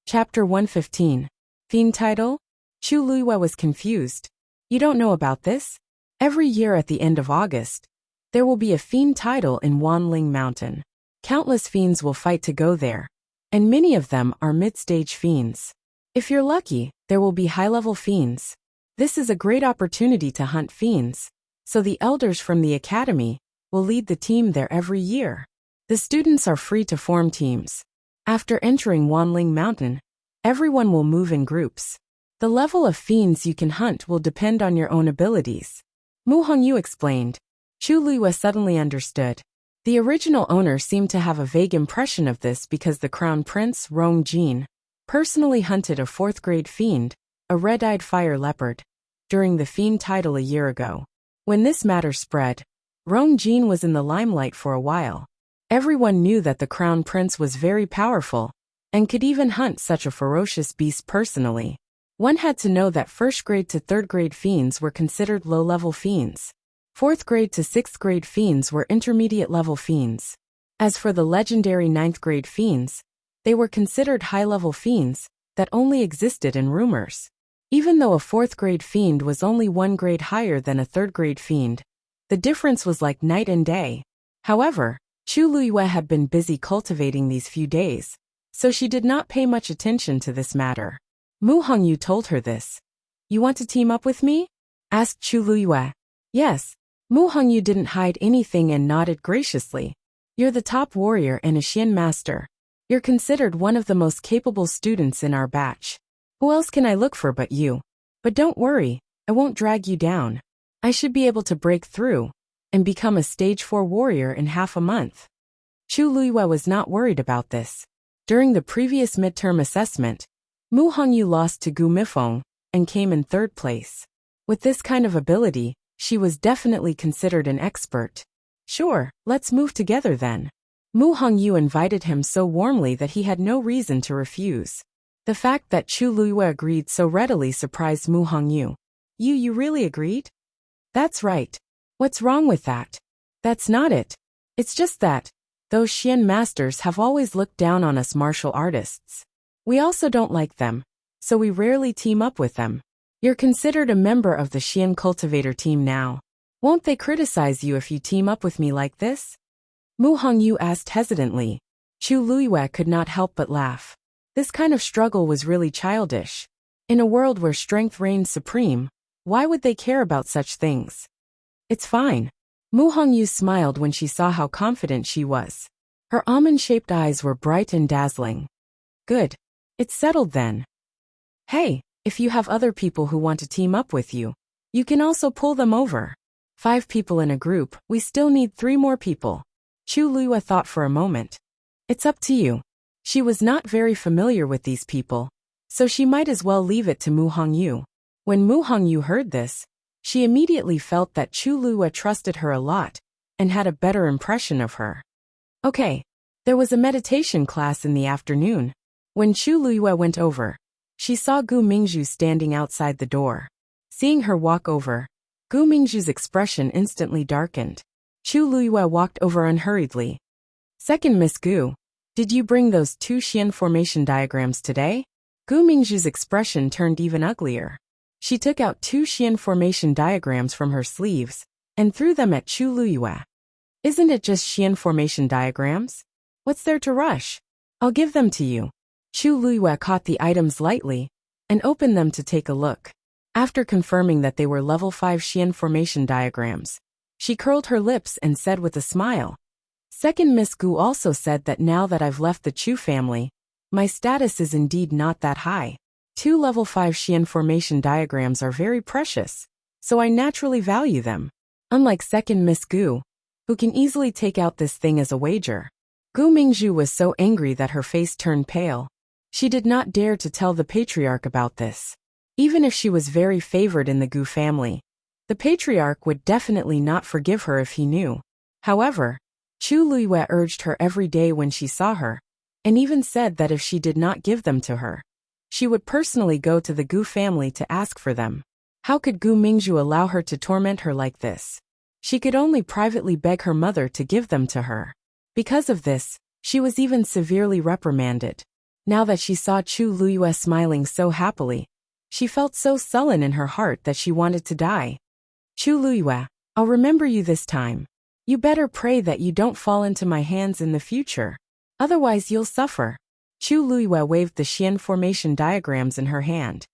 Chapter 115. Theme title? Chu Luiyue was confused. You don't know about this? Every year at the end of August, there will be a fiend title in Wanling Mountain. Countless fiends will fight to go there, and many of them are mid-stage fiends. If you're lucky, there will be high-level fiends. This is a great opportunity to hunt fiends, so the elders from the academy will lead the team there every year. The students are free to form teams. After entering Wanling Mountain, everyone will move in groups. The level of fiends you can hunt will depend on your own abilities. Mu Hongyu explained. Chu Luiyue suddenly understood. The original owner seemed to have a vague impression of this because the crown prince, Rong Jin, personally hunted a 4th-grade fiend, a red-eyed fire leopard, during the fiend title a year ago. When this matter spread, Rong Jin was in the limelight for a while. Everyone knew that the crown prince was very powerful, and could even hunt such a ferocious beast personally. One had to know that 1st-grade to 3rd-grade fiends were considered low-level fiends. 4th-grade to 6th-grade fiends were intermediate-level fiends. As for the legendary 9th-grade fiends, they were considered high-level fiends that only existed in rumors. Even though a 4th-grade fiend was only 1 grade higher than a 3rd-grade fiend, the difference was like night and day. However, Chu Luiyue had been busy cultivating these few days, so she did not pay much attention to this matter. Mu Hongyu told her this. You want to team up with me? Asked Chu Luiyue. Yes. Mu Hongyu didn't hide anything and nodded graciously. You're the top warrior and a Xian master. You're considered one of the most capable students in our batch. Who else can I look for but you? But don't worry, I won't drag you down. I should be able to break through and become a stage 4 warrior in half a month. Chu Luiyue was not worried about this. During the previous midterm assessment, Mu Hongyu lost to Gu Mifeng and came in 3rd place. With this kind of ability, she was definitely considered an expert. Sure, let's move together then. Mu Hongyu invited him so warmly that he had no reason to refuse. The fact that Chu Luiyue agreed so readily surprised Mu Hongyu. You really agreed? That's right. What's wrong with that? That's not it. It's just that those Xian masters have always looked down on us martial artists. We also don't like them, so we rarely team up with them. You're considered a member of the Xian cultivator team now. Won't they criticize you if you team up with me like this? Mu Hongyu asked hesitantly. Chu Luiyue could not help but laugh. This kind of struggle was really childish. In a world where strength reigns supreme, why would they care about such things? It's fine. Mu Hongyu smiled when she saw how confident she was. Her almond-shaped eyes were bright and dazzling. Good. It's settled then. Hey, if you have other people who want to team up with you, you can also pull them over. 5 people in a group, we still need 3 more people. Chu Luiyue thought for a moment. It's up to you. She was not very familiar with these people, so she might as well leave it to Mu Hongyu. When Mu Hongyu heard this, she immediately felt that Chu Luiyue trusted her a lot and had a better impression of her. Okay. There was a meditation class in the afternoon. When Chu Luiyue went over, she saw Gu Mingzhu standing outside the door. Seeing her walk over, Gu Mingzhu's expression instantly darkened. Chu Luiyue walked over unhurriedly. Second Miss Gu, did you bring those 2 Xian formation diagrams today? Gu Mingzhu's expression turned even uglier. She took out 2 Xian formation diagrams from her sleeves and threw them at Chu Luiyue. Isn't it just Xian formation diagrams? What's there to rush? I'll give them to you. Chu Luiyue caught the items lightly and opened them to take a look. After confirming that they were level 5 Xian formation diagrams, she curled her lips and said with a smile. Second Miss Gu also said that now that I've left the Chu family, my status is indeed not that high. 2 level 5 Xian formation diagrams are very precious, so I naturally value them. Unlike second Miss Gu, who can easily take out this thing as a wager. Gu Mingzhu was so angry that her face turned pale. She did not dare to tell the patriarch about this. Even if she was very favored in the Gu family, the patriarch would definitely not forgive her if he knew. However, Chu Luiyue urged her every day when she saw her, and even said that if she did not give them to her, she would personally go to the Gu family to ask for them. How could Gu Mingzhu allow her to torment her like this? She could only privately beg her mother to give them to her. Because of this, she was even severely reprimanded. Now that she saw Chu Luyue smiling so happily, she felt so sullen in her heart that she wanted to die. Chu Luyue, I'll remember you this time. You better pray that you don't fall into my hands in the future. Otherwise you'll suffer. Chu Luyue waved the Xian formation diagrams in her hand.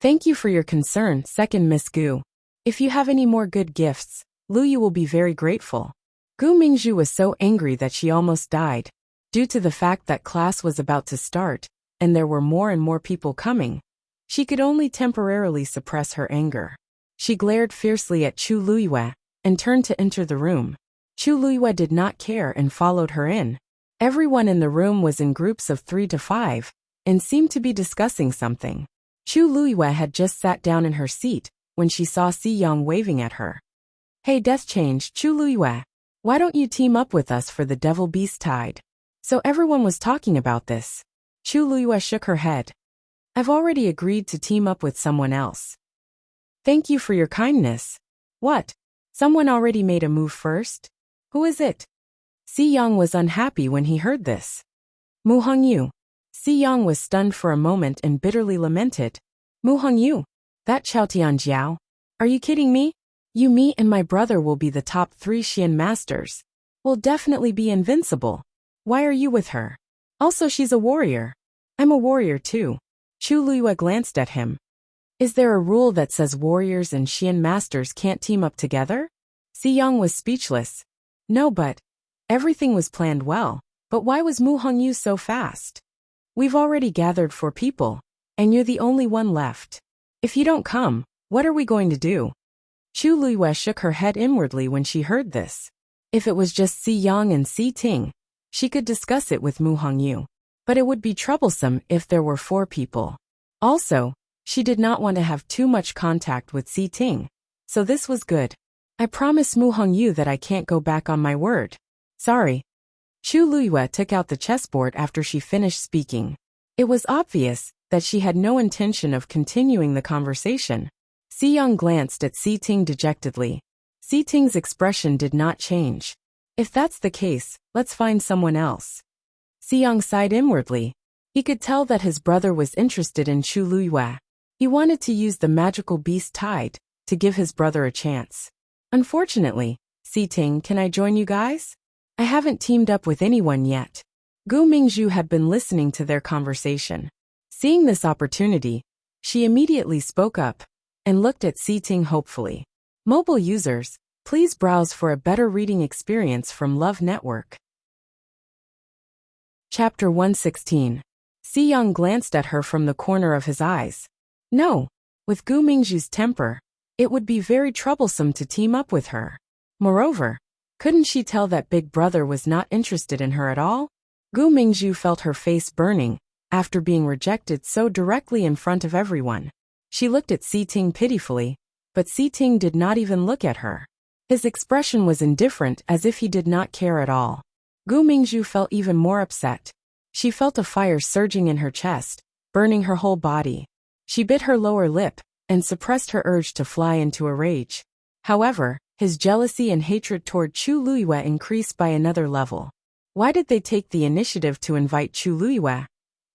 Thank you for your concern, second Miss Gu. If you have any more good gifts, Luyu will be very grateful. Gu Mingzhu was so angry that she almost died. Due to the fact that class was about to start, and there were more and more people coming, she could only temporarily suppress her anger. She glared fiercely at Chu Luyue, and turned to enter the room. Chu Luyue did not care and followed her in. Everyone in the room was in groups of 3 to 5, and seemed to be discussing something. Chu Luyue had just sat down in her seat, when she saw Si Yang waving at her. Hey Death Change, Chu Luyue. Why don't you team up with us for the Devil Beast Tide? So everyone was talking about this. Chu Luyue shook her head. I've already agreed to team up with someone else. Thank you for your kindness. What? Someone already made a move first? Who is it? Si Yang was unhappy when he heard this. Mu Hongyu. Si Yang was stunned for a moment and bitterly lamented. Mu Hongyu? That Chao Tianjiao? Are you kidding me? You, me, and my brother will be the top 3 Xian masters. We'll definitely be invincible. Why are you with her? Also, she's a warrior. I'm a warrior too. Chu Luyue glanced at him. Is there a rule that says warriors and Xian masters can't team up together? Si Yang was speechless. No, but everything was planned well. But why was Mu Hongyu so fast? We've already gathered 4 people, and you're the only one left. If you don't come, what are we going to do? Chu Luyue shook her head inwardly when she heard this. If it was just Si Yang and Si Ting, she could discuss it with Mu Hongyu. But it would be troublesome if there were 4 people. Also, she did not want to have too much contact with Si Ting. So this was good. I promise Mu Hongyu that I can't go back on my word. Sorry. Chu Luyue took out the chessboard after she finished speaking. It was obvious that she had no intention of continuing the conversation. Si Yang glanced at Si Ting dejectedly. Si Ting's expression did not change. If that's the case, let's find someone else. Si Yang sighed inwardly. He could tell that his brother was interested in Chu Luyue. He wanted to use the magical beast tide to give his brother a chance. Unfortunately, Si Ting, can I join you guys? I haven't teamed up with anyone yet. Gu Mingzhu had been listening to their conversation. Seeing this opportunity, she immediately spoke up and looked at Si Ting hopefully. Mobile users, please browse for a better reading experience from Love Network. Chapter 116. Si Yang glanced at her from the corner of his eyes. No, with Gu Mingzhu's temper, it would be very troublesome to team up with her. Moreover, couldn't she tell that Big Brother was not interested in her at all? Gu Mingzhu felt her face burning after being rejected so directly in front of everyone. She looked at Si Ting pitifully, but Si Ting did not even look at her. His expression was indifferent, as if he did not care at all. Gu Mingzhu felt even more upset. She felt a fire surging in her chest, burning her whole body. She bit her lower lip and suppressed her urge to fly into a rage. However, his jealousy and hatred toward Chu Luyue increased by another level. Why did they take the initiative to invite Chu Luyue?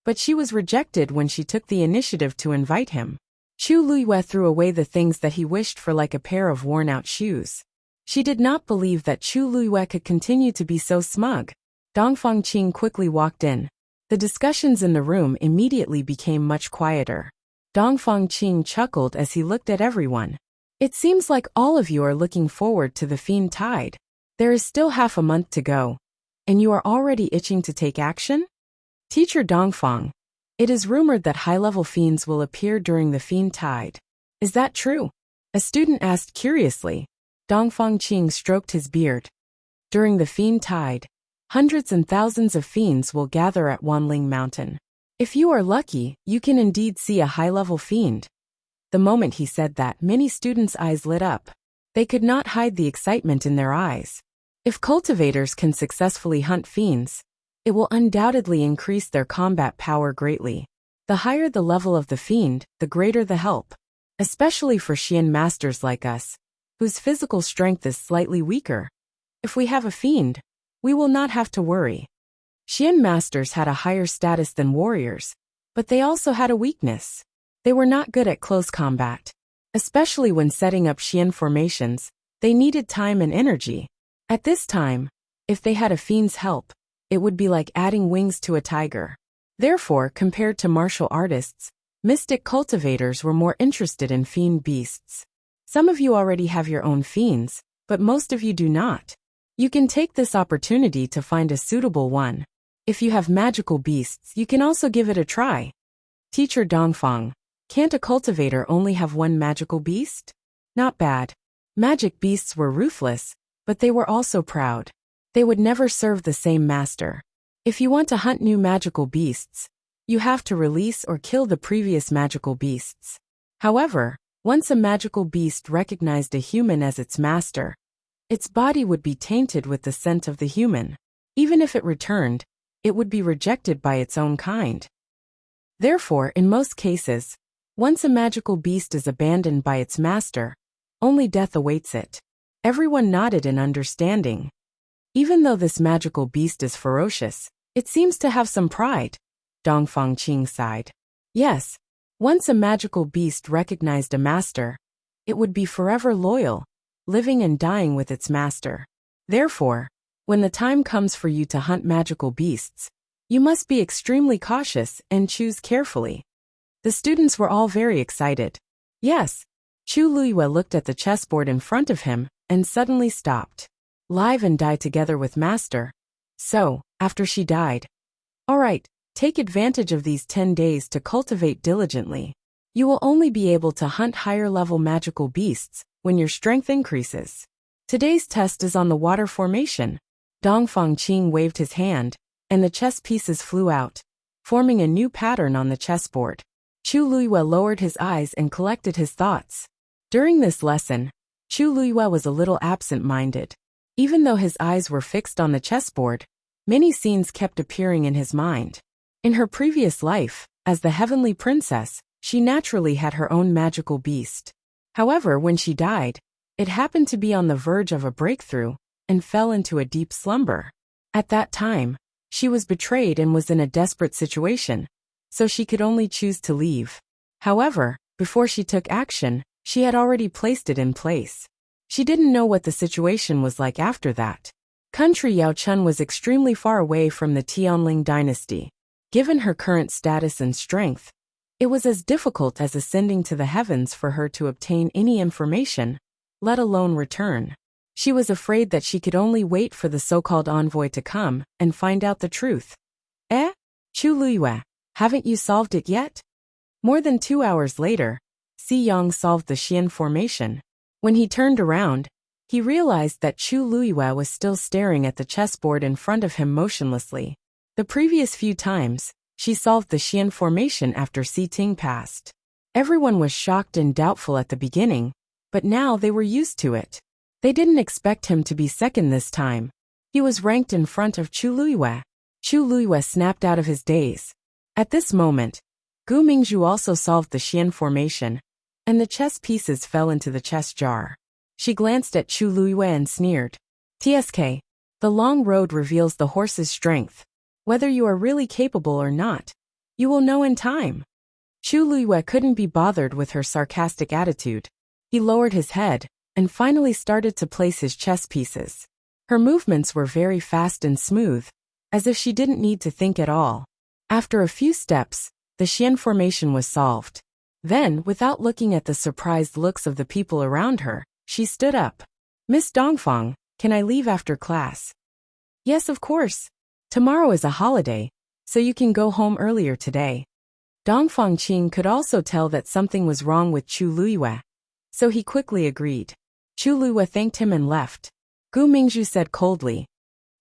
But she was rejected when she took the initiative to invite him. Chu Luyue threw away the things that he wished for like a pair of worn-out shoes. She did not believe that Chu Luyue could continue to be so smug. Dongfang Qing quickly walked in. The discussions in the room immediately became much quieter. Dongfang Qing chuckled as he looked at everyone. It seems like all of you are looking forward to the Fiend Tide. There is still half a month to go, and you are already itching to take action? Teacher Dongfang, it is rumored that high-level fiends will appear during the Fiend Tide. Is that true? A student asked curiously. Dongfang Qing stroked his beard. During the Fiend Tide, hundreds and thousands of fiends will gather at Wanling Mountain. If you are lucky, you can indeed see a high-level fiend. The moment he said that, many students' eyes lit up. They could not hide the excitement in their eyes. If cultivators can successfully hunt fiends, it will undoubtedly increase their combat power greatly. The higher the level of the fiend, the greater the help. Especially for Xian masters like us, whose physical strength is slightly weaker. If we have a fiend, we will not have to worry. Xian masters had a higher status than warriors, but they also had a weakness. They were not good at close combat. Especially when setting up Xian formations, they needed time and energy. At this time, if they had a fiend's help, it would be like adding wings to a tiger. Therefore, compared to martial artists, mystic cultivators were more interested in fiend beasts. Some of you already have your own fiends, but most of you do not. You can take this opportunity to find a suitable one. If you have magical beasts, you can also give it a try. Teacher Dongfang, can't a cultivator only have one magical beast? Not bad. Magic beasts were ruthless, but they were also proud. They would never serve the same master. If you want to hunt new magical beasts, you have to release or kill the previous magical beasts. However, once a magical beast recognized a human as its master, its body would be tainted with the scent of the human. Even if it returned, it would be rejected by its own kind. Therefore, in most cases, once a magical beast is abandoned by its master, only death awaits it. Everyone nodded in understanding. Even though this magical beast is ferocious, it seems to have some pride. Dongfang Qing sighed. Yes, once a magical beast recognized a master, it would be forever loyal, living and dying with its master. Therefore, when the time comes for you to hunt magical beasts, you must be extremely cautious and choose carefully. The students were all very excited. Yes, Chu Luiyue looked at the chessboard in front of him and suddenly stopped. Live and die together with master. So, after she died. All right, take advantage of these 10 days to cultivate diligently. You will only be able to hunt higher-level magical beasts when your strength increases. Today's test is on the water formation. Dongfang Qing waved his hand, and the chess pieces flew out, forming a new pattern on the chessboard. Chu Luiyue lowered his eyes and collected his thoughts. During this lesson, Chu Luiyue was a little absent-minded. Even though his eyes were fixed on the chessboard, many scenes kept appearing in his mind. In her previous life, as the heavenly princess, she naturally had her own magical beast. However, when she died, it happened to be on the verge of a breakthrough and fell into a deep slumber. At that time, she was betrayed and was in a desperate situation, so she could only choose to leave. However, before she took action, she had already placed it in place. She didn't know what the situation was like after that. Country Yaochun was extremely far away from the Tianling dynasty. Given her current status and strength, it was as difficult as ascending to the heavens for her to obtain any information, let alone return. She was afraid that she could only wait for the so-called envoy to come and find out the truth. Chu Luiyue, haven't you solved it yet? More than 2 hours later, Si Yang solved the Xian formation. When he turned around, he realized that Chu Luiyue was still staring at the chessboard in front of him motionlessly. The previous few times, she solved the Xian formation after Si Ting passed. Everyone was shocked and doubtful at the beginning, but now they were used to it. They didn't expect him to be second this time. He was ranked in front of Chu Luiyue. Chu Luiyue snapped out of his daze. At this moment, Gu Mingzhu also solved the Xian formation, and the chess pieces fell into the chess jar. She glanced at Chu Luiyue and sneered. TSK, the long road reveals the horse's strength. Whether you are really capable or not, you will know in time. Chu Luiyue couldn't be bothered with her sarcastic attitude. He lowered his head and finally started to place his chess pieces. Her movements were very fast and smooth, as if she didn't need to think at all. After a few steps, the Xian formation was solved. Then, without looking at the surprised looks of the people around her, she stood up. Miss Dongfang, can I leave after class? Yes, of course. Tomorrow is a holiday, so you can go home earlier today. Dongfang Qing could also tell that something was wrong with Chu Luiyue, so he quickly agreed. Chu Luiyue thanked him and left. Gu Mingzhu said coldly,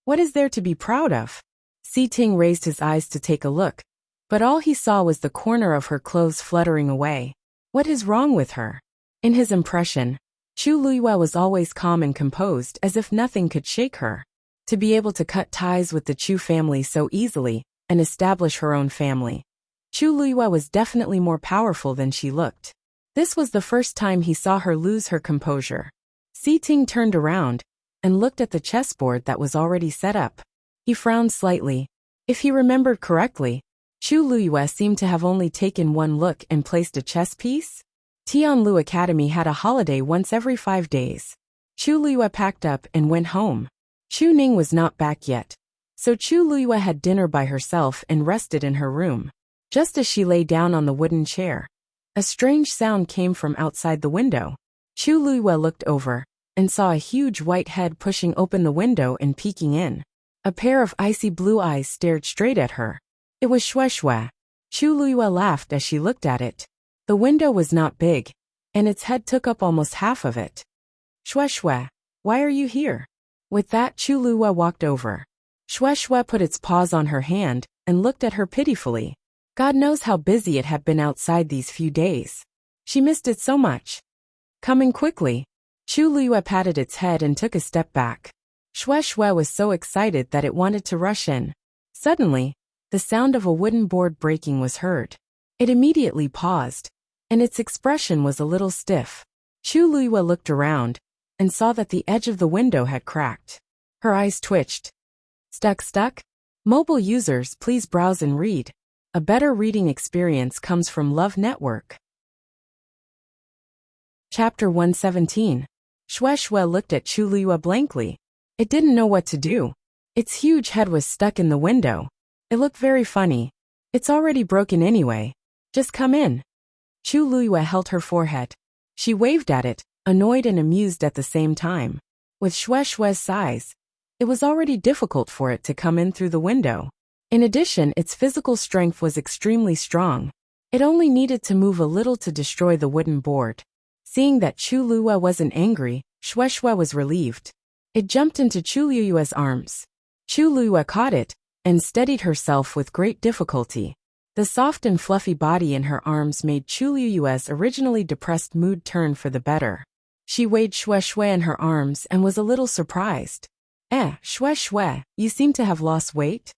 "What is there to be proud of?" Si Ting raised his eyes to take a look, but all he saw was the corner of her clothes fluttering away. What is wrong with her? In his impression, Chu Luiyue was always calm and composed, as if nothing could shake her. To be able to cut ties with the Chu family so easily and establish her own family, Chu Luiyue was definitely more powerful than she looked. This was the first time he saw her lose her composure. Si Ting turned around and looked at the chessboard that was already set up. He frowned slightly. If he remembered correctly, Chu Luyue seemed to have only taken one look and placed a chess piece. Tianlu Academy had a holiday once every 5 days. Chu Luyue packed up and went home. Chu Ning was not back yet, so Chu Luyue had dinner by herself and rested in her room. Just as she lay down on the wooden chair, a strange sound came from outside the window. Chu Luyue looked over and saw a huge white head pushing open the window and peeking in. A pair of icy blue eyes stared straight at her. It was Shueshue. Chu Luyue laughed as she looked at it. The window was not big, and its head took up almost half of it. Shueshue, why are you here? With that, Chu Luyue walked over. Shueshue put its paws on her hand and looked at her pitifully. God knows how busy it had been outside these few days. She missed it so much. Coming quickly, Chu Luyue patted its head and took a step back. Shueshue was so excited that it wanted to rush in. Suddenly, the sound of a wooden board breaking was heard. It immediately paused, and its expression was a little stiff. Chu Luyue looked around and saw that the edge of the window had cracked. Her eyes twitched. Stuck? Mobile users, please browse and read. A better reading experience comes from Love Network. Chapter 117. Shueshue looked at Chu Luyue blankly. It didn't know what to do. Its huge head was stuck in the window. It looked very funny. It's already broken anyway. Just come in. Chu Luyue held her forehead. She waved at it, annoyed and amused at the same time. With Shueshue's size, it was already difficult for it to come in through the window. In addition, its physical strength was extremely strong. It only needed to move a little to destroy the wooden board. Seeing that Chu Luyue wasn't angry, Shueshue was relieved. It jumped into Chu Luyue's arms. Chu Luyue caught it and steadied herself with great difficulty. The soft and fluffy body in her arms made Chu Luyue's originally depressed mood turn for the better. She weighed Shueshue in her arms and was a little surprised. Shueshue, you seem to have lost weight?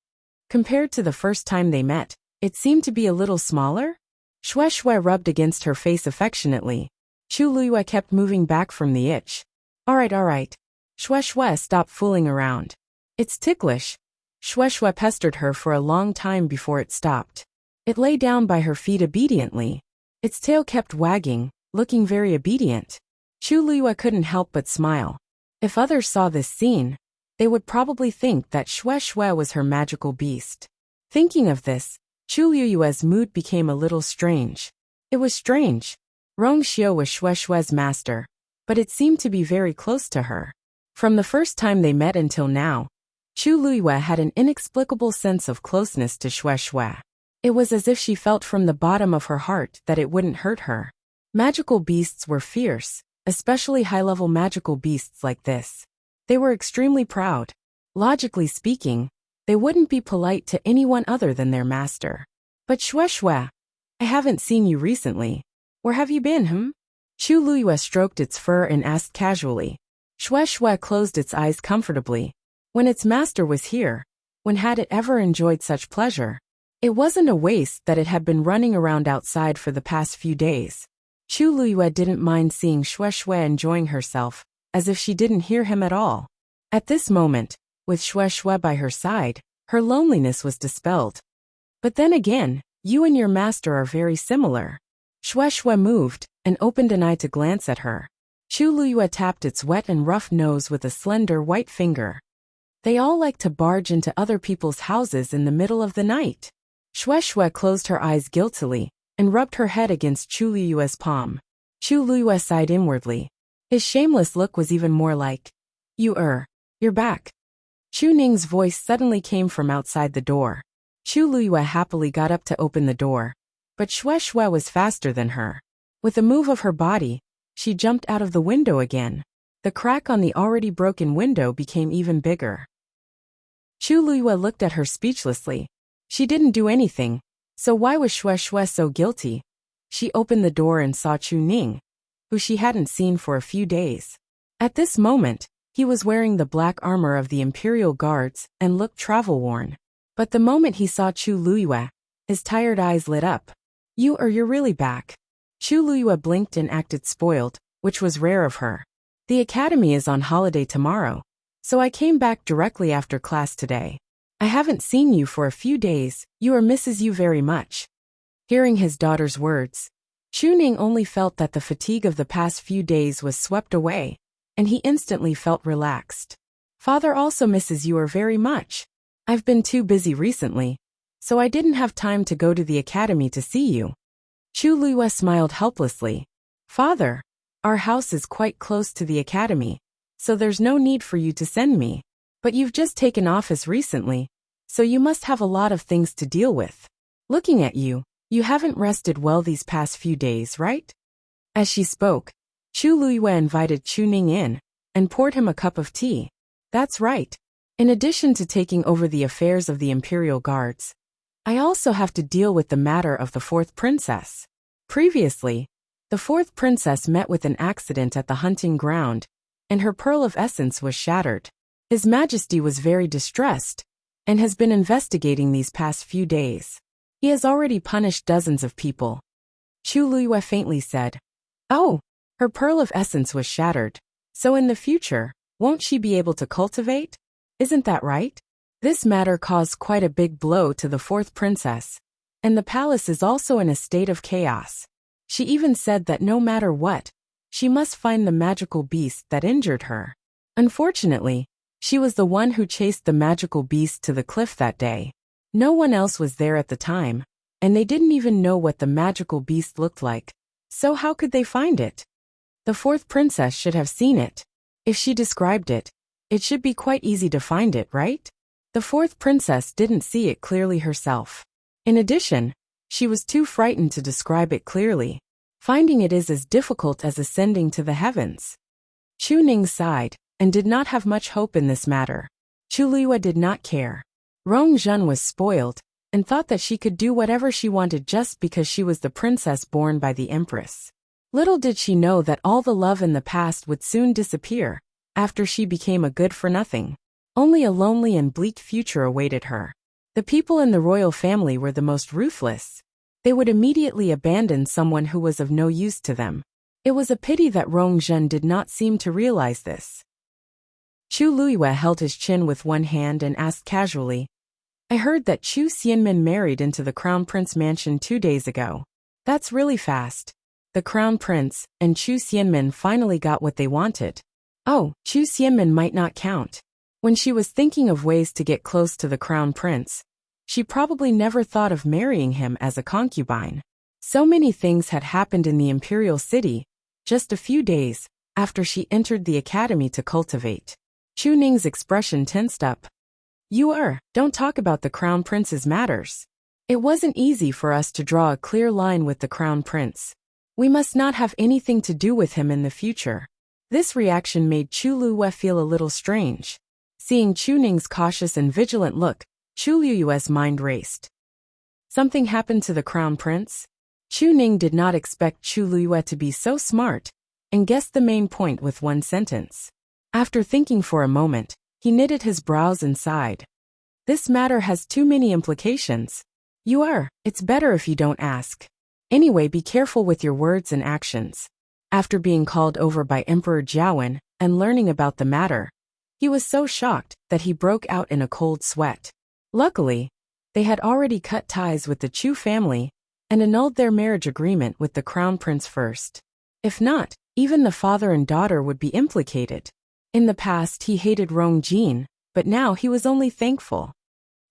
Compared to the first time they met, it seemed to be a little smaller? Shueshue rubbed against her face affectionately. Chu Luyue kept moving back from the itch. All right. Shueshue, stop fooling around. It's ticklish. Shueshue pestered her for a long time before it stopped. It lay down by her feet obediently. Its tail kept wagging, looking very obedient. Chu Luyue couldn't help but smile. If others saw this scene, they would probably think that Shueshue was her magical beast. Thinking of this, Chu Luyue's mood became a little strange. It was strange. Rongxiu was Shueshue's master, but it seemed to be very close to her. From the first time they met until now, Chu Luyue had an inexplicable sense of closeness to Shueshue. It was as if she felt from the bottom of her heart that it wouldn't hurt her. Magical beasts were fierce, especially high-level magical beasts like this. They were extremely proud. Logically speaking, they wouldn't be polite to anyone other than their master. But Shueshue, I haven't seen you recently. Where have you been, Chu Luyue stroked its fur and asked casually. Shueshue closed its eyes comfortably. When its master was here, when had it ever enjoyed such pleasure? It wasn't a waste that it had been running around outside for the past few days. Chu Luyue didn't mind seeing Shueshue enjoying herself, as if she didn't hear him at all. At this moment, with Shueshue by her side, her loneliness was dispelled. But then again, you and your master are very similar. Shueshue moved and opened an eye to glance at her. Chu Luyue tapped its wet and rough nose with a slender white finger. They all like to barge into other people's houses in the middle of the night. Shueshue closed her eyes guiltily and rubbed her head against Chu Luyue's palm. Chu Luyue sighed inwardly. His shameless look was even more like, you're back. Chu Ning's voice suddenly came from outside the door. Chu Luyue happily got up to open the door, but Shueshue was faster than her. With a move of her body, she jumped out of the window again. The crack on the already broken window became even bigger. Chu Luyue looked at her speechlessly. She didn't do anything, so why was Shueshue so guilty? She opened the door and saw Chu Ning, who she hadn't seen for a few days. At this moment, he was wearing the black armor of the Imperial Guards and looked travel-worn. But the moment he saw Chu Luyue, his tired eyes lit up. You're really back. Chu Luyue blinked and acted spoiled, which was rare of her. The academy is on holiday tomorrow, so I came back directly after class today. I haven't seen you for a few days, Yu misses you very much. Hearing his daughter's words, Chuning only felt that the fatigue of the past few days was swept away, and he instantly felt relaxed. Father also misses you very much. I've been too busy recently, so I didn't have time to go to the academy to see you. Chu Luiyue smiled helplessly. Father, our house is quite close to the academy, so there's no need for you to send me. But you've just taken office recently, so you must have a lot of things to deal with. Looking at you, you haven't rested well these past few days, right? As she spoke, Chu Luiyue invited Chuning in and poured him a cup of tea. That's right. In addition to taking over the affairs of the Imperial Guards, I also have to deal with the matter of the fourth princess. Previously, the fourth princess met with an accident at the hunting ground, and her pearl of essence was shattered. His Majesty was very distressed, and has been investigating these past few days. He has already punished dozens of people. Chu Luiyue faintly said, Oh, her pearl of essence was shattered, so in the future, won't she be able to cultivate? Isn't that right? This matter caused quite a big blow to the fourth princess, and the palace is also in a state of chaos. She even said that no matter what, she must find the magical beast that injured her. Unfortunately, she was the one who chased the magical beast to the cliff that day. No one else was there at the time, and they didn't even know what the magical beast looked like. So how could they find it? The fourth princess should have seen it. If she described it, it should be quite easy to find it, right? The fourth princess didn't see it clearly herself. In addition, she was too frightened to describe it clearly. Finding it is as difficult as ascending to the heavens. Chuning sighed, and did not have much hope in this matter. Chu Luiyue did not care. Rongjun was spoiled, and thought that she could do whatever she wanted just because she was the princess born by the empress. Little did she know that all the love in the past would soon disappear, after she became a good-for-nothing. Only a lonely and bleak future awaited her. The people in the royal family were the most ruthless. They would immediately abandon someone who was of no use to them. It was a pity that Rongjun did not seem to realize this. Chu Luiyue held his chin with one hand and asked casually, I heard that Chu Xianmin married into the Crown Prince mansion 2 days ago. That's really fast. The Crown Prince and Chu Xianmin finally got what they wanted. Oh, Chu Xianmin might not count. When she was thinking of ways to get close to the Crown Prince, she probably never thought of marrying him as a concubine. So many things had happened in the Imperial City, just a few days after she entered the academy to cultivate. Chuning's expression tensed up. Don't talk about the Crown Prince's matters. It wasn't easy for us to draw a clear line with the Crown Prince. We must not have anything to do with him in the future. This reaction made Chu Luiyue feel a little strange. Seeing Chuning's cautious and vigilant look, Chu Luiyue's mind raced. Something happened to the Crown Prince? Chuning did not expect Chu Luiyue to be so smart, and guessed the main point with one sentence. After thinking for a moment, he knitted his brows and sighed. This matter has too many implications. It's better if you don't ask. Anyway, be careful with your words and actions. After being called over by Emperor Jiawen and learning about the matter, he was so shocked that he broke out in a cold sweat. Luckily, they had already cut ties with the Chu family and annulled their marriage agreement with the Crown Prince first. If not, even the father and daughter would be implicated. In the past he hated Rongjin, but now he was only thankful.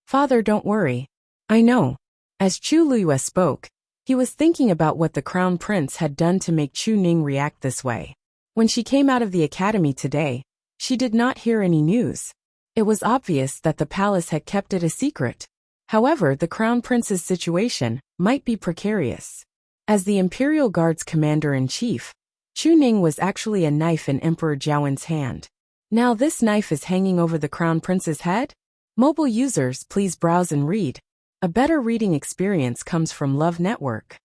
Father, don't worry. I know. As Chu Luiyue spoke, he was thinking about what the Crown Prince had done to make Chuning react this way. When she came out of the academy today, she did not hear any news. It was obvious that the palace had kept it a secret. However, the Crown Prince's situation might be precarious. As the Imperial Guard's commander-in-chief, Chuning was actually a knife in Emperor Jiawen's hand. Now this knife is hanging over the Crown Prince's head? Mobile users, please browse and read. A better reading experience comes from Love Network.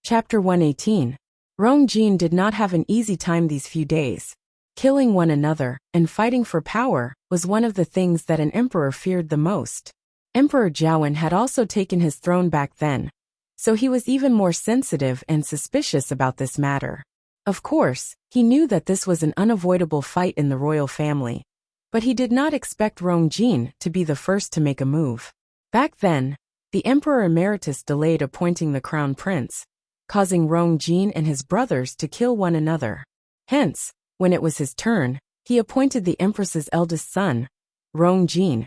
Chapter 118. Rongjin did not have an easy time these few days. Killing one another and fighting for power was one of the things that an emperor feared the most. Emperor Jiawen had also taken his throne back then, so he was even more sensitive and suspicious about this matter. Of course, he knew that this was an unavoidable fight in the royal family, But he did not expect Rongjin to be the first to make a move. Back then, the Emperor Emeritus delayed appointing the crown prince, causing Rongjin and his brothers to kill one another. Hence, when it was his turn, he appointed the Empress's eldest son, Rongjin,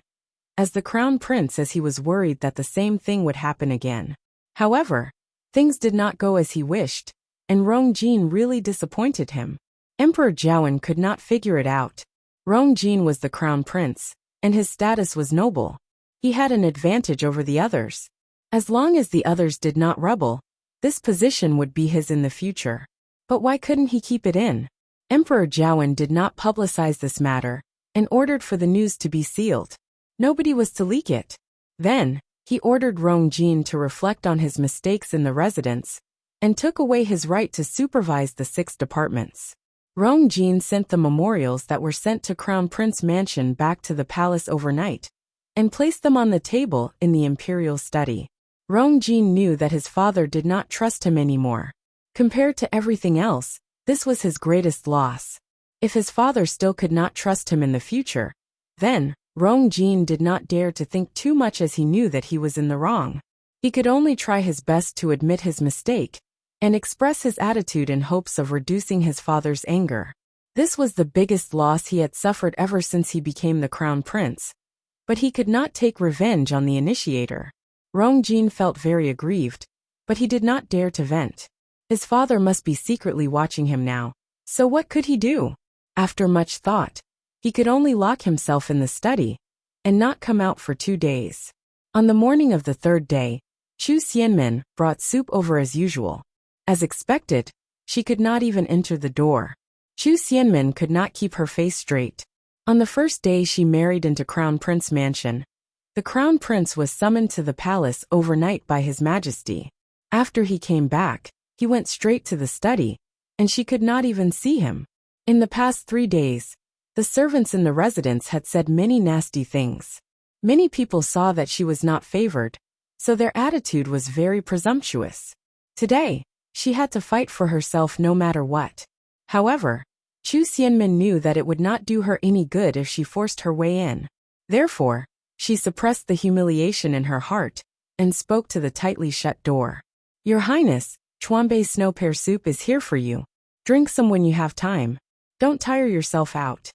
as the crown prince, as he was worried that the same thing would happen again. However, things did not go as he wished, and Rongjin really disappointed him. Emperor Zhaowen could not figure it out. Rongjin was the crown prince, and his status was noble. He had an advantage over the others. As long as the others did not rebel, this position would be his in the future. But why couldn't he keep it in? Emperor Zhaowen did not publicize this matter, and ordered for the news to be sealed. Nobody was to leak it. Then, he ordered Rongjin to reflect on his mistakes in the residence, and took away his right to supervise the 6 departments. Rongjin sent the memorials that were sent to Crown Prince Mansion back to the palace overnight, and placed them on the table in the Imperial study. Rongjin knew that his father did not trust him anymore. Compared to everything else, this was his greatest loss. If his father still could not trust him in the future, then, Rongjin did not dare to think too much, as he knew that he was in the wrong. He could only try his best to admit his mistake, and express his attitude in hopes of reducing his father's anger. This was the biggest loss he had suffered ever since he became the crown prince. But he could not take revenge on the initiator. Rongjin felt very aggrieved, but he did not dare to vent. His father must be secretly watching him now, so what could he do? After much thought, he could only lock himself in the study, and not come out for 2 days. On the morning of the 3rd day, Chu Xianmin brought soup over as usual. As expected, she could not even enter the door. Chu Xianmin could not keep her face straight. On the first day she married into Crown Prince Mansion, the Crown Prince was summoned to the palace overnight by His Majesty. After he came back, he went straight to the study, and she could not even see him. In the past 3 days, the servants in the residence had said many nasty things. Many people saw that she was not favored, so their attitude was very presumptuous. Today, she had to fight for herself no matter what. However, Chu Xianmin knew that it would not do her any good if she forced her way in. Therefore, she suppressed the humiliation in her heart, and spoke to the tightly shut door. "Your Highness, Chuanbei snow pear soup is here for you. Drink some when you have time. Don't tire yourself out."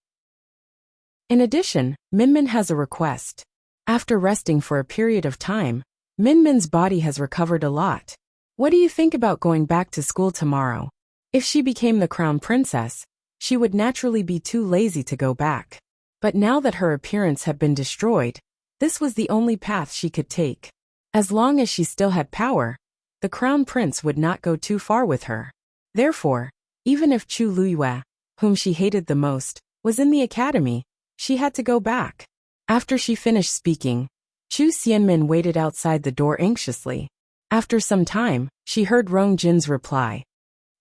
In addition, Minmin has a request. After resting for a period of time, Minmin's body has recovered a lot. What do you think about going back to school tomorrow? If she became the crown princess, she would naturally be too lazy to go back. But now that her appearance had been destroyed, this was the only path she could take. As long as she still had power, the crown prince would not go too far with her. Therefore, even if Chu Luiyue, whom she hated the most, was in the academy, she had to go back. After she finished speaking, Chu Xianmin waited outside the door anxiously. After some time, she heard Rongjin's reply.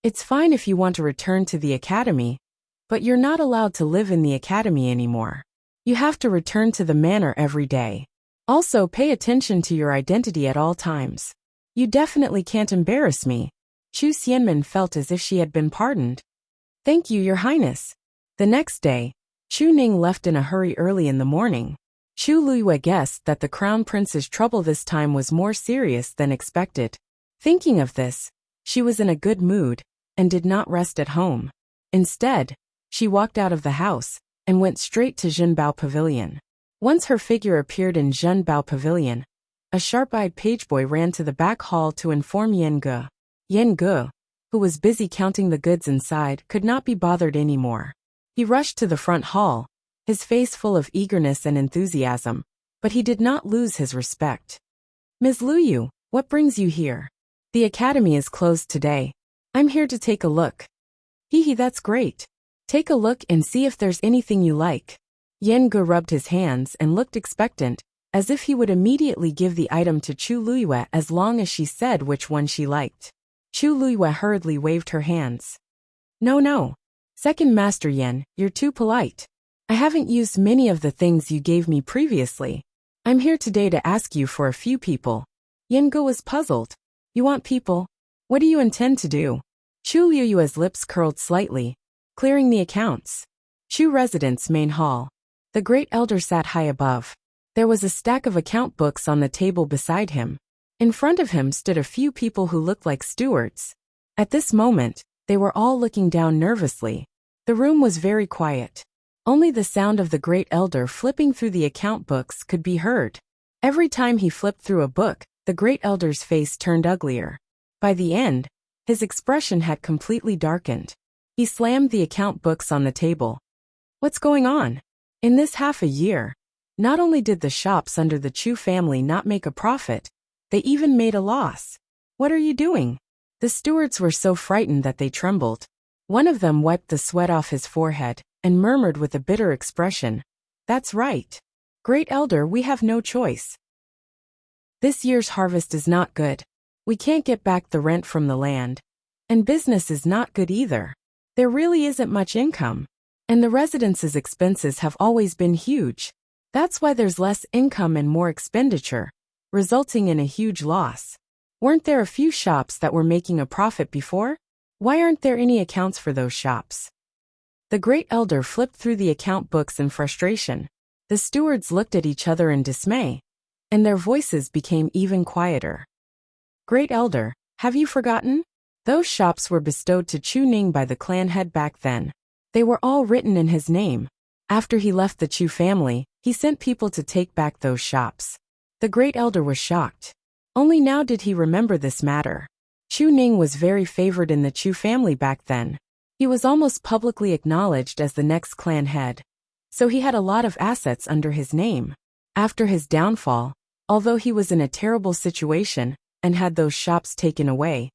"It's fine if you want to return to the academy, but you're not allowed to live in the academy anymore. You have to return to the manor every day. Also, pay attention to your identity at all times. You definitely can't embarrass me." Chu Xianmin felt as if she had been pardoned. "Thank you, Your Highness." The next day, Chu Ning left in a hurry early in the morning. Chu Luiyue guessed that the crown prince's trouble this time was more serious than expected. Thinking of this, she was in a good mood, and did not rest at home. Instead, she walked out of the house, and went straight to Zhenbao Pavilion. Once her figure appeared in Zhenbao Pavilion, a sharp-eyed pageboy ran to the back hall to inform Yan Ge. Yan Ge, who was busy counting the goods inside, could not be bothered anymore. He rushed to the front hall, his face full of eagerness and enthusiasm, but he did not lose his respect. "Ms. Luyu, what brings you here?" "The academy is closed today. I'm here to take a look." "Hee, that's great. Take a look and see if there's anything you like." Yan Ge rubbed his hands and looked expectant, as if he would immediately give the item to Chu Luiyue as long as she said which one she liked. Chu Luiyue hurriedly waved her hands. No. Second Master Yan, you're too polite. I haven't used many of the things you gave me previously. I'm here today to ask you for a few people." Yan Ge was puzzled. "You want people? What do you intend to do?" Chu Luiyue's lips curled slightly. "Clearing the accounts. Chu Residence Main Hall. The great elder sat high above. There was a stack of account books on the table beside him. In front of him stood a few people who looked like stewards. At this moment, they were all looking down nervously. The room was very quiet. Only the sound of the great elder flipping through the account books could be heard. Every time he flipped through a book, the great elder's face turned uglier. By the end, his expression had completely darkened. He slammed the account books on the table. What's going on? In this half a year, not only did the shops under the Chu family not make a profit, they even made a loss. What are you doing? The stewards were so frightened that they trembled. One of them wiped the sweat off his forehead and murmured with a bitter expression, "That's right. Great elder, we have no choice. This year's harvest is not good. We can't get back the rent from the land. And business is not good either. There really isn't much income. And the residents' expenses have always been huge. That's why there's less income and more expenditure, resulting in a huge loss. Weren't there a few shops that were making a profit before? Why aren't there any accounts for those shops?" The great elder flipped through the account books in frustration. The stewards looked at each other in dismay, and their voices became even quieter. "Great elder, have you forgotten? Those shops were bestowed to Chu Ning by the clan head back then. They were all written in his name. After he left the Chu family, he sent people to take back those shops." The great elder was shocked. Only now did he remember this matter. Chu Ning was very favored in the Chu family back then. He was almost publicly acknowledged as the next clan head. So he had a lot of assets under his name. After his downfall, although he was in a terrible situation and had those shops taken away,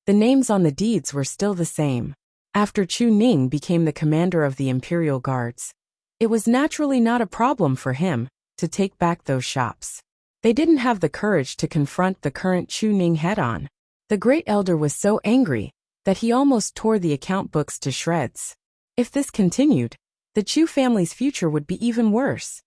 the names on the deeds were still the same. After Chu Ning became the commander of the Imperial Guards, it was naturally not a problem for him to take back those shops. They didn't have the courage to confront the current Chu Ning head-on. The great elder was so angry that he almost tore the account books to shreds. If this continued, the Chu family's future would be even worse.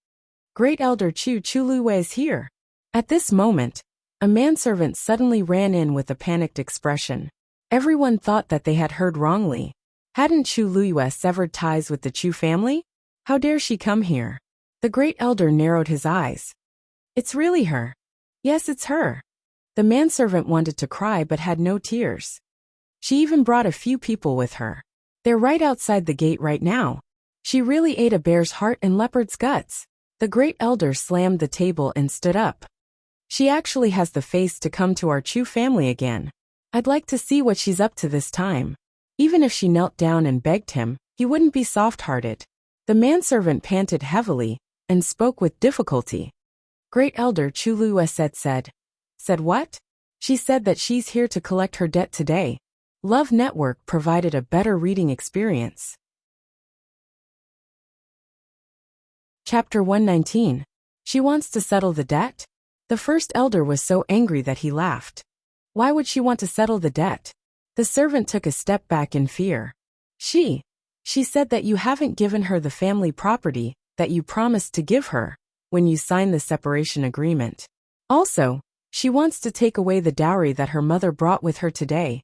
Great elder Chu Chuluiwe is here. At this moment, a manservant suddenly ran in with a panicked expression. Everyone thought that they had heard wrongly. Hadn't Chu Luiyue severed ties with the Chu family? How dare she come here? The great elder narrowed his eyes. "It's really her. Yes, it's her." The manservant wanted to cry but had no tears. She even brought a few people with her. They're right outside the gate right now. She really ate a bear's heart and leopard's guts. The great elder slammed the table and stood up. She actually has the face to come to our Chu family again. I'd like to see what she's up to this time. Even if she knelt down and begged him, he wouldn't be soft-hearted. The manservant panted heavily and spoke with difficulty. Great elder Chu Luiyue said what? She said that she's here to collect her debt today. Love Network provided a better reading experience. Chapter 119. She wants to settle the debt? The first elder was so angry that he laughed. Why would she want to settle the debt? The servant took a step back in fear. She said that you haven't given her the family property that you promised to give her when you signed the separation agreement. Also, she wants to take away the dowry that her mother brought with her today.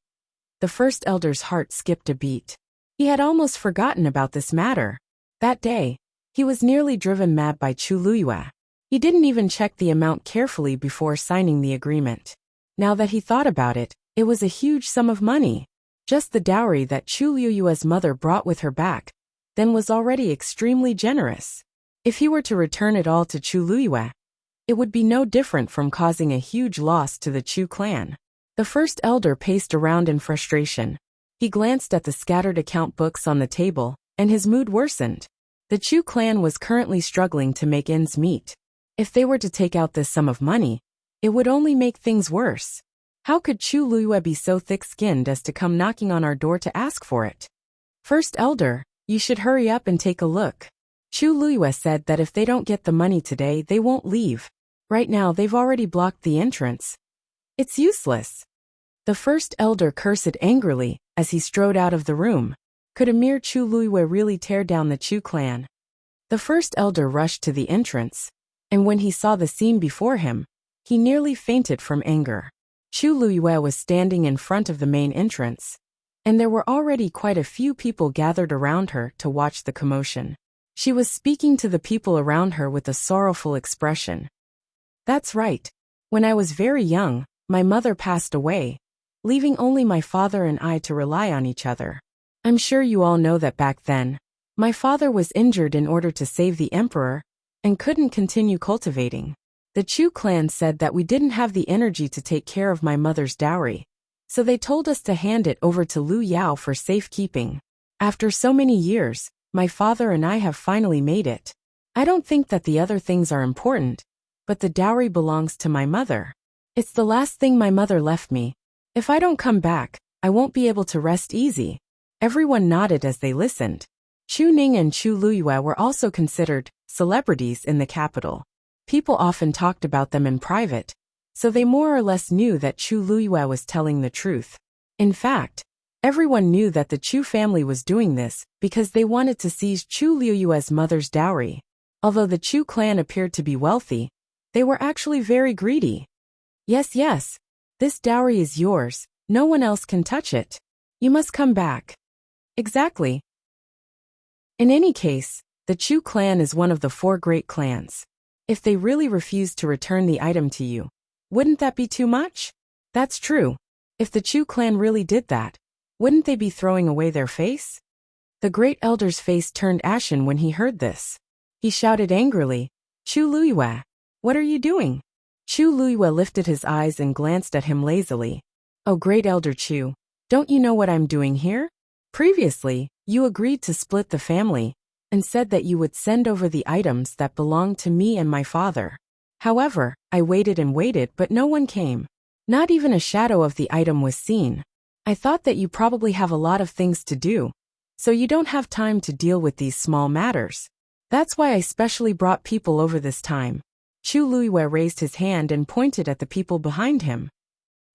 The first elder's heart skipped a beat. He had almost forgotten about this matter. That day, he was nearly driven mad by Chu Luiyue. He didn't even check the amount carefully before signing the agreement. Now that he thought about it, it was a huge sum of money. Just the dowry that Chu Luiyue's mother brought with her back then was already extremely generous. If he were to return it all to Chu Luiyue, it would be no different from causing a huge loss to the Chu clan. The first elder paced around in frustration. He glanced at the scattered account books on the table, and his mood worsened. The Chu clan was currently struggling to make ends meet. If they were to take out this sum of money, it would only make things worse. How could Chu Luiyue be so thick-skinned as to come knocking on our door to ask for it? First elder, you should hurry up and take a look. Chu Luiyue said that if they don't get the money today, they won't leave. Right now they've already blocked the entrance. It's useless. The first elder cursed angrily as he strode out of the room. Could a mere Chu Luiyue really tear down the Chu clan? The first elder rushed to the entrance, and when he saw the scene before him, he nearly fainted from anger. Chu Luiyue was standing in front of the main entrance, and there were already quite a few people gathered around her to watch the commotion. She was speaking to the people around her with a sorrowful expression. That's right. When I was very young, my mother passed away, leaving only my father and I to rely on each other. I'm sure you all know that back then, my father was injured in order to save the emperor, and couldn't continue cultivating. The Chu clan said that we didn't have the energy to take care of my mother's dowry, so they told us to hand it over to Lu Yao for safekeeping. After so many years, my father and I have finally made it. I don't think that the other things are important, but the dowry belongs to my mother. It's the last thing my mother left me. If I don't come back, I won't be able to rest easy. Everyone nodded as they listened. Chu Ning and Chu Luyue were also considered celebrities in the capital. People often talked about them in private, so they more or less knew that Chu Luyue was telling the truth. In fact, everyone knew that the Chu family was doing this because they wanted to seize Chu Luyue's mother's dowry. Although the Chu clan appeared to be wealthy, they were actually very greedy. Yes, this dowry is yours, no one else can touch it. You must come back. Exactly. In any case, the Chu clan is one of the 4 great clans. If they really refused to return the item to you, wouldn't that be too much? That's true. If the Chu clan really did that, wouldn't they be throwing away their face? The great elder's face turned ashen when he heard this. He shouted angrily, Chu Luyue, what are you doing? Chu Luyue lifted his eyes and glanced at him lazily. Oh, great elder Chu, don't you know what I'm doing here? Previously, you agreed to split the family, and said that you would send over the items that belonged to me and my father. However, I waited and waited, but no one came. Not even a shadow of the item was seen. I thought that you probably have a lot of things to do, so you don't have time to deal with these small matters. That's why I specially brought people over this time. Chu Luyue raised his hand and pointed at the people behind him.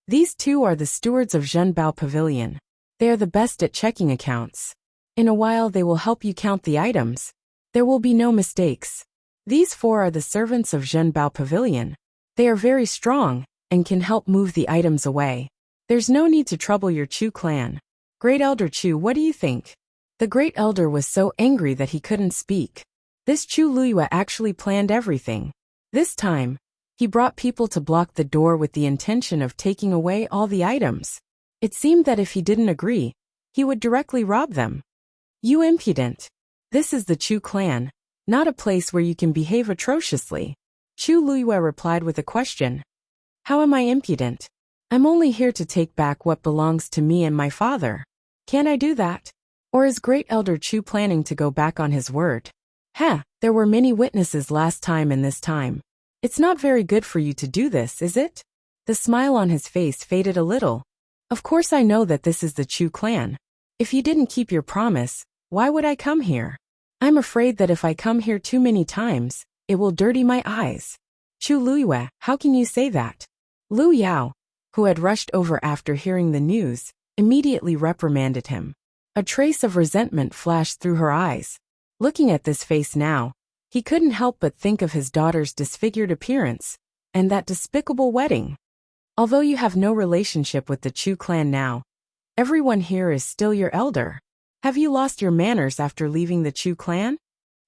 These 2 are the stewards of Zhenbao Pavilion. They are the best at checking accounts. In a while they will help you count the items. There will be no mistakes. These 4 are the servants of Zhenbao Pavilion. They are very strong, and can help move the items away. There's no need to trouble your Chu clan. Great Elder Chu, what do you think? The Great Elder was so angry that he couldn't speak. This Chu Luyue actually planned everything. This time, he brought people to block the door with the intention of taking away all the items. It seemed that if he didn't agree, he would directly rob them. You impudent! This is the Chu clan, not a place where you can behave atrociously. Chu Luyue replied with a question. How am I impudent? I'm only here to take back what belongs to me and my father. Can I do that? Or is Great Elder Chu planning to go back on his word? There were many witnesses last time and this time. It's not very good for you to do this, is it? The smile on his face faded a little. Of course I know that this is the Chu clan. If you didn't keep your promise, why would I come here? I'm afraid that if I come here too many times, it will dirty my eyes. Chu Luyue, how can you say that? Lu Yao, who had rushed over after hearing the news, immediately reprimanded him. A trace of resentment flashed through her eyes. Looking at this face now, he couldn't help but think of his daughter's disfigured appearance, and that despicable wedding. Although you have no relationship with the Chu clan now, everyone here is still your elder. Have you lost your manners after leaving the Chu clan?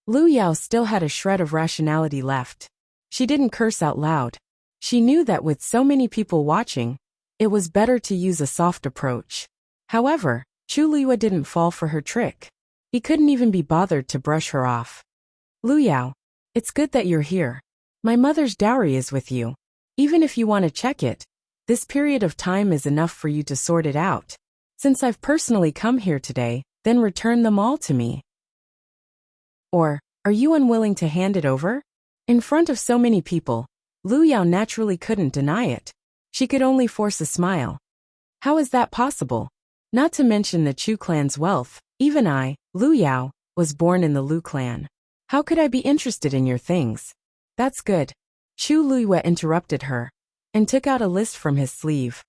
Lu Yao still had a shred of rationality left. She didn't curse out loud. She knew that with so many people watching, it was better to use a soft approach. However, Chu Luyue didn't fall for her trick. He couldn't even be bothered to brush her off. Lu Yao, it's good that you're here. My mother's dowry is with you. Even if you want to check it, this period of time is enough for you to sort it out. Since I've personally come here today, then return them all to me. Or, are you unwilling to hand it over? In front of so many people, Lu Yao naturally couldn't deny it. She could only force a smile. How is that possible? Not to mention the Chu clan's wealth, even I, Lu Yao, was born in the Lu clan. How could I be interested in your things? That's good. Chu Luyue interrupted her, and took out a list from his sleeve.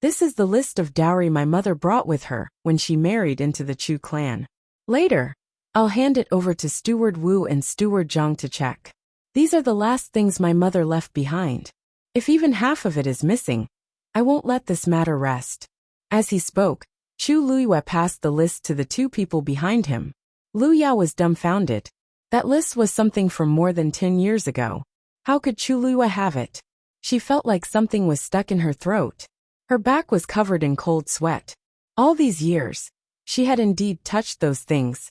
This is the list of dowry my mother brought with her when she married into the Chu clan. Later, I'll hand it over to Steward Wu and Steward Zhang to check. These are the last things my mother left behind. If even half of it is missing, I won't let this matter rest. As he spoke, Chu Luyue passed the list to the 2 people behind him. Lu Yao was dumbfounded. That list was something from more than 10 years ago. How could Chuluiwa have it? She felt like something was stuck in her throat. Her back was covered in cold sweat. All these years, she had indeed touched those things.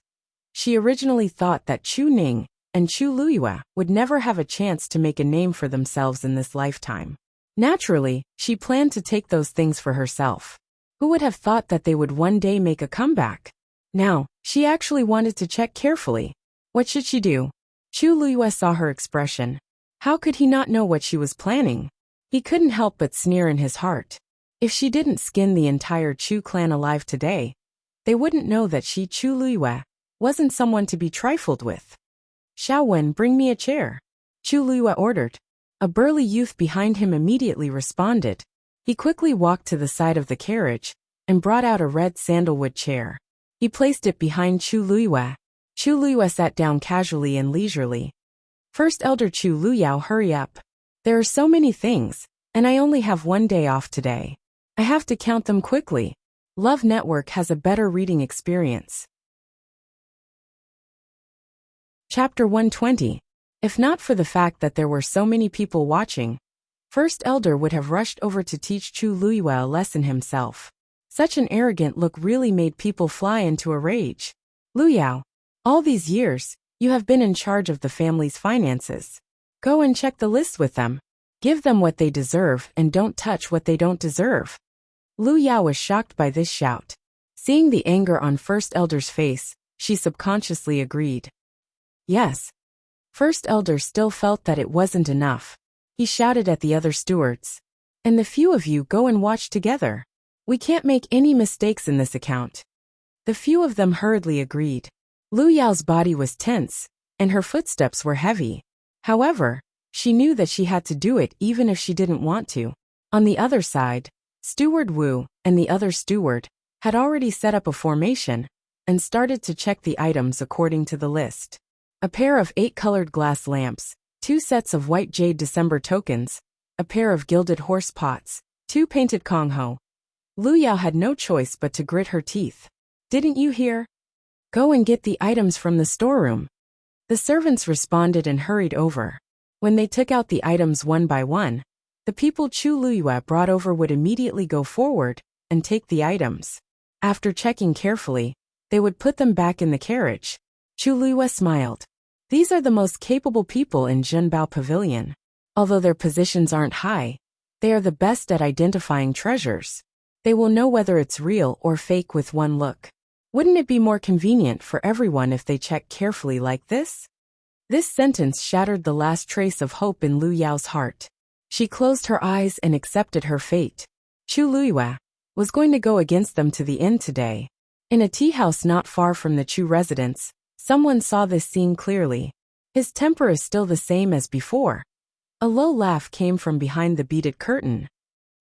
She originally thought that Chu Ning and Chuluiwa would never have a chance to make a name for themselves in this lifetime. Naturally, she planned to take those things for herself. Who would have thought that they would one day make a comeback? Now, she actually wanted to check carefully. What should she do? Chuluiwa saw her expression. How could he not know what she was planning? He couldn't help but sneer in his heart. If she didn't skin the entire Chu clan alive today, they wouldn't know that she, Chuluiwa, wasn't someone to be trifled with. Xiao Wen, bring me a chair, Chuluiwa ordered. A burly youth behind him immediately responded. He quickly walked to the side of the carriage and brought out a red sandalwood chair. He placed it behind Chuluiwa. Chuluiwa sat down casually and leisurely. First Elder Chu Luyao, hurry up. There are so many things, and I only have one day off today. I have to count them quickly. Love Network has a better reading experience. Chapter 120. If not for the fact that there were so many people watching, First Elder would have rushed over to teach Chu Luyao a lesson himself. Such an arrogant look really made people fly into a rage. Luyao, all these years, you have been in charge of the family's finances. Go and check the list with them. Give them what they deserve and don't touch what they don't deserve. Luyao was shocked by this shout. Seeing the anger on First Elder's face, she subconsciously agreed. Yes. First Elder still felt that it wasn't enough. He shouted at the other stewards. And the few of you go and watch together. We can't make any mistakes in this account. The few of them hurriedly agreed. Luyao's body was tense, and her footsteps were heavy. However, she knew that she had to do it even if she didn't want to. On the other side, Steward Wu and the other steward had already set up a formation and started to check the items according to the list. A pair of 8 colored glass lamps, 2 sets of white jade December tokens, a pair of gilded horse pots, 2 painted kongho. Luyao had no choice but to grit her teeth. Didn't you hear? Go and get the items from the storeroom. The servants responded and hurried over. When they took out the items one by one, the people Chu Luyao brought over would immediately go forward and take the items. After checking carefully, they would put them back in the carriage. Chu Luyao smiled. These are the most capable people in Zhenbao Pavilion. Although their positions aren't high, they are the best at identifying treasures. They will know whether it's real or fake with one look. Wouldn't it be more convenient for everyone if they check carefully like this? This sentence shattered the last trace of hope in Luyao's heart. She closed her eyes and accepted her fate. Chu Luyao was going to go against them to the end today. In a tea house not far from the Chu residence, someone saw this scene clearly. His temper is still the same as before. A low laugh came from behind the beaded curtain.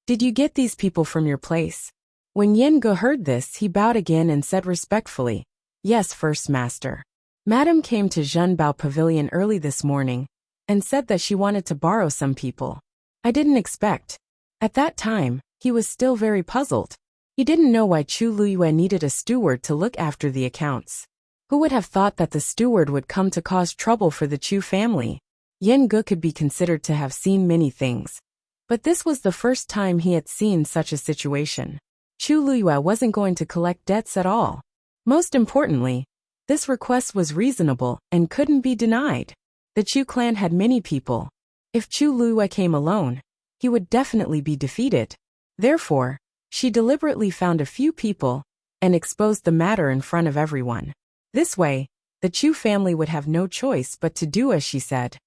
Did you get these people from your place? When Yen Ge heard this, he bowed again and said respectfully, Yes, First Master. Madam came to Zhenbao Pavilion early this morning and said that she wanted to borrow some people. I didn't expect. At that time, he was still very puzzled. He didn't know why Chu Luyao needed a steward to look after the accounts. Who would have thought that the steward would come to cause trouble for the Chu family? Yen Ge could be considered to have seen many things, but this was the first time he had seen such a situation. Chu Luyao wasn't going to collect debts at all. Most importantly, this request was reasonable and couldn't be denied. The Chu clan had many people. If Chu Luyao came alone, he would definitely be defeated. Therefore, she deliberately found a few people and exposed the matter in front of everyone. This way, the Chu family would have no choice but to do as she said.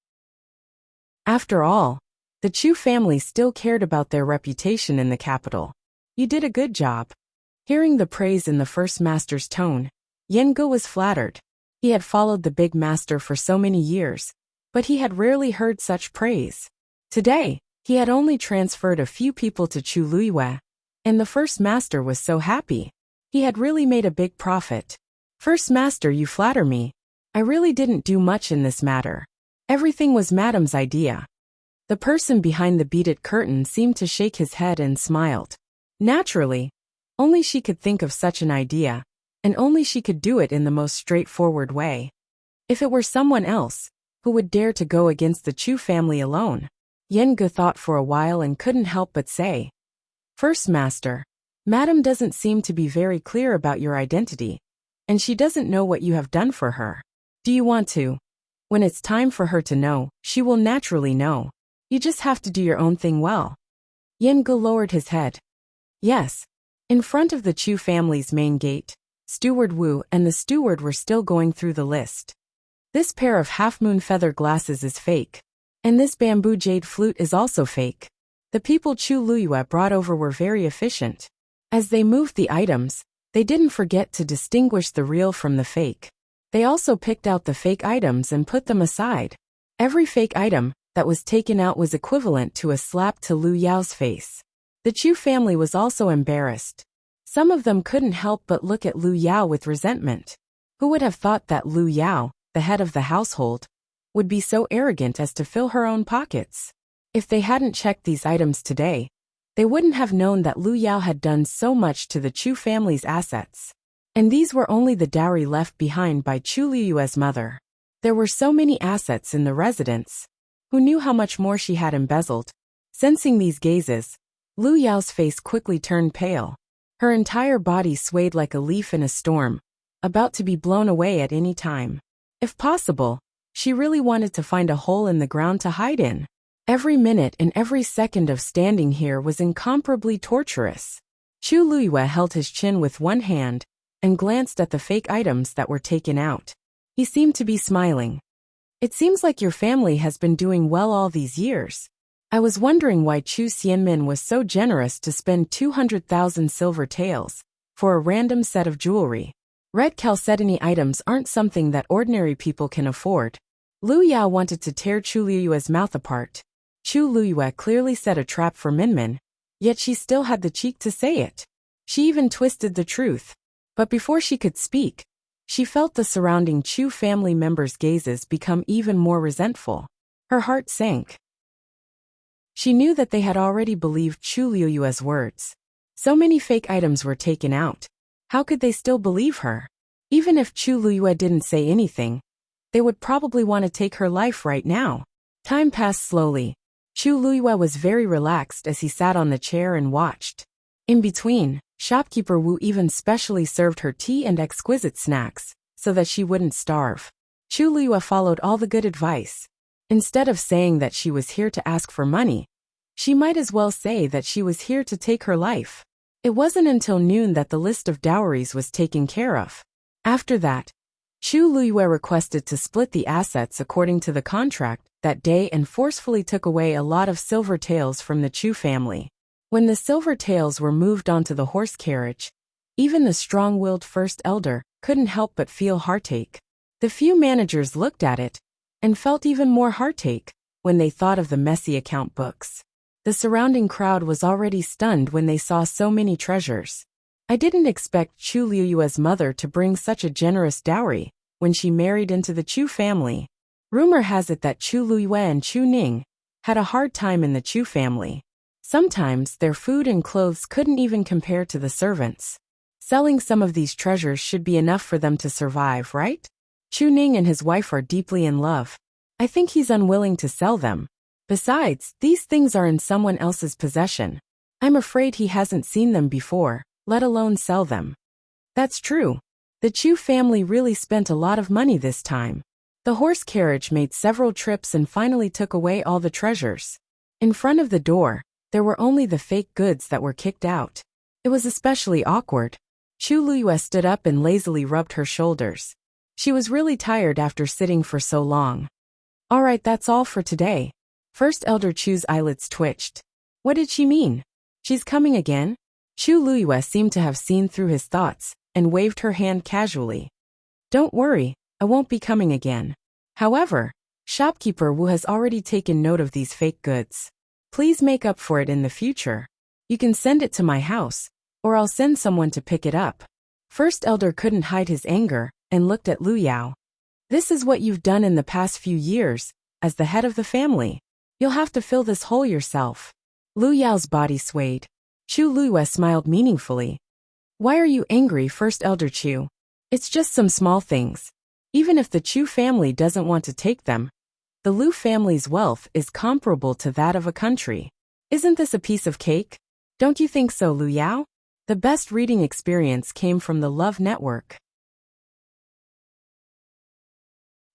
After all, the Chu family still cared about their reputation in the capital. You did a good job. Hearing the praise in the first master's tone, Yen Ge was flattered. He had followed the big master for so many years, but he had rarely heard such praise. Today, he had only transferred a few people to Chu Luyao, and the first master was so happy. He had really made a big profit. First master, you flatter me. I really didn't do much in this matter. Everything was Madam's idea. The person behind the beaded curtain seemed to shake his head and smiled. Naturally, only she could think of such an idea, and only she could do it in the most straightforward way. If it were someone else, who would dare to go against the Chu family alone? Yen Ge thought for a while and couldn't help but say, "First Master, Madam doesn't seem to be very clear about your identity, and she doesn't know what you have done for her. Do you want to? When it's time for her to know, she will naturally know. You just have to do your own thing well." Yen Ge lowered his head. Yes. In front of the Chu family's main gate, Steward Wu and the steward were still going through the list. "This pair of half-moon feather glasses is fake. And this bamboo jade flute is also fake." The people Chu Luyue brought over were very efficient. As they moved the items, they didn't forget to distinguish the real from the fake. They also picked out the fake items and put them aside. Every fake item that was taken out was equivalent to a slap to Lu Yao's face. The Chu family was also embarrassed. Some of them couldn't help but look at Lu Yao with resentment. Who would have thought that Lu Yao, the head of the household, would be so arrogant as to fill her own pockets? If they hadn't checked these items today, they wouldn't have known that Lu Yao had done so much to the Chu family's assets. And these were only the dowry left behind by Chu Liyue's mother. There were so many assets in the residence. Who knew how much more she had embezzled? Sensing these gazes, Lu Yao's face quickly turned pale. Her entire body swayed like a leaf in a storm, about to be blown away at any time. If possible, she really wanted to find a hole in the ground to hide in. Every minute and every second of standing here was incomparably torturous. Chu Liyue held his chin with one hand and glanced at the fake items that were taken out. He seemed to be smiling. "It seems like your family has been doing well all these years. I was wondering why Chu Xianmin was so generous to spend 200,000 silver taels for a random set of jewelry. Red chalcedony items aren't something that ordinary people can afford." Lu Yao wanted to tear Chu Liyue's mouth apart. Chu Liyue clearly set a trap for Minmin, yet she still had the cheek to say it. She even twisted the truth. But before she could speak, she felt the surrounding Chu family members' gazes become even more resentful. Her heart sank. She knew that they had already believed Chu Liyue's words. So many fake items were taken out. How could they still believe her? Even if Chu Liyue didn't say anything, they would probably want to take her life right now. Time passed slowly. Chu Liyue was very relaxed as he sat on the chair and watched. In between, shopkeeper Wu even specially served her tea and exquisite snacks, so that she wouldn't starve. Chu Liyue followed all the good advice. Instead of saying that she was here to ask for money, she might as well say that she was here to take her life. It wasn't until noon that the list of dowries was taken care of. After that, Chu Liyue requested to split the assets according to the contract that day and forcefully took away a lot of silver taels from the Chu family. When the silver taels were moved onto the horse carriage, even the strong-willed first elder couldn't help but feel heartache. The few managers looked at it and felt even more heartache when they thought of the messy account books. The surrounding crowd was already stunned when they saw so many treasures. "I didn't expect Chu Liyue's mother to bring such a generous dowry when she married into the Chu family." Rumor has it that Chu Liyue and Chu Ning had a hard time in the Chu family. Sometimes their food and clothes couldn't even compare to the servants. Selling some of these treasures should be enough for them to survive, right? Chu Ning and his wife are deeply in love. I think he's unwilling to sell them. Besides, these things are in someone else's possession. I'm afraid he hasn't seen them before, let alone sell them. That's true. The Chu family really spent a lot of money this time. The horse carriage made several trips and finally took away all the treasures. In front of the door, there were only the fake goods that were kicked out. It was especially awkward. Chu Liyue stood up and lazily rubbed her shoulders. She was really tired after sitting for so long. "All right, that's all for today." First Elder Chu's eyelids twitched. What did she mean? She's coming again? Chu Liyue seemed to have seen through his thoughts and waved her hand casually. "Don't worry, I won't be coming again. However, shopkeeper Wu has already taken note of these fake goods. Please make up for it in the future. You can send it to my house, or I'll send someone to pick it up." First Elder couldn't hide his anger and looked at Lu Yao. "This is what you've done in the past few years, as the head of the family. You'll have to fill this hole yourself." Lu Yao's body swayed. Chu Liyue smiled meaningfully. "Why are you angry, First Elder Chu? It's just some small things. Even if the Chu family doesn't want to take them, the Lu family's wealth is comparable to that of a country. Isn't this a piece of cake? Don't you think so, Lu Yao? The best reading experience came from the Love Network.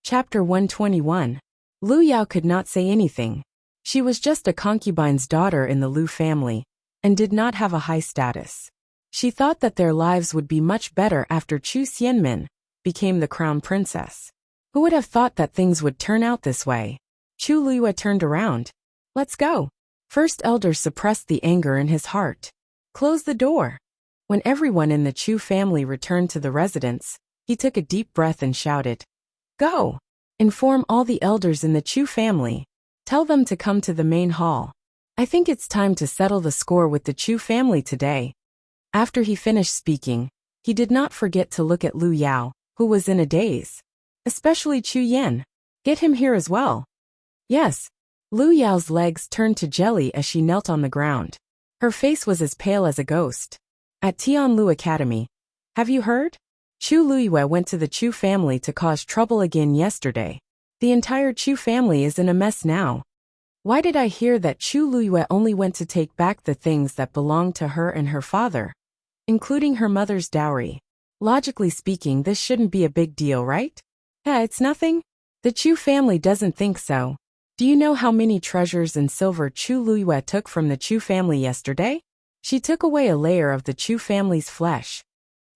Chapter 121. Lu Yao could not say anything. She was just a concubine's daughter in the Lu family, and did not have a high status. She thought that their lives would be much better after Chu Xianmin became the crown princess. Who would have thought that things would turn out this way? Chu Luiyue turned around. Let's go. First elder suppressed the anger in his heart. Close the door. When everyone in the Chu family returned to the residence, he took a deep breath and shouted, Go! Inform all the elders in the Chu family. Tell them to come to the main hall. I think it's time to settle the score with the Chu family today. After he finished speaking, he did not forget to look at Lu Yao, who was in a daze. Especially Chu Yan. Get him here as well. Yes. Lu Yao's legs turned to jelly as she knelt on the ground. Her face was as pale as a ghost. At Tianlu Academy. Have you heard? Chu Luiyue went to the Chu family to cause trouble again yesterday. The entire Chu family is in a mess now. Why did I hear that Chu Luiyue only went to take back the things that belonged to her and her father, including her mother's dowry? Logically speaking, this shouldn't be a big deal, right? Yeah, it's nothing. The Chu family doesn't think so. Do you know how many treasures and silver Chu Luiyue took from the Chu family yesterday? She took away a layer of the Chu family's flesh.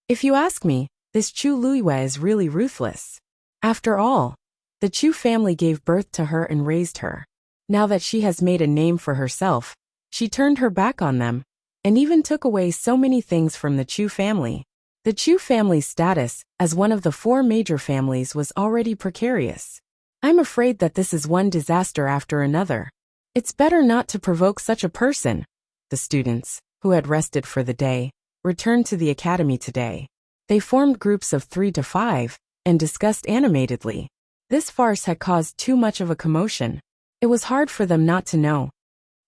If you ask me, this Chu Luiyue is really ruthless. After all, the Chu family gave birth to her and raised her. Now that she has made a name for herself, she turned her back on them, and even took away so many things from the Chu family. The Chu family's status, as one of the 4 major families, was already precarious. I'm afraid that this is one disaster after another. It's better not to provoke such a person. The students, who had rested for the day, returned to the academy today. They formed groups of 3 to 5, and discussed animatedly. This farce had caused too much of a commotion. It was hard for them not to know.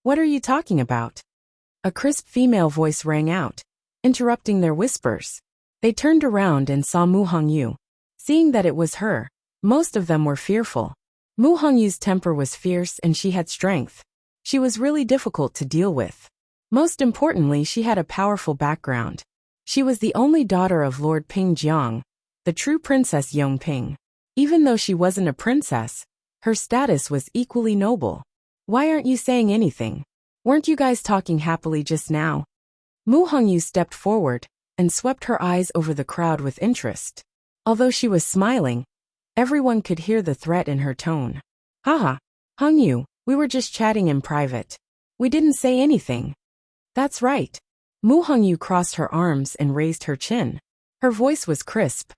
What are you talking about? A crisp female voice rang out, interrupting their whispers. They turned around and saw Mu Hongyu. Seeing that it was her, most of them were fearful. Mu Hongyu's temper was fierce and she had strength. She was really difficult to deal with. Most importantly, she had a powerful background. She was the only daughter of Lord Ping Jiang, the true Princess Yongping. Even though she wasn't a princess, her status was equally noble. Why aren't you saying anything? Weren't you guys talking happily just now? Mu Hongyu stepped forward and swept her eyes over the crowd with interest. Although she was smiling, everyone could hear the threat in her tone. Haha, Hongyu, we were just chatting in private. We didn't say anything. That's right. Mu Hongyu crossed her arms and raised her chin. Her voice was crisp.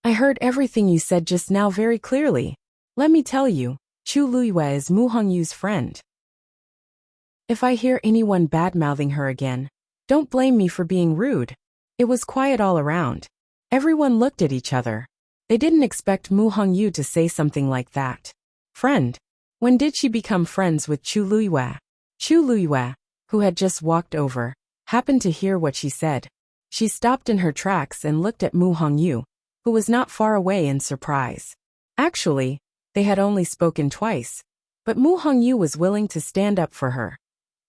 I heard everything you said just now very clearly. Let me tell you, Chu Luiyue is Mu Hongyu's friend. If I hear anyone bad-mouthing her again, don't blame me for being rude. It was quiet all around. Everyone looked at each other. They didn't expect Mu Hongyu to say something like that. Friend? When did she become friends with Chu Luiyue? Chu Luiyue, who had just walked over, happened to hear what she said. She stopped in her tracks and looked at Mu Hongyu, who was not far away in surprise. Actually, they had only spoken twice, but Mu Hongyu was willing to stand up for her.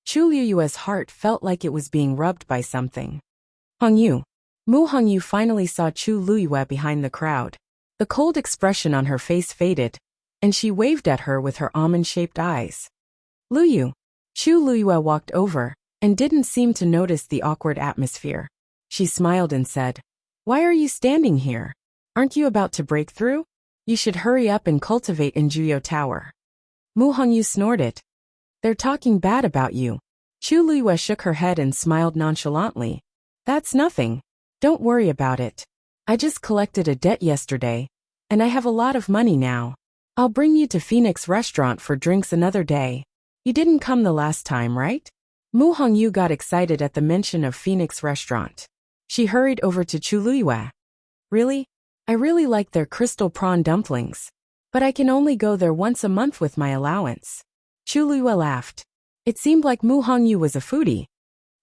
Chu Luiyue's heart felt like it was being rubbed by something. Hongyu. Mu Hongyu finally saw Chu Luiyue behind the crowd. The cold expression on her face faded, and she waved at her with her almond-shaped eyes. Luyu. Chu Luiyue walked over, and didn't seem to notice the awkward atmosphere. She smiled and said, Why are you standing here? Aren't you about to break through? You should hurry up and cultivate in Juyo Tower. Mu Hongyu snorted. They're talking bad about you. Chu Luiyue shook her head and smiled nonchalantly. That's nothing. Don't worry about it. I just collected a debt yesterday, and I have a lot of money now. I'll bring you to Phoenix Restaurant for drinks another day. You didn't come the last time, right? Mu Hongyu got excited at the mention of Phoenix Restaurant. She hurried over to Chu Luiyue. Really? I really like their crystal prawn dumplings. But I can only go there once a month with my allowance. Chu Luiyue laughed. It seemed like Mu Hongyu was a foodie.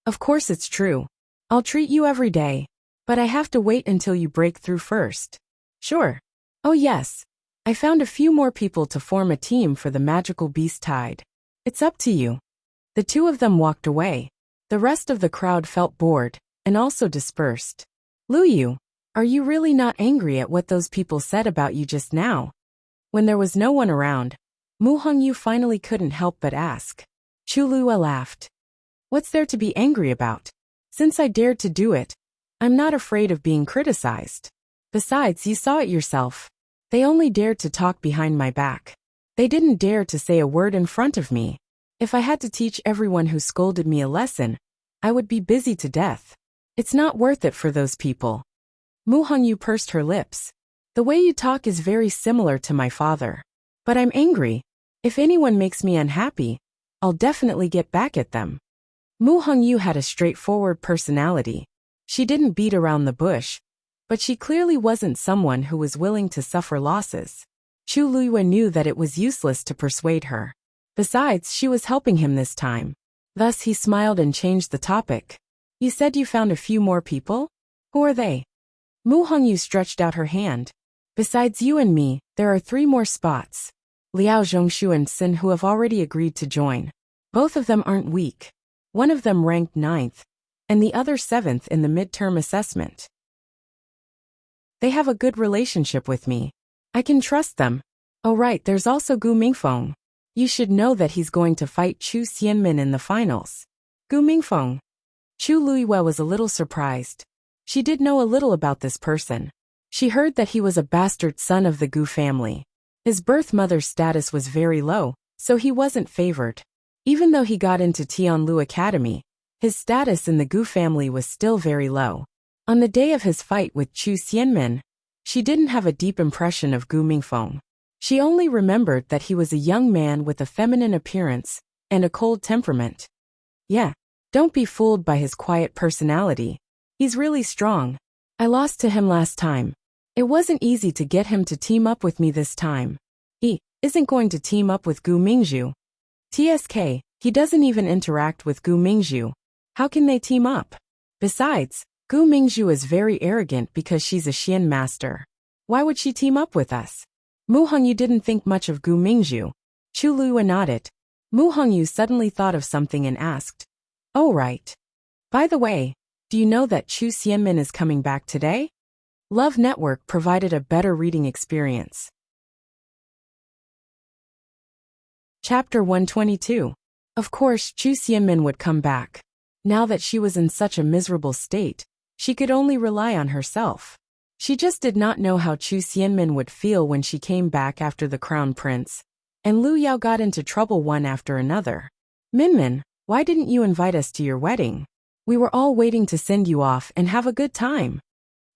Of course it's true. I'll treat you every day. But I have to wait until you break through first. Sure. Oh yes. I found a few more people to form a team for the magical beast tide. It's up to you. The two of them walked away. The rest of the crowd felt bored, and also dispersed. Lu Yu, are you really not angry at what those people said about you just now? When there was no one around, Mu Hongyu finally couldn't help but ask. Chu Luo laughed. What's there to be angry about? Since I dared to do it, I'm not afraid of being criticized. Besides, you saw it yourself. They only dared to talk behind my back. They didn't dare to say a word in front of me. If I had to teach everyone who scolded me a lesson, I would be busy to death. It's not worth it for those people. Mu Hongyu pursed her lips. The way you talk is very similar to my father. But I'm angry. If anyone makes me unhappy, I'll definitely get back at them. Mu Hongyu had a straightforward personality. She didn't beat around the bush, but she clearly wasn't someone who was willing to suffer losses. Chu Luiyue knew that it was useless to persuade her. Besides, she was helping him this time. Thus he smiled and changed the topic. You said you found a few more people? Who are they? Mu Hongyu stretched out her hand. Besides you and me, there are 3 more spots. Liao Zhongshu and Sin who have already agreed to join. Both of them aren't weak. One of them ranked 9th, and the other 7th in the midterm assessment. They have a good relationship with me. I can trust them. Oh right, there's also Gu Mingfeng. You should know that he's going to fight Chu Xianmin in the finals. Gu Mingfeng. Chu Luiyue was a little surprised. She did know a little about this person. She heard that he was a bastard son of the Gu family. His birth mother's status was very low, so he wasn't favored. Even though he got into Tianlu Academy, his status in the Gu family was still very low. On the day of his fight with Chu Xianmin, she didn't have a deep impression of Gu Mingfeng. She only remembered that he was a young man with a feminine appearance and a cold temperament. Yeah, don't be fooled by his quiet personality. He's really strong. I lost to him last time. It wasn't easy to get him to team up with me this time. He isn't going to team up with Gu Mingzhu. TSK, he doesn't even interact with Gu Mingzhu. How can they team up? Besides, Gu Mingzhu is very arrogant because she's a Xian master. Why would she team up with us? Mu Hongyu didn't think much of Gu Mingzhu. Chu Luiyue nodded. Mu Hongyu suddenly thought of something and asked. Oh right. By the way, do you know that Chu Xianmin is coming back today? Love Network provided a better reading experience. Chapter 122. Of course, Chu Xianmin would come back. Now that she was in such a miserable state, she could only rely on herself. She just did not know how Chu Xianmin would feel when she came back after the crown prince, and Lu Yao got into trouble one after another. Minmin, why didn't you invite us to your wedding? We were all waiting to send you off and have a good time.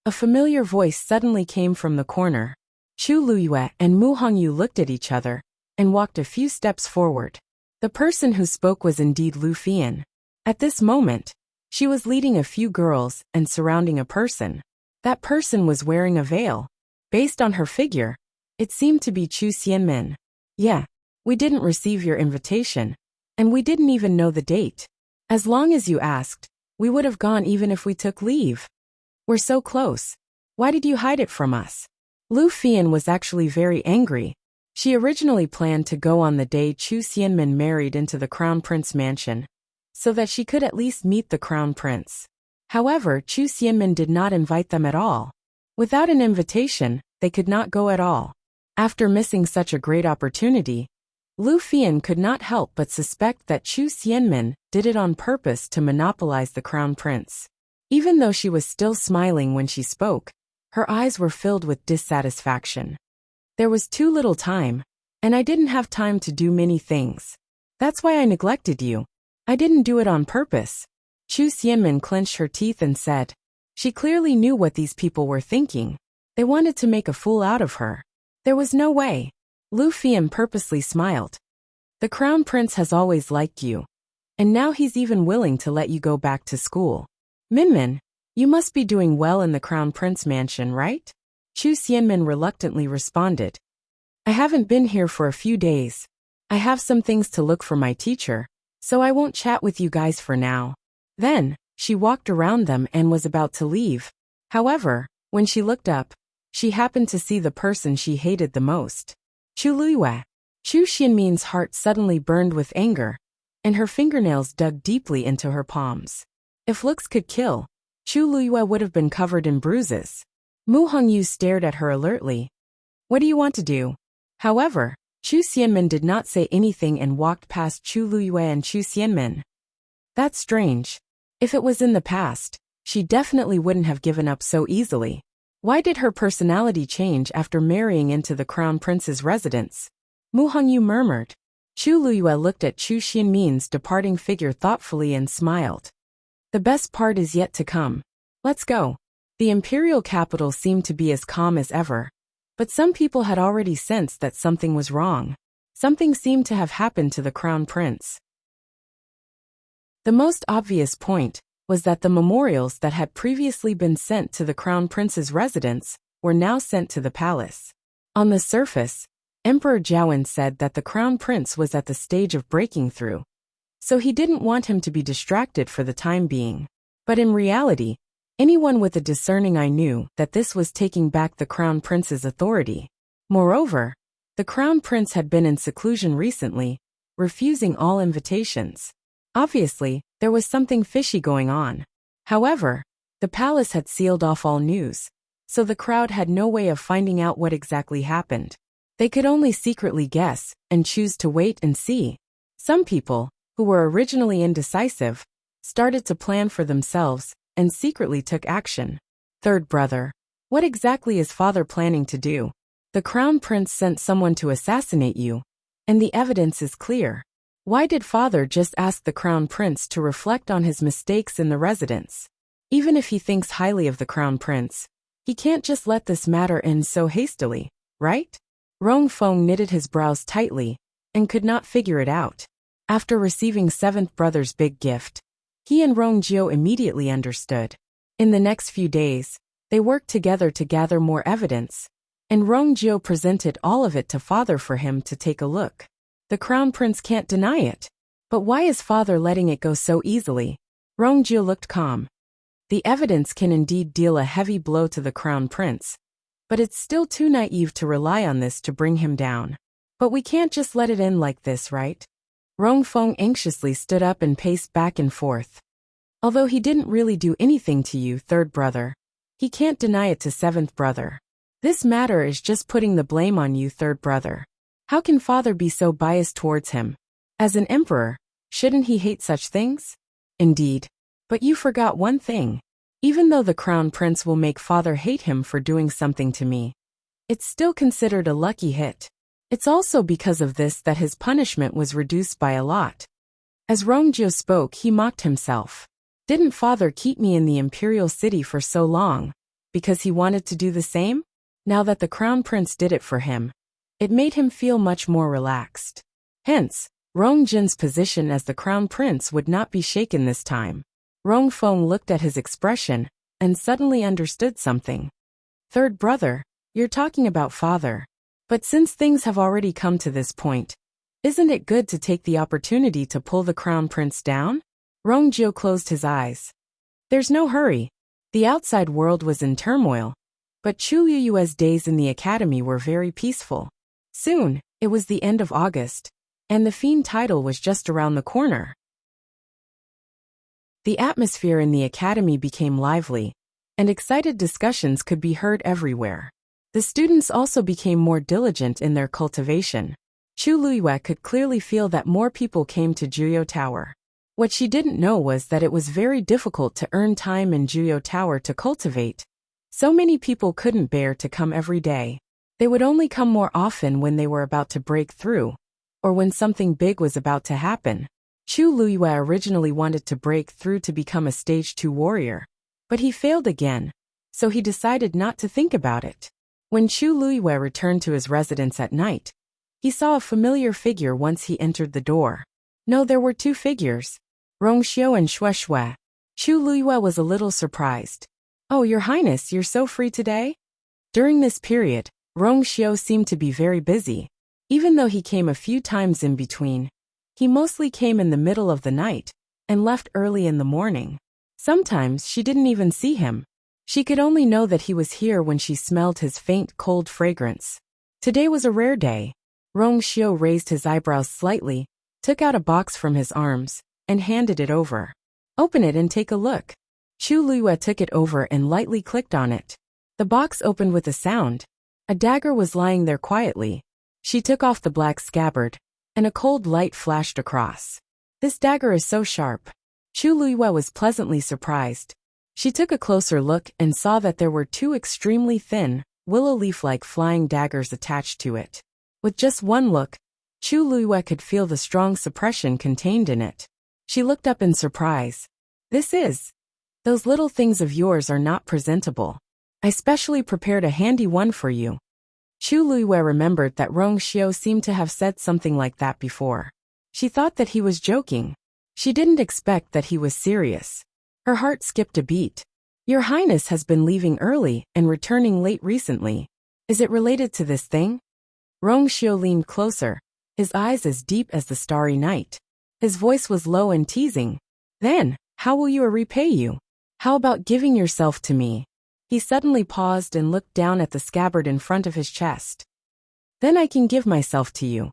A familiar voice suddenly came from the corner. Chu Luiyue and Mu Hongyu looked at each other and walked a few steps forward. The person who spoke was indeed Lu Fian. At this moment, she was leading a few girls and surrounding a person. That person was wearing a veil. Based on her figure, it seemed to be Chu Xianmin. Yeah, we didn't receive your invitation, and we didn't even know the date. As long as you asked, we would have gone even if we took leave. We're so close. Why did you hide it from us? Lu Fian was actually very angry. She originally planned to go on the day Chu Xianmin married into the Crown Prince mansion, so that she could at least meet the Crown Prince. However, Chu Xianmin did not invite them at all. Without an invitation, they could not go at all. After missing such a great opportunity, Lu Fian could not help but suspect that Chu Xianmin did it on purpose to monopolize the Crown Prince. Even though she was still smiling when she spoke, her eyes were filled with dissatisfaction. There was too little time, and I didn't have time to do many things. That's why I neglected you. I didn't do it on purpose. Chu Xianmin clenched her teeth and said. She clearly knew what these people were thinking. They wanted to make a fool out of her. There was no way. Lu Fian purposely smiled. The Crown Prince has always liked you, and now he's even willing to let you go back to school. Minmin, you must be doing well in the Crown Prince mansion, right? Chu Xianmin reluctantly responded. I haven't been here for a few days. I have some things to look for my teacher, so I won't chat with you guys for now. Then, she walked around them and was about to leave. However, when she looked up, she happened to see the person she hated the most. Chu Luiyue. Chu Xianmin's heart suddenly burned with anger, and her fingernails dug deeply into her palms. If looks could kill, Chu Luiyue would have been covered in bruises. Mu Hongyu stared at her alertly. What do you want to do? However, Chu Xianmin did not say anything and walked past Chu Luiyue and Chu Xianmin. That's strange. If it was in the past, she definitely wouldn't have given up so easily. Why did her personality change after marrying into the crown prince's residence? Mu Hongyu murmured. Chu Luiyue looked at Chu Xianmin's departing figure thoughtfully and smiled. The best part is yet to come. Let's go. The imperial capital seemed to be as calm as ever, but some people had already sensed that something was wrong. Something seemed to have happened to the crown prince. The most obvious point was that the memorials that had previously been sent to the crown prince's residence were now sent to the palace. On the surface, Emperor Jiawen said that the crown prince was at the stage of breaking through, so he didn't want him to be distracted for the time being. But in reality, anyone with a discerning eye knew that this was taking back the crown prince's authority. Moreover, the crown prince had been in seclusion recently, refusing all invitations. Obviously, there was something fishy going on. However, the palace had sealed off all news, so the crowd had no way of finding out what exactly happened. They could only secretly guess and choose to wait and see. Some people, who were originally indecisive, started to plan for themselves and secretly took action. Third brother. What exactly is father planning to do? The crown prince sent someone to assassinate you, and the evidence is clear. Why did father just ask the crown prince to reflect on his mistakes in the residence? Even if he thinks highly of the crown prince, he can't just let this matter end so hastily, right? Rong Feng knitted his brows tightly and could not figure it out. After receiving seventh brother's big gift, he and Rong Jiu immediately understood. In the next few days, they worked together to gather more evidence, and Rong Jiu presented all of it to father for him to take a look. The crown prince can't deny it. But why is father letting it go so easily? Rong Jiu looked calm. The evidence can indeed deal a heavy blow to the crown prince, but it's still too naive to rely on this to bring him down. But we can't just let it end like this, right? Rong Feng anxiously stood up and paced back and forth. Although he didn't really do anything to you, third brother, he can't deny it to seventh brother. This matter is just putting the blame on you, third brother. How can father be so biased towards him? As an emperor, shouldn't he hate such things? Indeed. But you forgot one thing. Even though the crown prince will make father hate him for doing something to me, it's still considered a lucky hit. It's also because of this that his punishment was reduced by a lot. As Rong Jiu spoke, he mocked himself. Didn't father keep me in the imperial city for so long because he wanted to do the same? Now that the crown prince did it for him, it made him feel much more relaxed. Hence, Rong Jin's position as the crown prince would not be shaken this time. Rong Feng looked at his expression and suddenly understood something. Third brother, you're talking about father. But since things have already come to this point, isn't it good to take the opportunity to pull the crown prince down? Rong Jiu closed his eyes. There's no hurry. The outside world was in turmoil, but Chu Liyue's days in the academy were very peaceful. Soon, it was the end of August, and the fiend title was just around the corner. The atmosphere in the academy became lively, and excited discussions could be heard everywhere. The students also became more diligent in their cultivation. Chu Liyue could clearly feel that more people came to Juyo Tower. What she didn't know was that it was very difficult to earn time in Juyo Tower to cultivate. So many people couldn't bear to come every day. They would only come more often when they were about to break through, or when something big was about to happen. Chu Liyue originally wanted to break through to become a stage 2 warrior, but he failed again, so he decided not to think about it. When Chu Liyue returned to his residence at night, he saw a familiar figure once he entered the door. No, there were two figures, Rong Xiu and Xue Xue. Chu Liyue was a little surprised. Oh, Your Highness, you're so free today? During this period, Rong Xiu seemed to be very busy. Even though he came a few times in between, he mostly came in the middle of the night and left early in the morning. Sometimes she didn't even see him. She could only know that he was here when she smelled his faint, cold fragrance. Today was a rare day. Rong Xiu raised his eyebrows slightly, took out a box from his arms, and handed it over. Open it and take a look. Chu Luiyue took it over and lightly clicked on it. The box opened with a sound. A dagger was lying there quietly. She took off the black scabbard, and a cold light flashed across. This dagger is so sharp. Chu Luiyue was pleasantly surprised. She took a closer look and saw that there were two extremely thin, willow leaf-like flying daggers attached to it. With just one look, Chu Luiyue could feel the strong suppression contained in it. She looked up in surprise. This is. Those little things of yours are not presentable. I specially prepared a handy one for you. Chu Luiyue remembered that Rong Xiu seemed to have said something like that before. She thought that he was joking. She didn't expect that he was serious. Her heart skipped a beat. Your Highness has been leaving early and returning late recently. Is it related to this thing? Rong Xiu leaned closer, his eyes as deep as the starry night. His voice was low and teasing. Then, how will you repay you? How about giving yourself to me? He suddenly paused and looked down at the scabbard in front of his chest. Then I can give myself to you.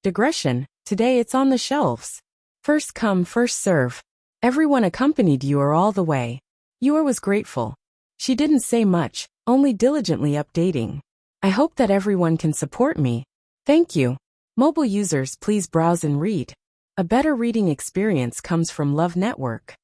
Digression, today it's on the shelves. First come, first serve. Everyone accompanied Yuer all the way. Yuer was grateful. She didn't say much, only diligently updating. I hope that everyone can support me. Thank you. Mobile users, please browse and read. A better reading experience comes from Love Network.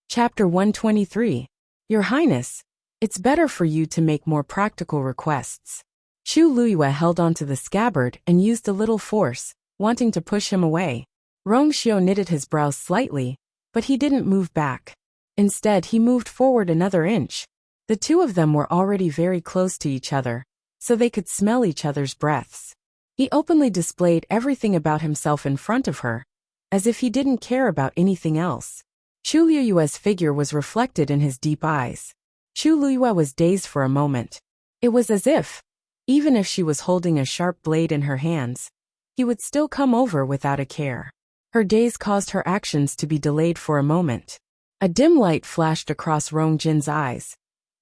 Chapter 123. Your Highness, it's better for you to make more practical requests. Chu Luiyue held onto the scabbard and used a little force, wanting to push him away. Rong Xiu knitted his brows slightly, but he didn't move back. Instead, he moved forward another inch. The two of them were already very close to each other, so they could smell each other's breaths. He openly displayed everything about himself in front of her, as if he didn't care about anything else. Chu Luiyue's figure was reflected in his deep eyes. Chu Luiyue was dazed for a moment. It was as if, even if she was holding a sharp blade in her hands, he would still come over without a care. Her daze caused her actions to be delayed for a moment. A dim light flashed across Rong Jin's eyes,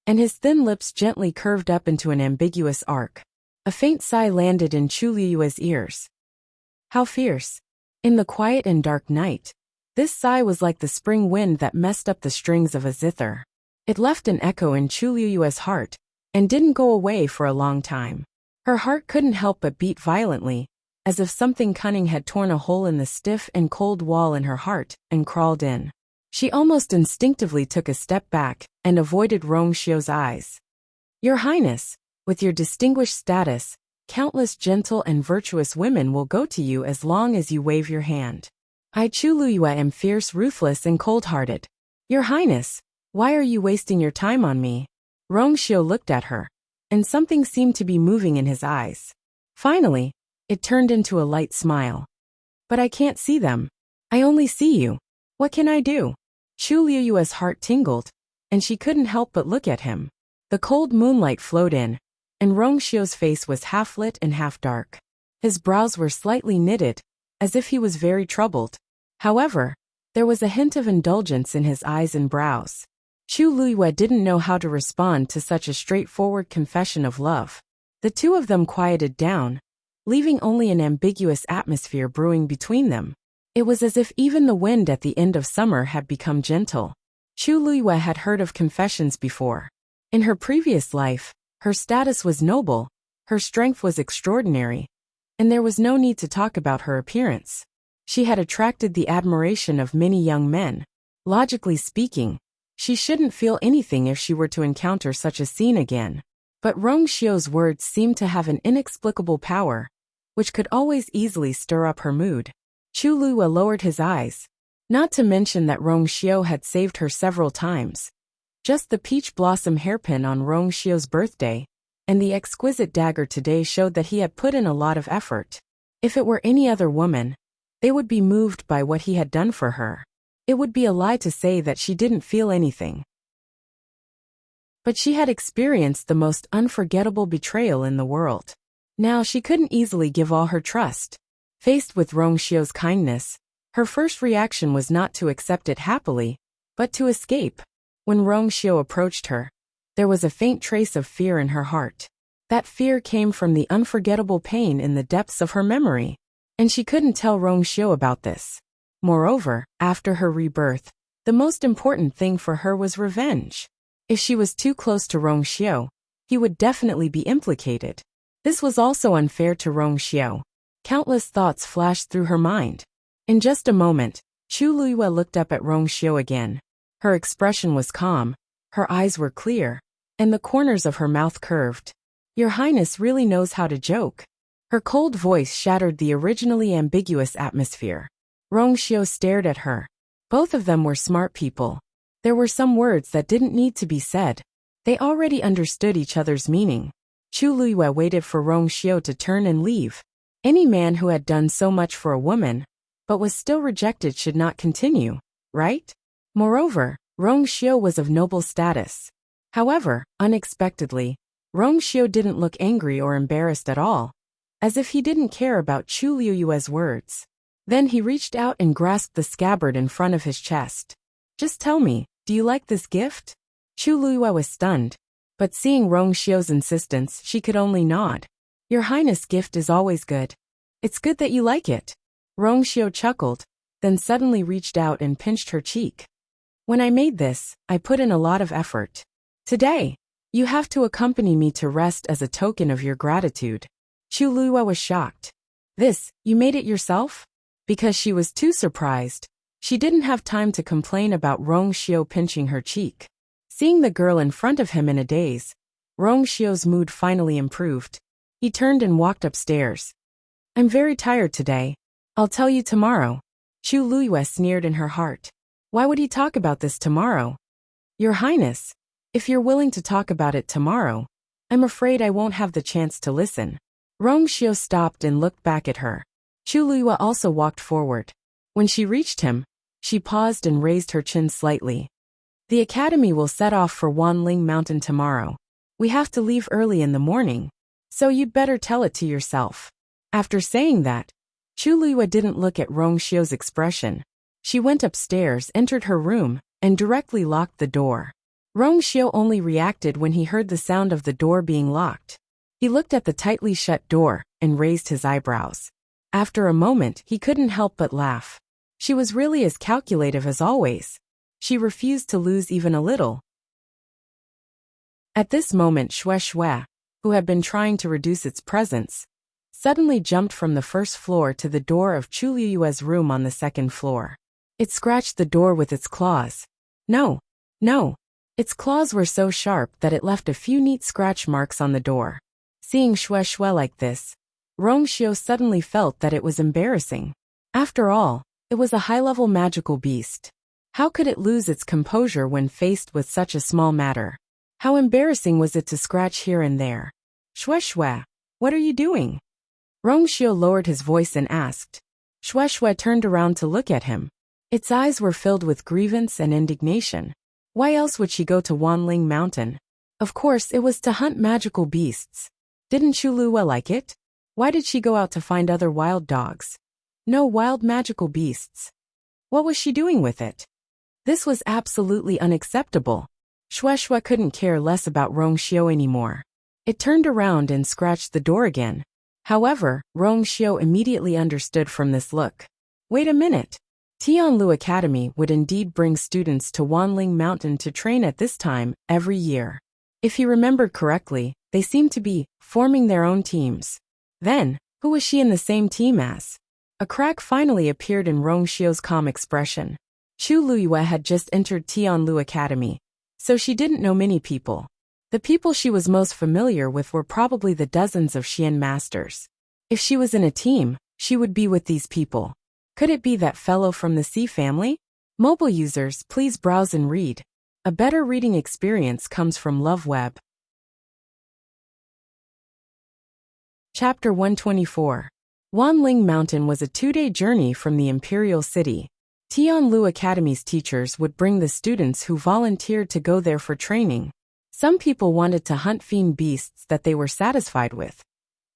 and his thin lips gently curved up into an ambiguous arc. A faint sigh landed in Chu Luiyue's ears. How fierce! In the quiet and dark night, this sigh was like the spring wind that messed up the strings of a zither. It left an echo in Chu Luiyue's heart, and didn't go away for a long time. Her heart couldn't help but beat violently, as if something cunning had torn a hole in the stiff and cold wall in her heart and crawled in. She almost instinctively took a step back and avoided Rong Xiu's eyes. Your Highness, with your distinguished status, countless gentle and virtuous women will go to you as long as you wave your hand. I Chu Luiyue am fierce, ruthless, and cold-hearted. Your Highness, why are you wasting your time on me? Rong Xiu looked at her, and something seemed to be moving in his eyes. Finally, it turned into a light smile. But I can't see them. I only see you. What can I do? Chu Luiyue's heart tingled, and she couldn't help but look at him. The cold moonlight flowed in, and Rong Xiu's face was half lit and half dark. His brows were slightly knitted, as if he was very troubled. However, there was a hint of indulgence in his eyes and brows. Chu Luiyue didn't know how to respond to such a straightforward confession of love. The two of them quieted down, leaving only an ambiguous atmosphere brewing between them. It was as if even the wind at the end of summer had become gentle. Chu Luiyue had heard of confessions before. In her previous life, her status was noble, her strength was extraordinary, and there was no need to talk about her appearance. She had attracted the admiration of many young men. Logically speaking, she shouldn't feel anything if she were to encounter such a scene again. But Rong Xiu's words seemed to have an inexplicable power, which could always easily stir up her mood. Chu Luiyue lowered his eyes. Not to mention that Rong Xiu had saved her several times. Just the peach blossom hairpin on Rong Xiu's birthday, and the exquisite dagger today showed that he had put in a lot of effort. If it were any other woman, they would be moved by what he had done for her. It would be a lie to say that she didn't feel anything. But she had experienced the most unforgettable betrayal in the world. Now she couldn't easily give all her trust. Faced with Rong Xiu's kindness, her first reaction was not to accept it happily, but to escape. When Rongxiu approached her, there was a faint trace of fear in her heart. That fear came from the unforgettable pain in the depths of her memory, and she couldn't tell Rongxiu about this. Moreover, after her rebirth, the most important thing for her was revenge. If she was too close to Rongxiu, he would definitely be implicated. This was also unfair to Rongxiu. Countless thoughts flashed through her mind. In just a moment, Chu Luiyue looked up at Rongxiu again. Her expression was calm, her eyes were clear, and the corners of her mouth curved. Your Highness really knows how to joke. Her cold voice shattered the originally ambiguous atmosphere. Rongxiu stared at her. Both of them were smart people. There were some words that didn't need to be said. They already understood each other's meaning. Chu Luiyue waited for Rongxiu to turn and leave. Any man who had done so much for a woman, but was still rejected should not continue, right? Moreover, Rongxiu was of noble status. However, unexpectedly, Rongxiu didn't look angry or embarrassed at all, as if he didn't care about Chu Luiyue's words. Then he reached out and grasped the scabbard in front of his chest. Just tell me, do you like this gift? Chu Luiyue was stunned, but seeing Rongxiu's insistence, she could only nod. Your Highness' gift is always good. It's good that you like it. Rongxiu chuckled, then suddenly reached out and pinched her cheek. When I made this, I put in a lot of effort. Today, you have to accompany me to rest as a token of your gratitude. Chu Luiyue was shocked. This, you made it yourself? Because she was too surprised, she didn't have time to complain about Rongxiu pinching her cheek. Seeing the girl in front of him in a daze, Rongxiu's mood finally improved. He turned and walked upstairs. I'm very tired today. I'll tell you tomorrow. Chu Luiyue sneered in her heart. Why would he talk about this tomorrow? Your Highness, if you're willing to talk about it tomorrow, I'm afraid I won't have the chance to listen. Rongxiu stopped and looked back at her. Chu Luiyue also walked forward. When she reached him, she paused and raised her chin slightly. The academy will set off for Wanling Mountain tomorrow. We have to leave early in the morning, so you'd better tell it to yourself. After saying that, Chu Luiyue didn't look at Rongxiu's expression. She went upstairs, entered her room, and directly locked the door. Rongxiu only reacted when he heard the sound of the door being locked. He looked at the tightly shut door and raised his eyebrows. After a moment, he couldn't help but laugh. She was really as calculative as always. She refused to lose even a little. At this moment, Xue, who had been trying to reduce its presence, suddenly jumped from the first floor to the door of Chu Luiyue's room on the second floor. It scratched the door with its claws. No. Its claws were so sharp that it left a few neat scratch marks on the door. Seeing Xue like this, Rongxiu suddenly felt that it was embarrassing. After all, it was a high-level magical beast. How could it lose its composure when faced with such a small matter? How embarrassing was it to scratch here and there? Xue, what are you doing? Rongxiu lowered his voice and asked. Xue turned around to look at him. Its eyes were filled with grievance and indignation. Why else would she go to Wanling Mountain? Of course, it was to hunt magical beasts. Didn't Chu Luiyue like it? Why did she go out to find other wild dogs? No wild magical beasts. What was she doing with it? This was absolutely unacceptable. Xue couldn't care less about Rongxiu anymore. It turned around and scratched the door again. However, Rongxiu immediately understood from this look. Wait a minute. Tianlu Academy would indeed bring students to Wanling Mountain to train at this time every year. If he remembered correctly, they seemed to be forming their own teams. Then, who was she in the same team as? A crack finally appeared in Rongxiu's calm expression. Chu Luiyue had just entered Tianlu Academy, so she didn't know many people. The people she was most familiar with were probably the dozens of Xian masters. If she was in a team, she would be with these people. Could it be that fellow from the Sea family? Mobile users, please browse and read. A better reading experience comes from LoveWeb. Chapter 124. Wanling Mountain was a 2-day journey from the Imperial City. Tianlu Academy's teachers would bring the students who volunteered to go there for training. Some people wanted to hunt fiend beasts that they were satisfied with,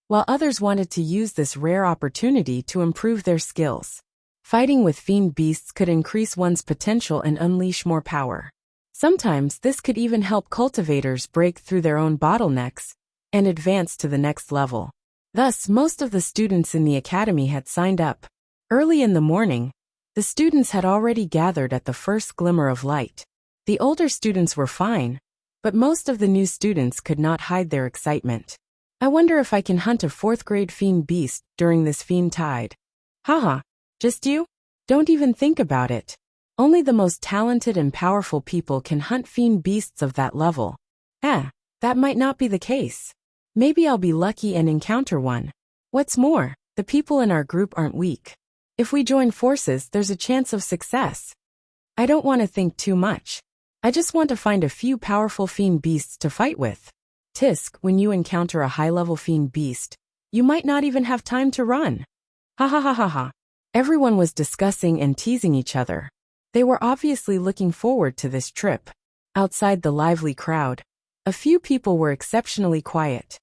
while others wanted to use this rare opportunity to improve their skills. Fighting with fiend beasts could increase one's potential and unleash more power. Sometimes this could even help cultivators break through their own bottlenecks and advance to the next level. Thus, most of the students in the academy had signed up. Early in the morning, the students had already gathered at the first glimmer of light. The older students were fine, but most of the new students could not hide their excitement. I wonder if I can hunt a 4th grade fiend beast during this fiend tide. Haha, just you? Don't even think about it. Only the most talented and powerful people can hunt fiend beasts of that level. That might not be the case. Maybe I'll be lucky and encounter one. What's more, the people in our group aren't weak. If we join forces, there's a chance of success. I don't want to think too much. I just want to find a few powerful fiend beasts to fight with. Tisk, when you encounter a high-level fiend beast, you might not even have time to run. Ha ha ha ha ha. Everyone was discussing and teasing each other. They were obviously looking forward to this trip. Outside the lively crowd, a few people were exceptionally quiet.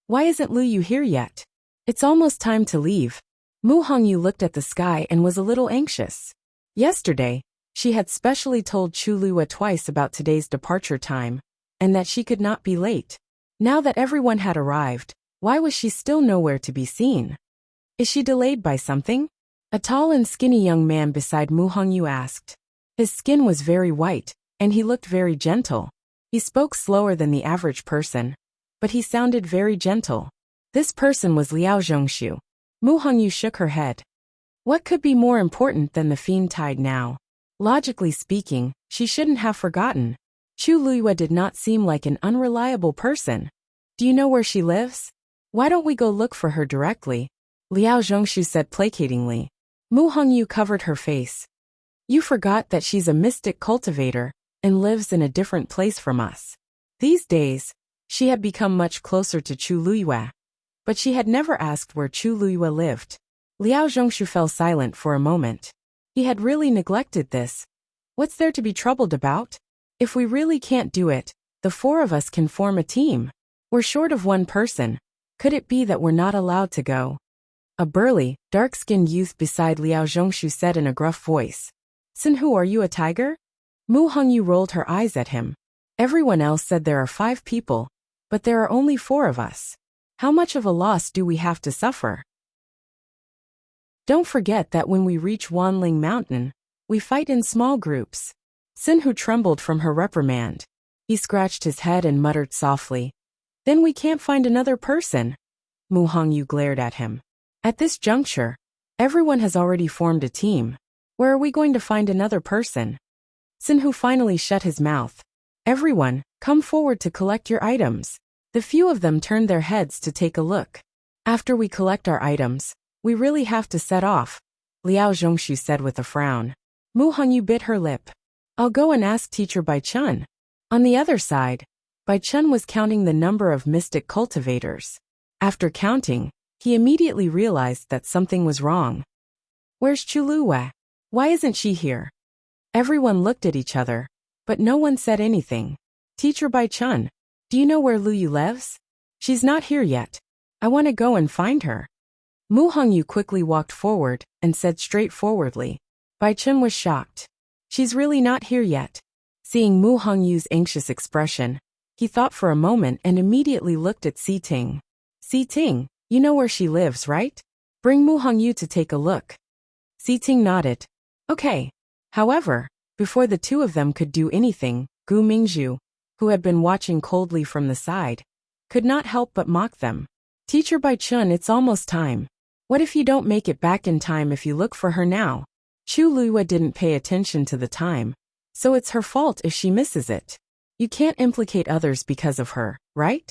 Why isn't Lu Yu here yet? It's almost time to leave. Mu Hongyu looked at the sky and was a little anxious. Yesterday, she had specially told Chu Luwa twice about today's departure time, and that she could not be late. Now that everyone had arrived, why was she still nowhere to be seen? Is she delayed by something? A tall and skinny young man beside Mu Hongyu asked. His skin was very white, and he looked very gentle. He spoke slower than the average person, but he sounded very gentle. This person was Liao Zhongshu. Mu Hongyu shook her head. What could be more important than the fiend tide now? Logically speaking, she shouldn't have forgotten. Chu Luiyue did not seem like an unreliable person. Do you know where she lives? Why don't we go look for her directly? Liao Zhongshu said placatingly. Mu Hongyu covered her face. You forgot that she's a mystic cultivator and lives in a different place from us. These days, she had become much closer to Chu Luiyue, but she had never asked where Chu Luiyue lived. Liao Zhongshu fell silent for a moment. He had really neglected this. What's there to be troubled about? If we really can't do it, the 4 of us can form a team. We're short of one person. Could it be that we're not allowed to go? A burly, dark-skinned youth beside Liao Zhongshu said in a gruff voice. Sinhu, are you a tiger? Mu Hongyu rolled her eyes at him. Everyone else said there are 5 people, but there are only 4 of us. How much of a loss do we have to suffer? Don't forget that when we reach Wanling Mountain, we fight in small groups. Sinhu trembled from her reprimand. He scratched his head and muttered softly. Then we can't find another person. Mu Hongyu glared at him. At this juncture, everyone has already formed a team. Where are we going to find another person? Sinhu finally shut his mouth. Everyone, come forward to collect your items. The few of them turned their heads to take a look. After we collect our items, we really have to set off, Liao Zhongshu said with a frown. Mu Hongyu bit her lip. I'll go and ask Teacher Bai Chun. On the other side, Bai Chun was counting the number of mystic cultivators. After counting, he immediately realized that something was wrong. Where's Chu Luiyue? Why isn't she here? Everyone looked at each other, but no one said anything. Teacher Bai Chun, do you know where Lu Yu lives? She's not here yet. I want to go and find her. Mu Hongyu quickly walked forward and said straightforwardly. Bai Chun was shocked. She's really not here yet. Seeing Mu Hongyu's anxious expression, he thought for a moment and immediately looked at Si Ting. Si Ting, you know where she lives, right? Bring Mu Hongyu to take a look. Si Ting nodded. Okay. However, before the 2 of them could do anything, Gu Mingzhu, who had been watching coldly from the side, could not help but mock them. Teacher Bai Chun, it's almost time. What if you don't make it back in time if you look for her now? Chu Luiyue didn't pay attention to the time, so it's her fault if she misses it. You can't implicate others because of her, right?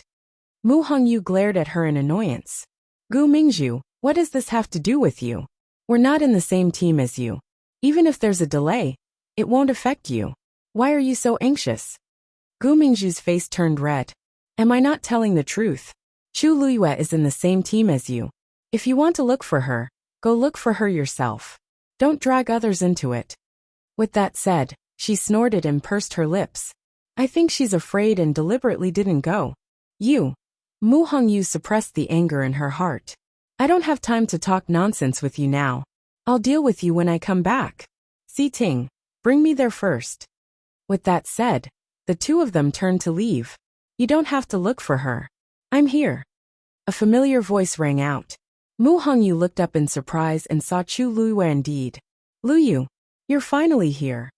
Mu Hongyu glared at her in annoyance. Gu Mingzhu, what does this have to do with you? We're not in the same team as you. Even if there's a delay, it won't affect you. Why are you so anxious? Gu Mingzhu's face turned red. Am I not telling the truth? Chu Luiyue is in the same team as you. If you want to look for her, go look for her yourself. Don't drag others into it. With that said, she snorted and pursed her lips. I think she's afraid and deliberately didn't go. You. Mu Hongyu suppressed the anger in her heart. I don't have time to talk nonsense with you now. I'll deal with you when I come back. Si Ting, bring me there first. With that said, the two of them turned to leave. You don't have to look for her. I'm here. A familiar voice rang out. Mu Hongyu looked up in surprise and saw Chu Luiyue indeed. Luyu, you're finally here.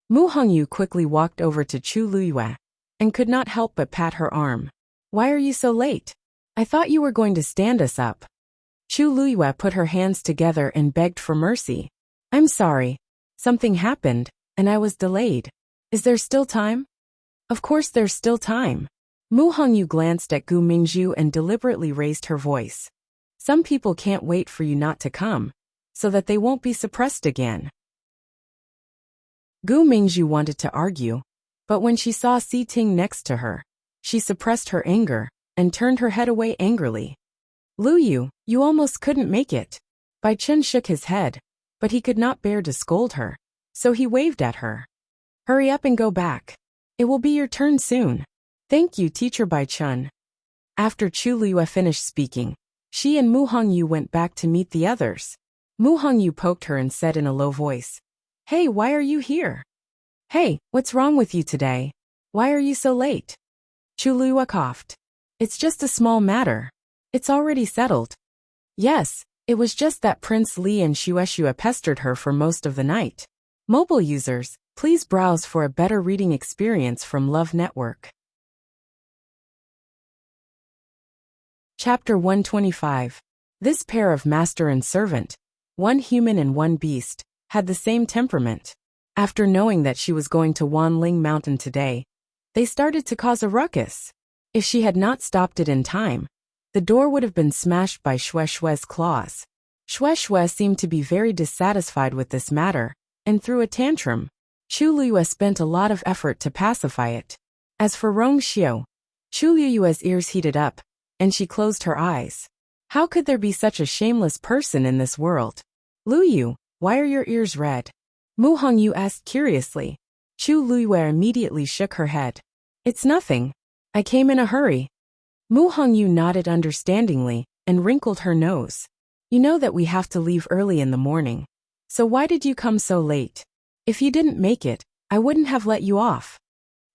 Mu Hongyu quickly walked over to Chu Luiyue and could not help but pat her arm. Why are you so late? I thought you were going to stand us up. Chu Luiyue put her hands together and begged for mercy. I'm sorry. Something happened, and I was delayed. Is there still time? Of course there's still time. Mu Hongyu glanced at Gu Mingzhu and deliberately raised her voice. Some people can't wait for you not to come, so that they won't be suppressed again. Gu Mingzhu wanted to argue, but when she saw Si Ting next to her, she suppressed her anger and turned her head away angrily. Luyu, you almost couldn't make it. Bai Chen shook his head, but he could not bear to scold her, so he waved at her. Hurry up and go back. It will be your turn soon. Thank you, Teacher Bai Chen. After Chu Luiyue finished speaking, she and Mu Hongyu went back to meet the others. Mu Hongyu poked her and said in a low voice, Hey, why are you here? Hey, what's wrong with you today? Why are you so late? Chu Luiyue coughed. It's just a small matter. It's already settled. Yes, it was just that Prince Li and Shueshue pestered her for most of the night. Mobile users, please browse for a better reading experience from Love Network. Chapter 125. This pair of master and servant, one human and one beast, had the same temperament. After knowing that she was going to Wanling Mountain today, they started to cause a ruckus. If she had not stopped it in time, the door would have been smashed by Shueshue's claws. Shueshue seemed to be very dissatisfied with this matter, and threw a tantrum. Chu Luiyue spent a lot of effort to pacify it. As for Rong Xiu, Chu Luiyue's ears heated up, and she closed her eyes. How could there be such a shameless person in this world? Luyu, why are your ears red? Mu Hongyu asked curiously. Chu Luiyue immediately shook her head. It's nothing. I came in a hurry. Mu Hongyu nodded understandingly and wrinkled her nose. You know that we have to leave early in the morning. So why did you come so late? If you didn't make it, I wouldn't have let you off.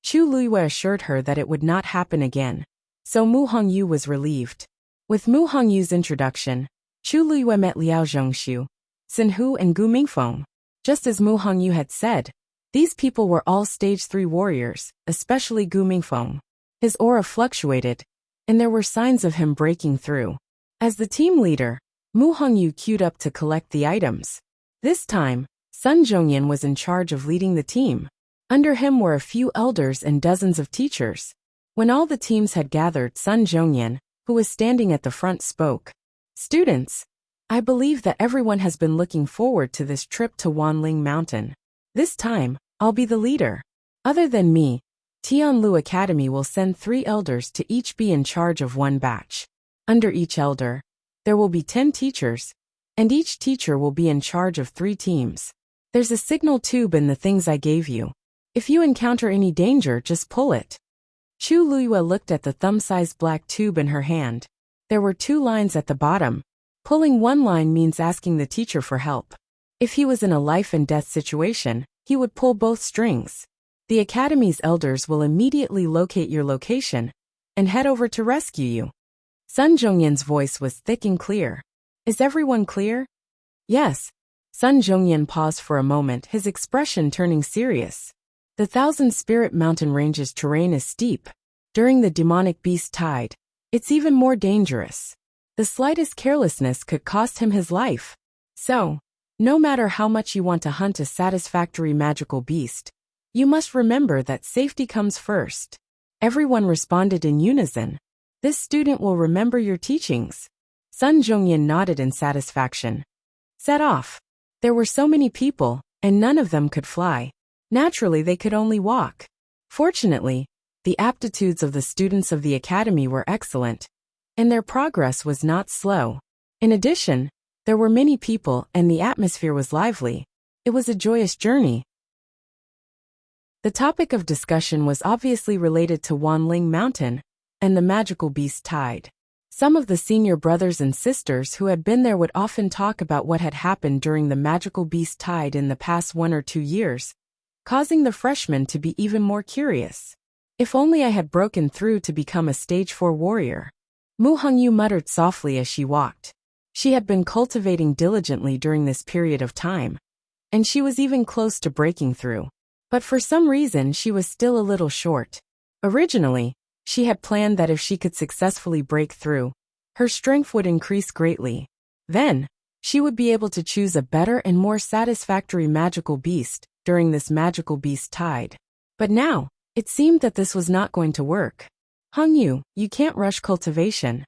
Chu Luiyue assured her that it would not happen again. So Mu Hongyu was relieved. With Mu Hongyu's introduction, Chu Luiyue met Liao Zhongshu, Xin Hu and Gu Mingfeng. Just as Mu Hongyu had said, these people were all stage 3 warriors, especially Gu Mingfeng. His aura fluctuated, and there were signs of him breaking through. As the team leader, Mu Hongyu queued up to collect the items. This time, Sun Zhongyan was in charge of leading the team. Under him were a few elders and dozens of teachers. When all the teams had gathered, Sun Zhongyan, who was standing at the front, spoke. Students, I believe that everyone has been looking forward to this trip to Wanling Mountain. This time, I'll be the leader. Other than me, Tianlu Academy will send 3 elders to each be in charge of one batch. Under each elder, there will be 10 teachers, and each teacher will be in charge of 3 teams. There's a signal tube in the things I gave you. If you encounter any danger, just pull it. Chu Luiyue looked at the thumb-sized black tube in her hand. There were 2 lines at the bottom. Pulling one line means asking the teacher for help. If he was in a life-and-death situation, he would pull both strings. The Academy's elders will immediately locate your location and head over to rescue you. Sun Zhongyan's voice was thick and clear. Is everyone clear? Yes. Sun Zhongyan paused for a moment, his expression turning serious. The Thousand Spirit Mountain Range's terrain is steep. During the demonic beast tide, it's even more dangerous. The slightest carelessness could cost him his life. So, no matter how much you want to hunt a satisfactory magical beast, you must remember that safety comes first. Everyone responded in unison. This student will remember your teachings. Sun Zhongyan nodded in satisfaction. Set off. There were so many people, and none of them could fly. Naturally, they could only walk. Fortunately, the aptitudes of the students of the academy were excellent, and their progress was not slow. In addition, there were many people and the atmosphere was lively. It was a joyous journey. The topic of discussion was obviously related to Wanling Mountain and the magical beast tide. Some of the senior brothers and sisters who had been there would often talk about what had happened during the magical beast tide in the past 1 or 2 years, causing the freshmen to be even more curious. If only I had broken through to become a stage 4 warrior. Mu Hongyu muttered softly as she walked. She had been cultivating diligently during this period of time, and she was even close to breaking through. But for some reason she was still a little short. Originally, she had planned that if she could successfully break through, her strength would increase greatly. Then, she would be able to choose a better and more satisfactory magical beast during this magical beast tide. But now, it seemed that this was not going to work. Hongyu, you can't rush cultivation.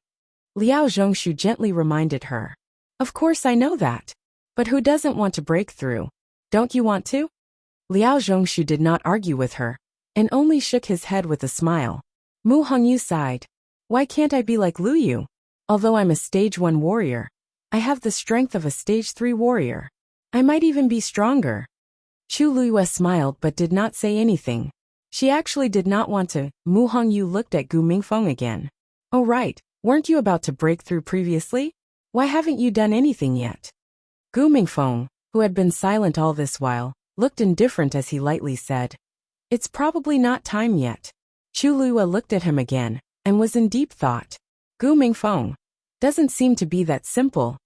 Liao Zhongshu gently reminded her. Of course I know that. But who doesn't want to break through? Don't you want to? Liao Zhongshu did not argue with her, and only shook his head with a smile. Mu Hongyu sighed. Why can't I be like Lu Yu? Although I'm a stage 1 warrior, I have the strength of a stage 3 warrior. I might even be stronger. Chu Luyue smiled but did not say anything. She actually did not want to. Mu Hongyu looked at Gu Mingfeng again. Oh right, weren't you about to break through previously? Why haven't you done anything yet? Gu Mingfeng, who had been silent all this while, looked indifferent as he lightly said. It's probably not time yet. Chu Luyue looked at him again, and was in deep thought. Gu Mingfeng. Doesn't seem to be that simple.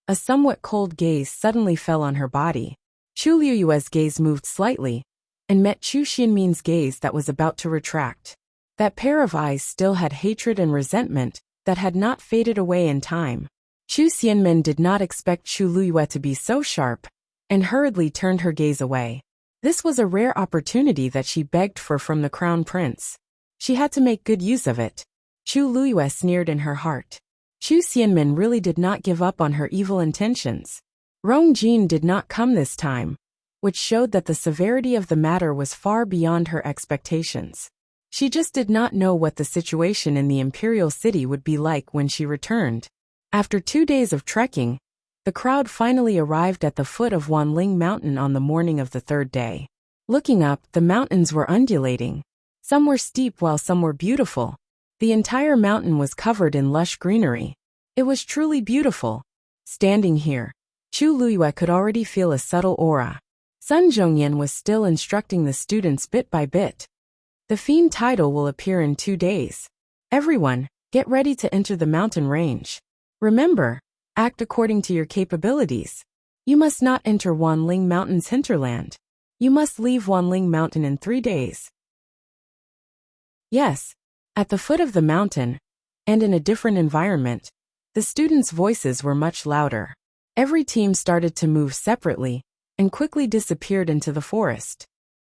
A somewhat cold gaze suddenly fell on her body. Chu Luyue's gaze moved slightly, and met Chu Xianmin's gaze that was about to retract. That pair of eyes still had hatred and resentment that had not faded away in time. Chu Xianmin did not expect Chu Luyue to be so sharp, and hurriedly turned her gaze away. This was a rare opportunity that she begged for from the crown prince. She had to make good use of it. Chu Luyue sneered in her heart. Chu Xianmin really did not give up on her evil intentions. Rong Jin did not come this time, which showed that the severity of the matter was far beyond her expectations. She just did not know what the situation in the Imperial City would be like when she returned. After 2 days of trekking, the crowd finally arrived at the foot of Wanling Mountain on the morning of the 3rd day. Looking up, the mountains were undulating. Some were steep while some were beautiful. The entire mountain was covered in lush greenery. It was truly beautiful. Standing here, Chu Luyue could already feel a subtle aura. Sun Zhongyan was still instructing the students bit by bit. The fiend title will appear in 2 days. Everyone, get ready to enter the mountain range. Remember, act according to your capabilities. You must not enter Wanling Mountain's hinterland. You must leave Wanling Mountain in 3 days. Yes, at the foot of the mountain, and in a different environment, the students' voices were much louder. Every team started to move separately, and quickly disappeared into the forest.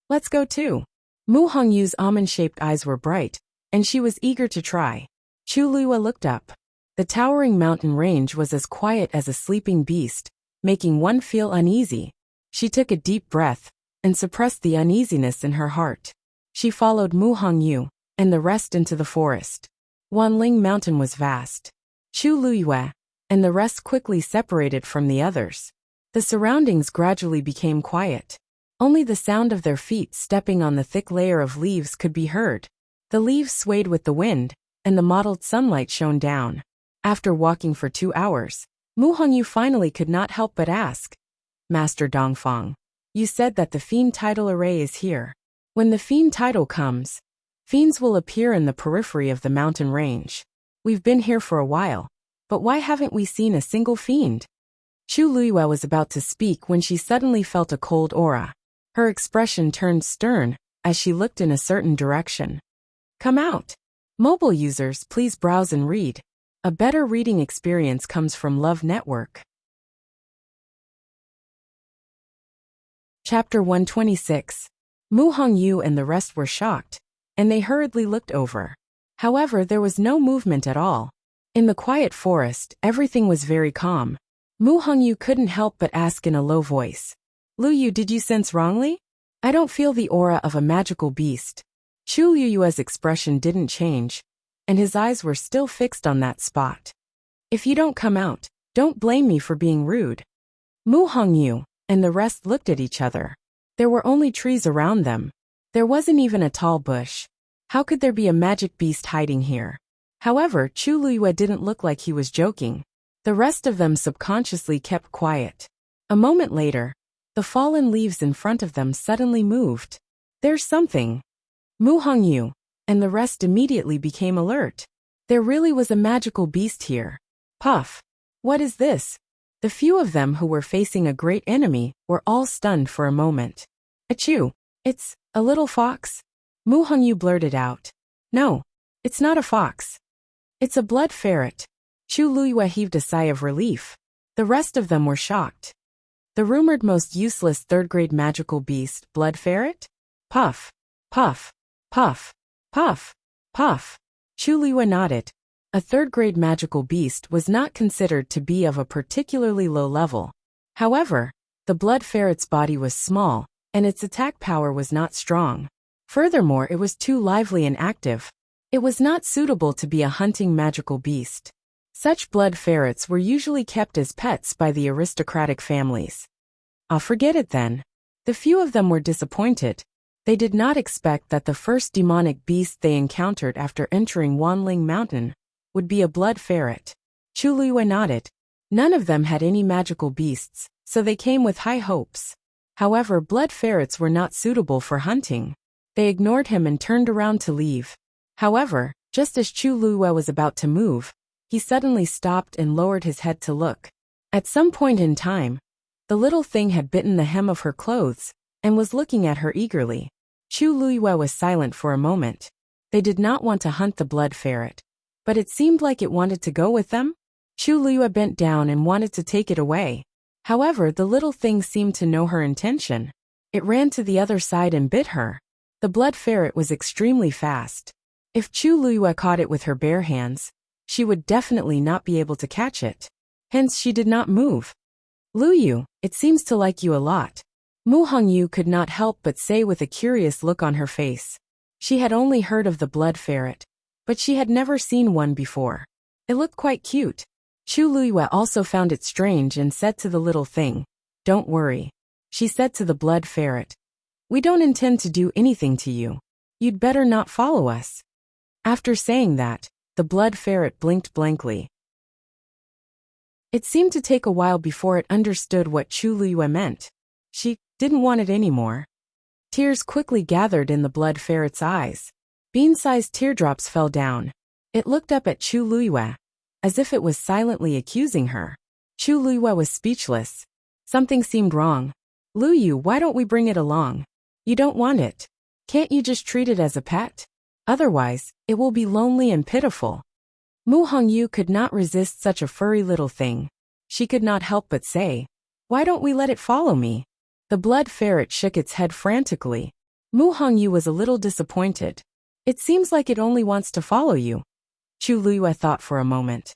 Let's go too. Mu Hongyu's almond-shaped eyes were bright, and she was eager to try. Chu Luyue looked up. The towering mountain range was as quiet as a sleeping beast, making one feel uneasy. She took a deep breath, and suppressed the uneasiness in her heart. She followed Mu Hongyu, and the rest into the forest. Wanling Mountain was vast. Chu Luyue, and the rest quickly separated from the others. The surroundings gradually became quiet. Only the sound of their feet stepping on the thick layer of leaves could be heard. The leaves swayed with the wind, and the mottled sunlight shone down. After walking for 2 hours, Mu Hongyu finally could not help but ask, Master Dongfang, you said that the fiend tidal array is here. When the fiend tidal comes, fiends will appear in the periphery of the mountain range. We've been here for a while, but why haven't we seen a single fiend? Chu Luyue was about to speak when she suddenly felt a cold aura. Her expression turned stern as she looked in a certain direction. Come out. Mobile users, please browse and read. A better reading experience comes from Love Network. Chapter 126. Mu Hongyu and the rest were shocked, and they hurriedly looked over. However, there was no movement at all. In the quiet forest, everything was very calm. Mu Hongyu couldn't help but ask in a low voice. Lu Yu, did you sense wrongly? I don't feel the aura of a magical beast. Chu Luyue's expression didn't change, and his eyes were still fixed on that spot. If you don't come out, don't blame me for being rude. Mu Hongyu and the rest looked at each other. There were only trees around them. There wasn't even a tall bush. How could there be a magic beast hiding here? However, Chu Liyue didn't look like he was joking. The rest of them subconsciously kept quiet. A moment later, the fallen leaves in front of them suddenly moved. There's something. Mu Hongyu and the rest immediately became alert. There really was a magical beast here. Puff. What is this? The few of them who were facing a great enemy were all stunned for a moment. Achoo! It's a little fox? Mu Hongyu blurted out. No, it's not a fox. It's a blood ferret. Chu Liyue heaved a sigh of relief. The rest of them were shocked. The rumored most useless third-grade magical beast, blood ferret? Puff. Puff. Puff. Puff. Puff. Chu Liyue nodded. A third-grade magical beast was not considered to be of a particularly low level. However, the blood ferret's body was small, and its attack power was not strong. Furthermore, it was too lively and active. It was not suitable to be a hunting magical beast. Such blood ferrets were usually kept as pets by the aristocratic families. Forget it then. The few of them were disappointed. They did not expect that the first demonic beast they encountered after entering Wanling Mountain would be a blood ferret. Chu Liyue nodded. None of them had any magical beasts, so they came with high hopes. However, blood ferrets were not suitable for hunting. They ignored him and turned around to leave. However, just as Chu Liyue was about to move, he suddenly stopped and lowered his head to look. At some point in time, the little thing had bitten the hem of her clothes and was looking at her eagerly. Chu Liyue was silent for a moment. They did not want to hunt the blood ferret, but it seemed like it wanted to go with them. Chu Liyue bent down and wanted to take it away. However, the little thing seemed to know her intention. It ran to the other side and bit her. The blood ferret was extremely fast. If Chu Liyue caught it with her bare hands, she would definitely not be able to catch it. Hence she did not move. Luyu, it seems to like you a lot. Mu Hongyu could not help but say with a curious look on her face. She had only heard of the blood ferret, but she had never seen one before. It looked quite cute. Chu Liyue also found it strange and said to the little thing, "Don't worry," she said to the blood ferret. "We don't intend to do anything to you. You'd better not follow us." After saying that, the blood ferret blinked blankly. It seemed to take a while before it understood what Chu Liyue meant. She didn't want it anymore. Tears quickly gathered in the blood ferret's eyes. Bean-sized teardrops fell down. It looked up at Chu Liyue, as if it was silently accusing her. Chu Liyue was speechless. Something seemed wrong. "Luyu, why don't we bring it along? You don't want it. Can't you just treat it as a pet? Otherwise, it will be lonely and pitiful." Mu Hongyu could not resist such a furry little thing. She could not help but say, "Why don't we let it follow me?" The blood ferret shook its head frantically. Mu Hongyu was a little disappointed. "It seems like it only wants to follow you." Chu Liyue thought for a moment.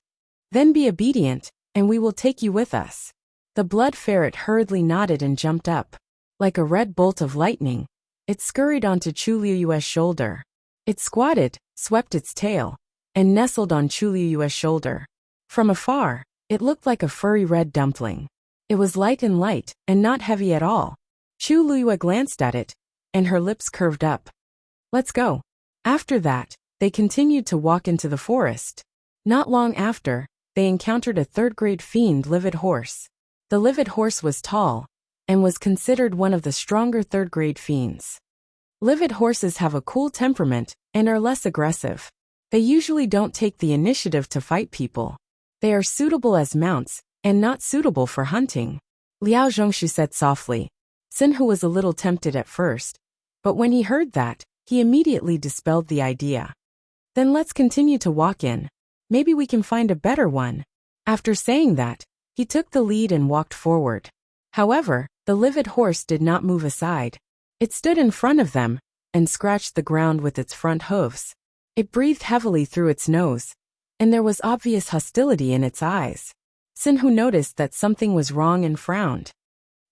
"Then be obedient, and we will take you with us." The blood ferret hurriedly nodded and jumped up. Like a red bolt of lightning, it scurried onto Chu Liyue's shoulder. It squatted, swept its tail, and nestled on Chu Liyue's shoulder. From afar, it looked like a furry red dumpling. It was light and not heavy at all. Chu Liyue glanced at it, and her lips curved up. "Let's go." After that, they continued to walk into the forest. Not long after, they encountered a third-grade fiend livid horse. The livid horse was tall, and was considered one of the stronger third-grade fiends. Livid horses have a cool temperament, and are less aggressive. They usually don't take the initiative to fight people. They are suitable as mounts, and not suitable for hunting. Liao Zhongshu said softly. Sinhu was a little tempted at first, but when he heard that, he immediately dispelled the idea. "Then let's continue to walk in. Maybe we can find a better one." After saying that, he took the lead and walked forward. However, the livid horse did not move aside. It stood in front of them, and scratched the ground with its front hooves. It breathed heavily through its nose, and there was obvious hostility in its eyes. Sinhu noticed that something was wrong and frowned.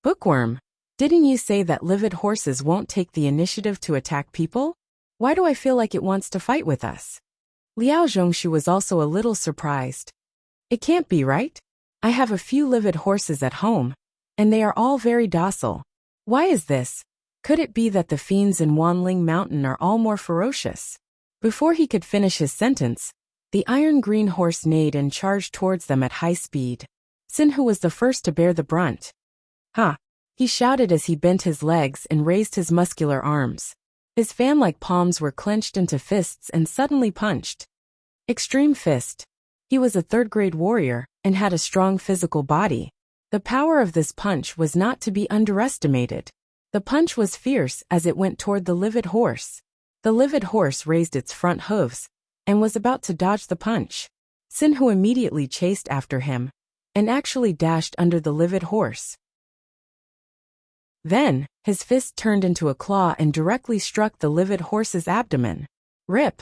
"Bookworm, didn't you say that livid horses won't take the initiative to attack people? Why do I feel like it wants to fight with us?" Liao Zhongshu was also a little surprised. "It can't be right. I have a few livid horses at home, and they are all very docile. Why is this? Could it be that the fiends in Wanling Mountain are all more ferocious?" Before he could finish his sentence, The iron-green horse neighed and charged towards them at high speed. Sinhu was the first to bear the brunt. Ha! He shouted as he bent his legs and raised his muscular arms. His fan-like palms were clenched into fists and suddenly punched. Extreme fist. He was a third-grade warrior and had a strong physical body. The power of this punch was not to be underestimated. The punch was fierce as it went toward the livid horse. The livid horse raised its front hooves and was about to dodge the punch. Sinhu immediately chased after him and actually dashed under the livid horse. Then, his fist turned into a claw and directly struck the livid horse's abdomen. Rip!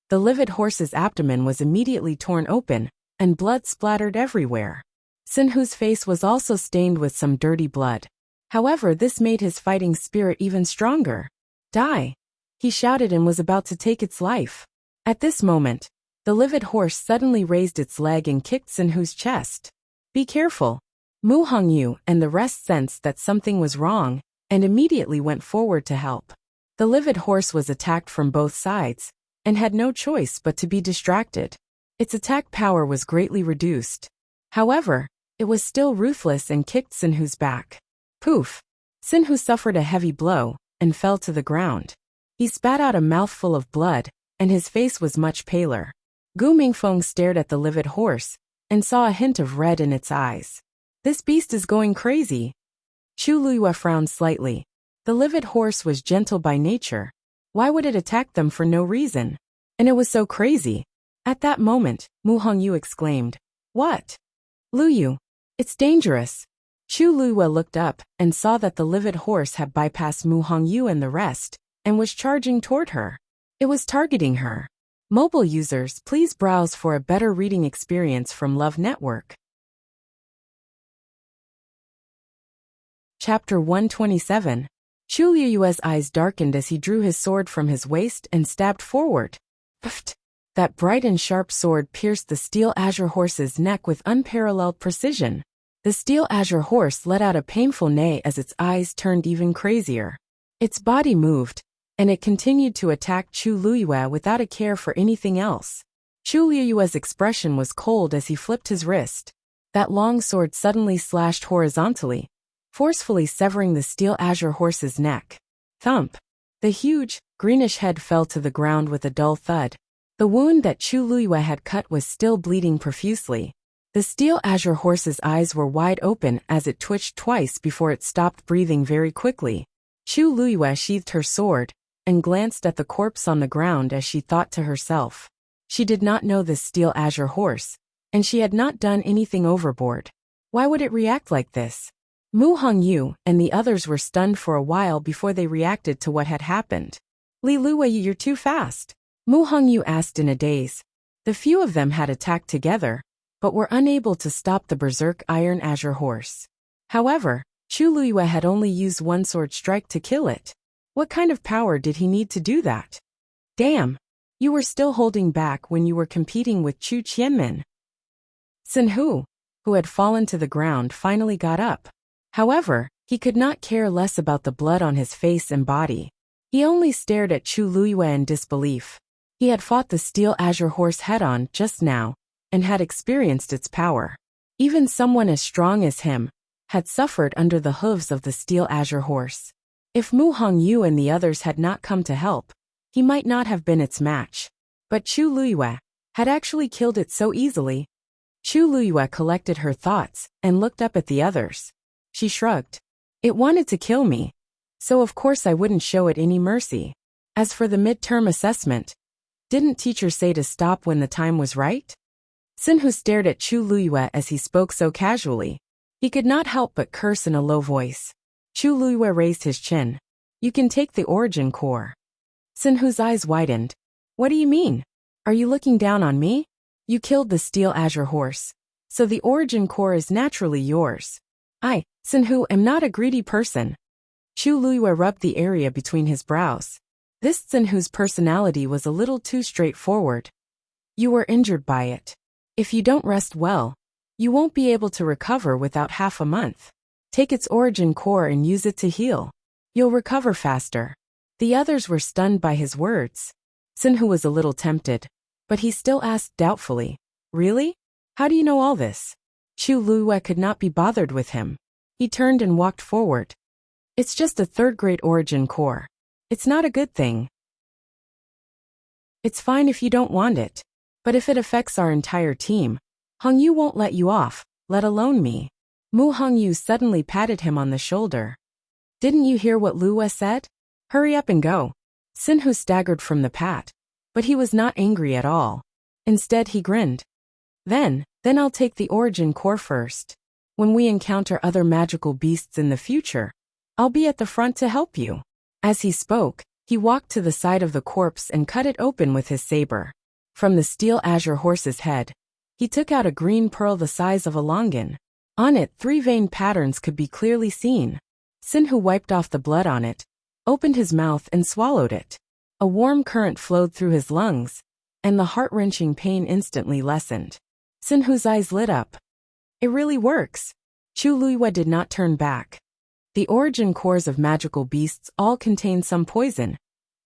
The livid horse's abdomen was immediately torn open, and blood splattered everywhere. Sinhu's face was also stained with some dirty blood. However, this made his fighting spirit even stronger. Die! He shouted and was about to take its life. At this moment, the livid horse suddenly raised its leg and kicked Sinhu's chest. Be careful! Mu Hongyu and the rest sensed that something was wrong, and immediately went forward to help. The livid horse was attacked from both sides, and had no choice but to be distracted. Its attack power was greatly reduced. However, it was still ruthless and kicked Sinhu's back. Poof! Sinhu suffered a heavy blow, and fell to the ground. He spat out a mouthful of blood, and his face was much paler. Gu Mingfeng stared at the livid horse, and saw a hint of red in its eyes. This beast is going crazy. Chu Luiyue frowned slightly. The livid horse was gentle by nature. Why would it attack them for no reason? And it was so crazy. At that moment, Mu Hongyu exclaimed, "What? Luyu, it's dangerous." Chu Luiyue looked up and saw that the livid horse had bypassed Mu Hongyu and the rest, and was charging toward her. It was targeting her. Mobile users, please browse for a better reading experience from Love Network. Chapter 127. Chu Luiyue's eyes darkened as he drew his sword from his waist and stabbed forward. Pfft! That bright and sharp sword pierced the steel azure horse's neck with unparalleled precision. The steel azure horse let out a painful neigh as its eyes turned even crazier. Its body moved, and it continued to attack Chu Luiyue without a care for anything else. Chu Luiyue's expression was cold as he flipped his wrist. That long sword suddenly slashed horizontally, forcefully severing the steel azure horse's neck. Thump! The huge, greenish head fell to the ground with a dull thud. The wound that Chu Luiyue had cut was still bleeding profusely. The steel azure horse's eyes were wide open as it twitched twice before it stopped breathing very quickly. Chu Luiyue sheathed her sword and glanced at the corpse on the ground as she thought to herself. She did not know this steel azure horse, and she had not done anything overboard. Why would it react like this? Mu Hongyu and the others were stunned for a while before they reacted to what had happened. Li Luwei, you're too fast, Mu Hongyu asked in a daze. The few of them had attacked together, but were unable to stop the berserk iron azure horse. However, Chu Luiyue had only used one sword strike to kill it. What kind of power did he need to do that? Damn! You were still holding back when you were competing with Chu Qianmin. Sinhu, who had fallen to the ground, finally got up. However, he could not care less about the blood on his face and body. He only stared at Chu Luiyue in disbelief. He had fought the steel azure horse head-on just now, and had experienced its power. Even someone as strong as him had suffered under the hooves of the steel azure horse. If Mu Hongyu and the others had not come to help, he might not have been its match. But Chu Luiyue had actually killed it so easily. Chu Luiyue collected her thoughts and looked up at the others. She shrugged. It wanted to kill me, so of course I wouldn't show it any mercy. As for the midterm assessment, didn't teacher say to stop when the time was right? Sinhu stared at Chu Luiyue as he spoke so casually. He could not help but curse in a low voice. Chu Luiyue raised his chin. You can take the origin core. Sinhu's eyes widened. What do you mean? Are you looking down on me? You killed the steel azure horse, so the origin core is naturally yours. I, Sinhu, am not a greedy person. Chu Luiyue rubbed the area between his brows. This Sinhu's personality was a little too straightforward. You were injured by it. If you don't rest well, you won't be able to recover without half a month. Take its origin core and use it to heal. You'll recover faster. The others were stunned by his words. Sinhu was a little tempted. But he still asked doubtfully, "Really? How do you know all this?" Chu Luiyue could not be bothered with him. He turned and walked forward. "It's just a third-grade origin core. It's not a good thing. It's fine if you don't want it. But if it affects our entire team, Hongyu won't let you off, let alone me." Mu Hongyu suddenly patted him on the shoulder. "Didn't you hear what Luiyue said? Hurry up and go." Sinhu staggered from the pat, but he was not angry at all. Instead he grinned. Then I'll take the origin core first. When we encounter other magical beasts in the future, I'll be at the front to help you." As he spoke, he walked to the side of the corpse and cut it open with his saber. From the steel azure horse's head, he took out a green pearl the size of a longan. On it, 3 vein patterns could be clearly seen. Sinhu wiped off the blood on it, opened his mouth and swallowed it. A warm current flowed through his lungs, and the heart-wrenching pain instantly lessened. Sinhu's eyes lit up. It really works. Chu Luiyue did not turn back. The origin cores of magical beasts all contain some poison,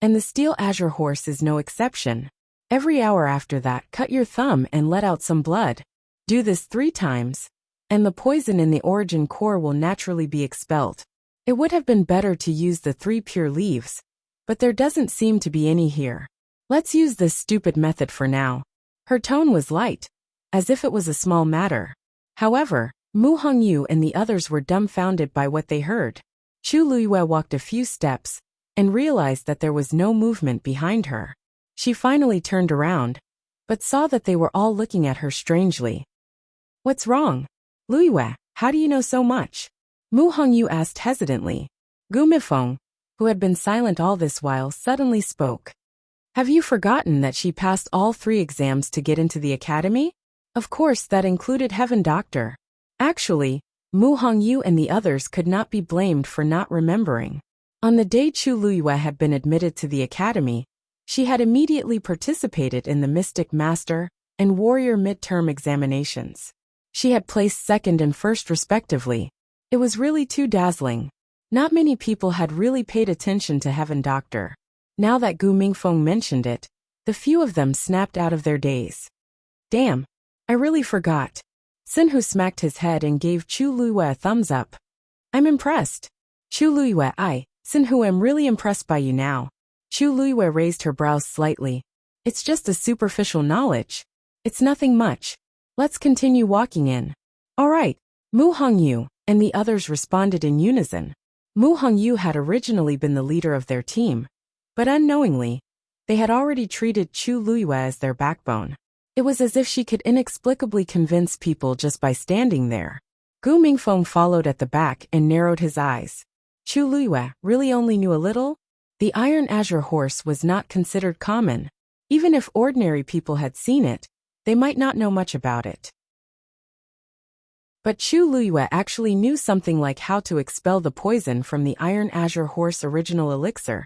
and the steel azure horse is no exception. Every hour after that, cut your thumb and let out some blood. Do this 3 times, and the poison in the origin core will naturally be expelled. It would have been better to use the 3 pure leaves, but there doesn't seem to be any here. Let's use this stupid method for now. Her tone was light, as if it was a small matter. However, Mu Hongyu and the others were dumbfounded by what they heard. Chu Luiyue walked a few steps and realized that there was no movement behind her. She finally turned around, but saw that they were all looking at her strangely. "What's wrong? Luiyue, how do you know so much?" Mu Hongyu asked hesitantly. Gu Mifeng, who had been silent all this while, suddenly spoke. "Have you forgotten that she passed all 3 exams to get into the academy? Of course that included Heaven Doctor." Actually, Mu Hongyu and the others could not be blamed for not remembering. On the day Chu Luiyue had been admitted to the academy, she had immediately participated in the Mystic Master and Warrior midterm examinations. She had placed 2nd and 1st respectively. It was really too dazzling. Not many people had really paid attention to Heaven Doctor. Now that Gu Mingfeng mentioned it, the few of them snapped out of their daze. "Damn, I really forgot." Sinhu smacked his head and gave Chu Luiyue a thumbs up. "I'm impressed." Chu Luiyue, Sinhu, am really impressed by you now. Chu Luiyue raised her brows slightly. "It's just a superficial knowledge. It's nothing much. Let's continue walking in." "All right." Mu Hongyu and the others responded in unison. Mu Hongyu had originally been the leader of their team, but unknowingly, they had already treated Chu Luiyue as their backbone. It was as if she could inexplicably convince people just by standing there. Gu Mingfeng followed at the back and narrowed his eyes. Chu Luiyue really only knew a little? The iron azure horse was not considered common. Even if ordinary people had seen it, they might not know much about it. But Chu Luiyue actually knew something like how to expel the poison from the iron azure horse original elixir.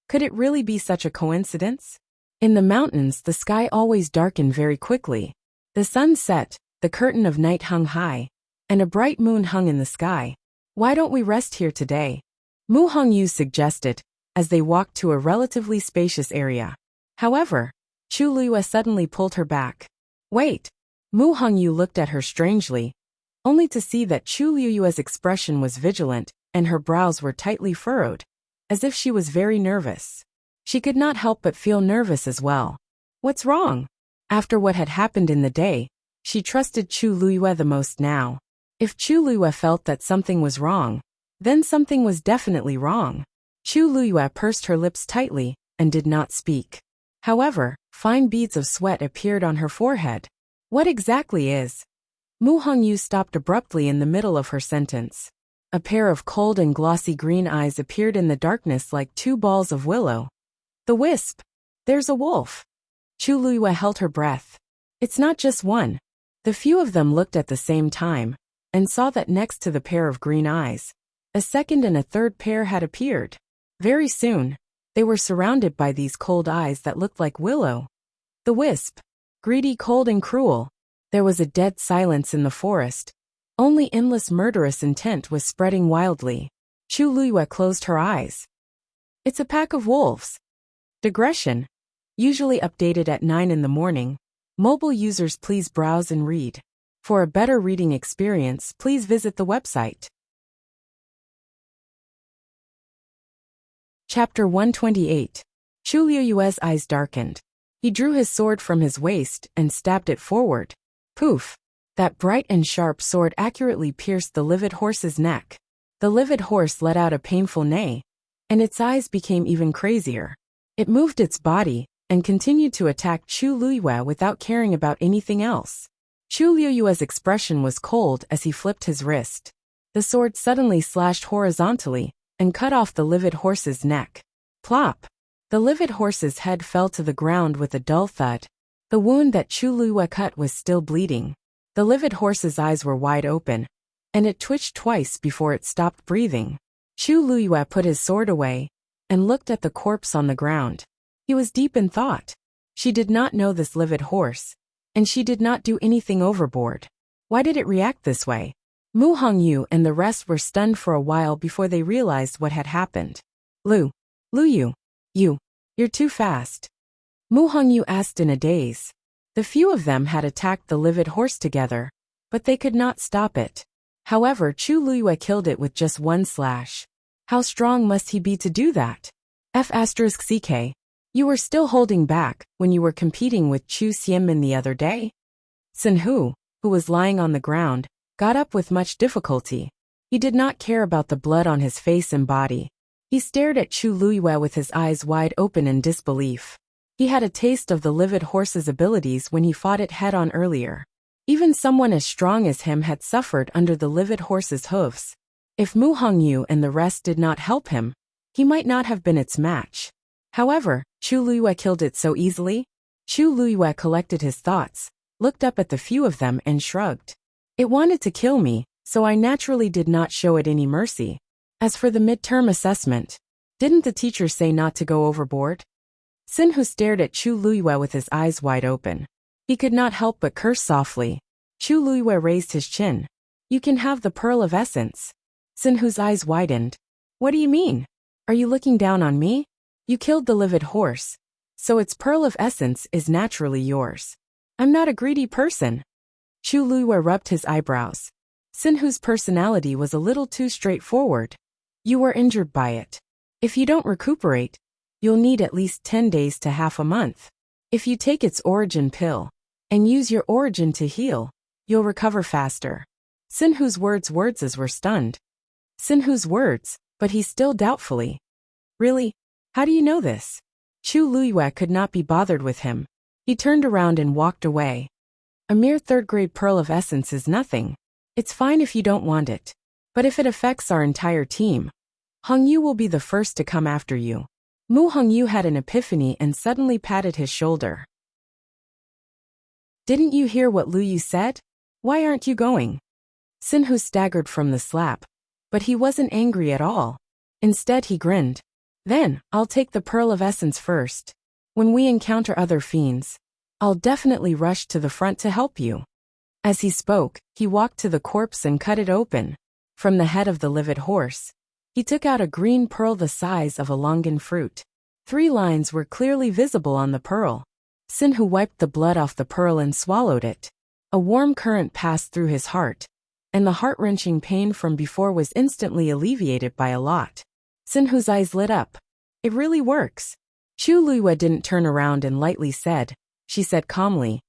Could it really be such a coincidence? In the mountains, the sky always darkened very quickly. The sun set, the curtain of night hung high, and a bright moon hung in the sky. "Why don't we rest here today?" Mu Hongyu suggested, as they walked to a relatively spacious area. However, Chu Luiyue suddenly pulled her back. "Wait." Mu Hongyu looked at her strangely, only to see that Chu Luiyue's expression was vigilant and her brows were tightly furrowed, as if she was very nervous. She could not help but feel nervous as well. What's wrong? After what had happened in the day, she trusted Chu Luiyue the most now. If Chu Luiyue felt that something was wrong, then something was definitely wrong. Chu Luiyue pursed her lips tightly and did not speak. However, fine beads of sweat appeared on her forehead. "What exactly is?" Mu Hongyu stopped abruptly in the middle of her sentence. A pair of cold and glossy green eyes appeared in the darkness like 2 balls of willow. "The wisp. There's a wolf." Chu Luiyue held her breath. "It's not just one." The few of them looked at the same time, and saw that next to the pair of green eyes, a second and a third pair had appeared. Very soon, they were surrounded by these cold eyes that looked like willow. The wisp. Greedy, cold, and cruel. There was a dead silence in the forest. Only endless murderous intent was spreading wildly. Chu Luiyue closed her eyes. "It's a pack of wolves." "Digression. Usually updated at 9 in the morning. Mobile users please browse and read. For a better reading experience, please visit the website. Chapter 128. Chu Liyue's eyes darkened. He drew his sword from his waist and stabbed it forward. Poof! That bright and sharp sword accurately pierced the livid horse's neck. The livid horse let out a painful neigh, and its eyes became even crazier. It moved its body and continued to attack Chu Liyue without caring about anything else. Chu Liyue's expression was cold as he flipped his wrist. The sword suddenly slashed horizontally and cut off the livid horse's neck. Plop! The livid horse's head fell to the ground with a dull thud. The wound that Chu Liyue cut was still bleeding. The livid horse's eyes were wide open, and it twitched twice before it stopped breathing. Chu Liyue put his sword away and looked at the corpse on the ground. He was deep in thought. She did not know this livid horse, and she did not do anything overboard. Why did it react this way? Mu Hongyu and the rest were stunned for a while before they realized what had happened. Liu, you're too fast. Mu Hongyu asked in a daze. The few of them had attacked the livid horse together, but they could not stop it. However, Chu Liyue killed it with just one slash. How strong must he be to do that? F***ck. You were still holding back when you were competing with Chu Xianmin the other day? Sinhu, who was lying on the ground, got up with much difficulty. He did not care about the blood on his face and body. He stared at Chu Liyue with his eyes wide open in disbelief. He had a taste of the livid horse's abilities when he fought it head-on earlier. Even someone as strong as him had suffered under the livid horse's hooves. If Mu Hongyu and the rest did not help him, he might not have been its match. However, Chu Liyue killed it so easily. Chu Liyue collected his thoughts, looked up at the few of them and shrugged. It wanted to kill me, so I naturally did not show it any mercy. As for the midterm assessment, didn't the teacher say not to go overboard? Sinhu stared at Chu Liyue with his eyes wide open. He could not help but curse softly. Chu Liyue raised his chin. You can have the pearl of essence. Sinhu's eyes widened. What do you mean? Are you looking down on me? You killed the livid horse, so its pearl of essence is naturally yours. I'm not a greedy person. Chu Liyue rubbed his eyebrows. Sinhu's personality was a little too straightforward. You were injured by it. If you don't recuperate, you'll need at least 10 days to half a month. If you take its origin pill and use your origin to heal, you'll recover faster. Sinhu's words were stunned. Sinhu's words, but he still doubtfully. Really? How do you know this? Chu Liyue could not be bothered with him. He turned around and walked away. A mere third-grade pearl of essence is nothing. It's fine if you don't want it. But if it affects our entire team, Hongyu will be the first to come after you. Mu Hongyu had an epiphany and suddenly patted his shoulder. Didn't you hear what Liu said? Why aren't you going? Sinhu staggered from the slap, but he wasn't angry at all. Instead he grinned. Then, I'll take the pearl of essence first. When we encounter other fiends, I'll definitely rush to the front to help you. As he spoke, he walked to the corpse and cut it open. From the head of the livid horse, he took out a green pearl the size of a longan fruit. 3 lines were clearly visible on the pearl. Sinhu wiped the blood off the pearl and swallowed it. A warm current passed through his heart, and the heart-wrenching pain from before was instantly alleviated by a lot. Sinhu's eyes lit up. It really works. Chu Liyue didn't turn around and lightly said. She said calmly.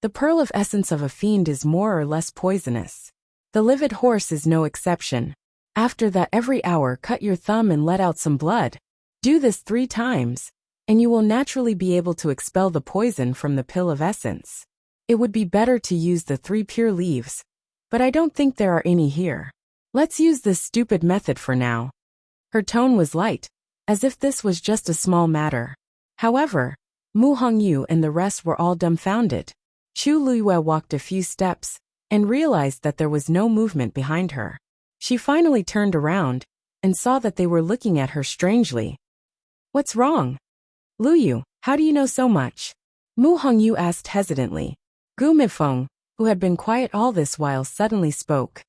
The pearl of essence of a fiend is more or less poisonous. The livid horse is no exception. After that, every hour cut your thumb and let out some blood. Do this 3 times, and you will naturally be able to expel the poison from the pill of essence. It would be better to use the 3 pure leaves, but I don't think there are any here. Let's use this stupid method for now. Her tone was light, as if this was just a small matter. However, Mu Hongyu and the rest were all dumbfounded. Chu Liyue walked a few steps and realized that there was no movement behind her. She finally turned around and saw that they were looking at her strangely. What's wrong? Liu, how do you know so much? Mu Hongyu asked hesitantly. Gu Mifeng, who had been quiet all this while, suddenly spoke.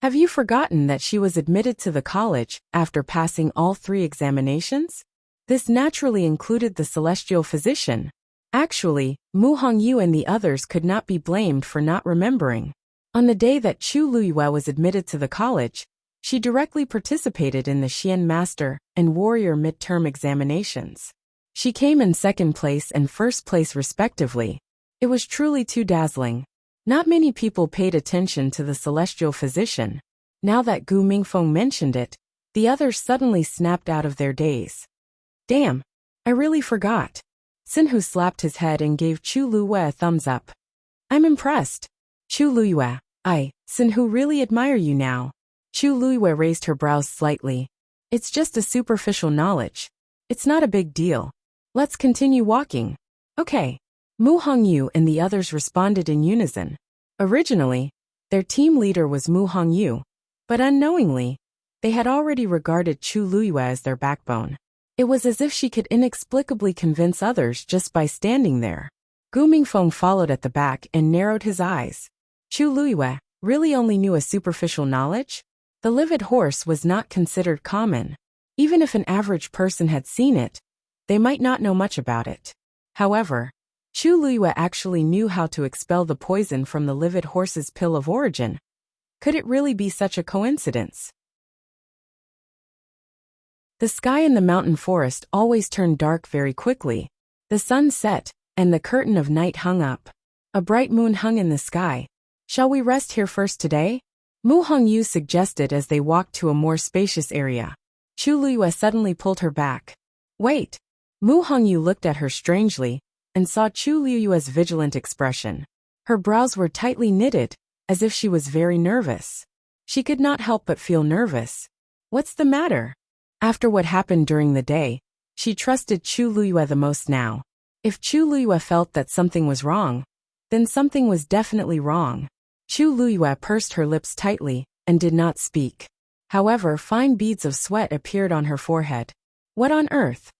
Have you forgotten that she was admitted to the college after passing all 3 examinations? This naturally included the celestial physician. Actually, Mu Hongyu and the others could not be blamed for not remembering. On the day that Chu Luyue was admitted to the college, she directly participated in the Xian Master and Warrior midterm examinations. She came in second place and first place respectively. It was truly too dazzling. Not many people paid attention to the celestial physician. Now that Gu Mingfeng mentioned it, the others suddenly snapped out of their daze. Damn, I really forgot. Sinhu slapped his head and gave Chu Luyue a thumbs up. I'm impressed. Chu Luyue, Sinhu really admire you now. Chu Luyue raised her brows slightly. It's just a superficial knowledge. It's not a big deal. Let's continue walking. Okay. Mu Hongyu and the others responded in unison. Originally, their team leader was Mu Hongyu, but unknowingly, they had already regarded Chu Luyue as their backbone. It was as if she could inexplicably convince others just by standing there. Gu Mingfeng followed at the back and narrowed his eyes. Chu Luyue really only knew a superficial knowledge? The livid horse was not considered common. Even if an average person had seen it, they might not know much about it. However, Chu Luyue actually knew how to expel the poison from the livid horse's pill of origin. Could it really be such a coincidence? The sky in the mountain forest always turned dark very quickly. The sun set, and the curtain of night hung up. A bright moon hung in the sky. Shall we rest here first today? Mu Hongyu suggested as they walked to a more spacious area. Chu Luyue suddenly pulled her back. Wait! Mu Hongyu looked at her strangely, and saw Chu Luyue's vigilant expression. Her brows were tightly knitted, as if she was very nervous. She could not help but feel nervous. What's the matter? After what happened during the day, she trusted Chu Luyue the most now. If Chu Luyue felt that something was wrong, then something was definitely wrong. Chu Luyue pursed her lips tightly, and did not speak. However, fine beads of sweat appeared on her forehead. What on earth?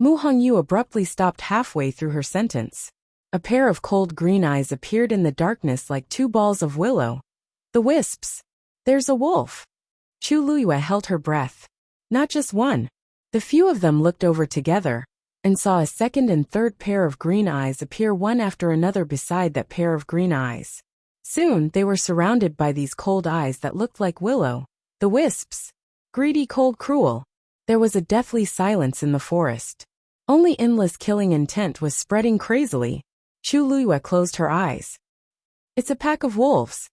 Mu Hongyu abruptly stopped halfway through her sentence. A pair of cold green eyes appeared in the darkness like two balls of willow. The wisps. There's a wolf. Chu Luyue held her breath. Not just one. The few of them looked over together, and saw a second and third pair of green eyes appear one after another beside that pair of green eyes. Soon they were surrounded by these cold eyes that looked like willow. The wisps. Greedy, cold, cruel. There was a deathly silence in the forest. Only endless killing intent was spreading crazily. Chu Luyue closed her eyes. It's a pack of wolves.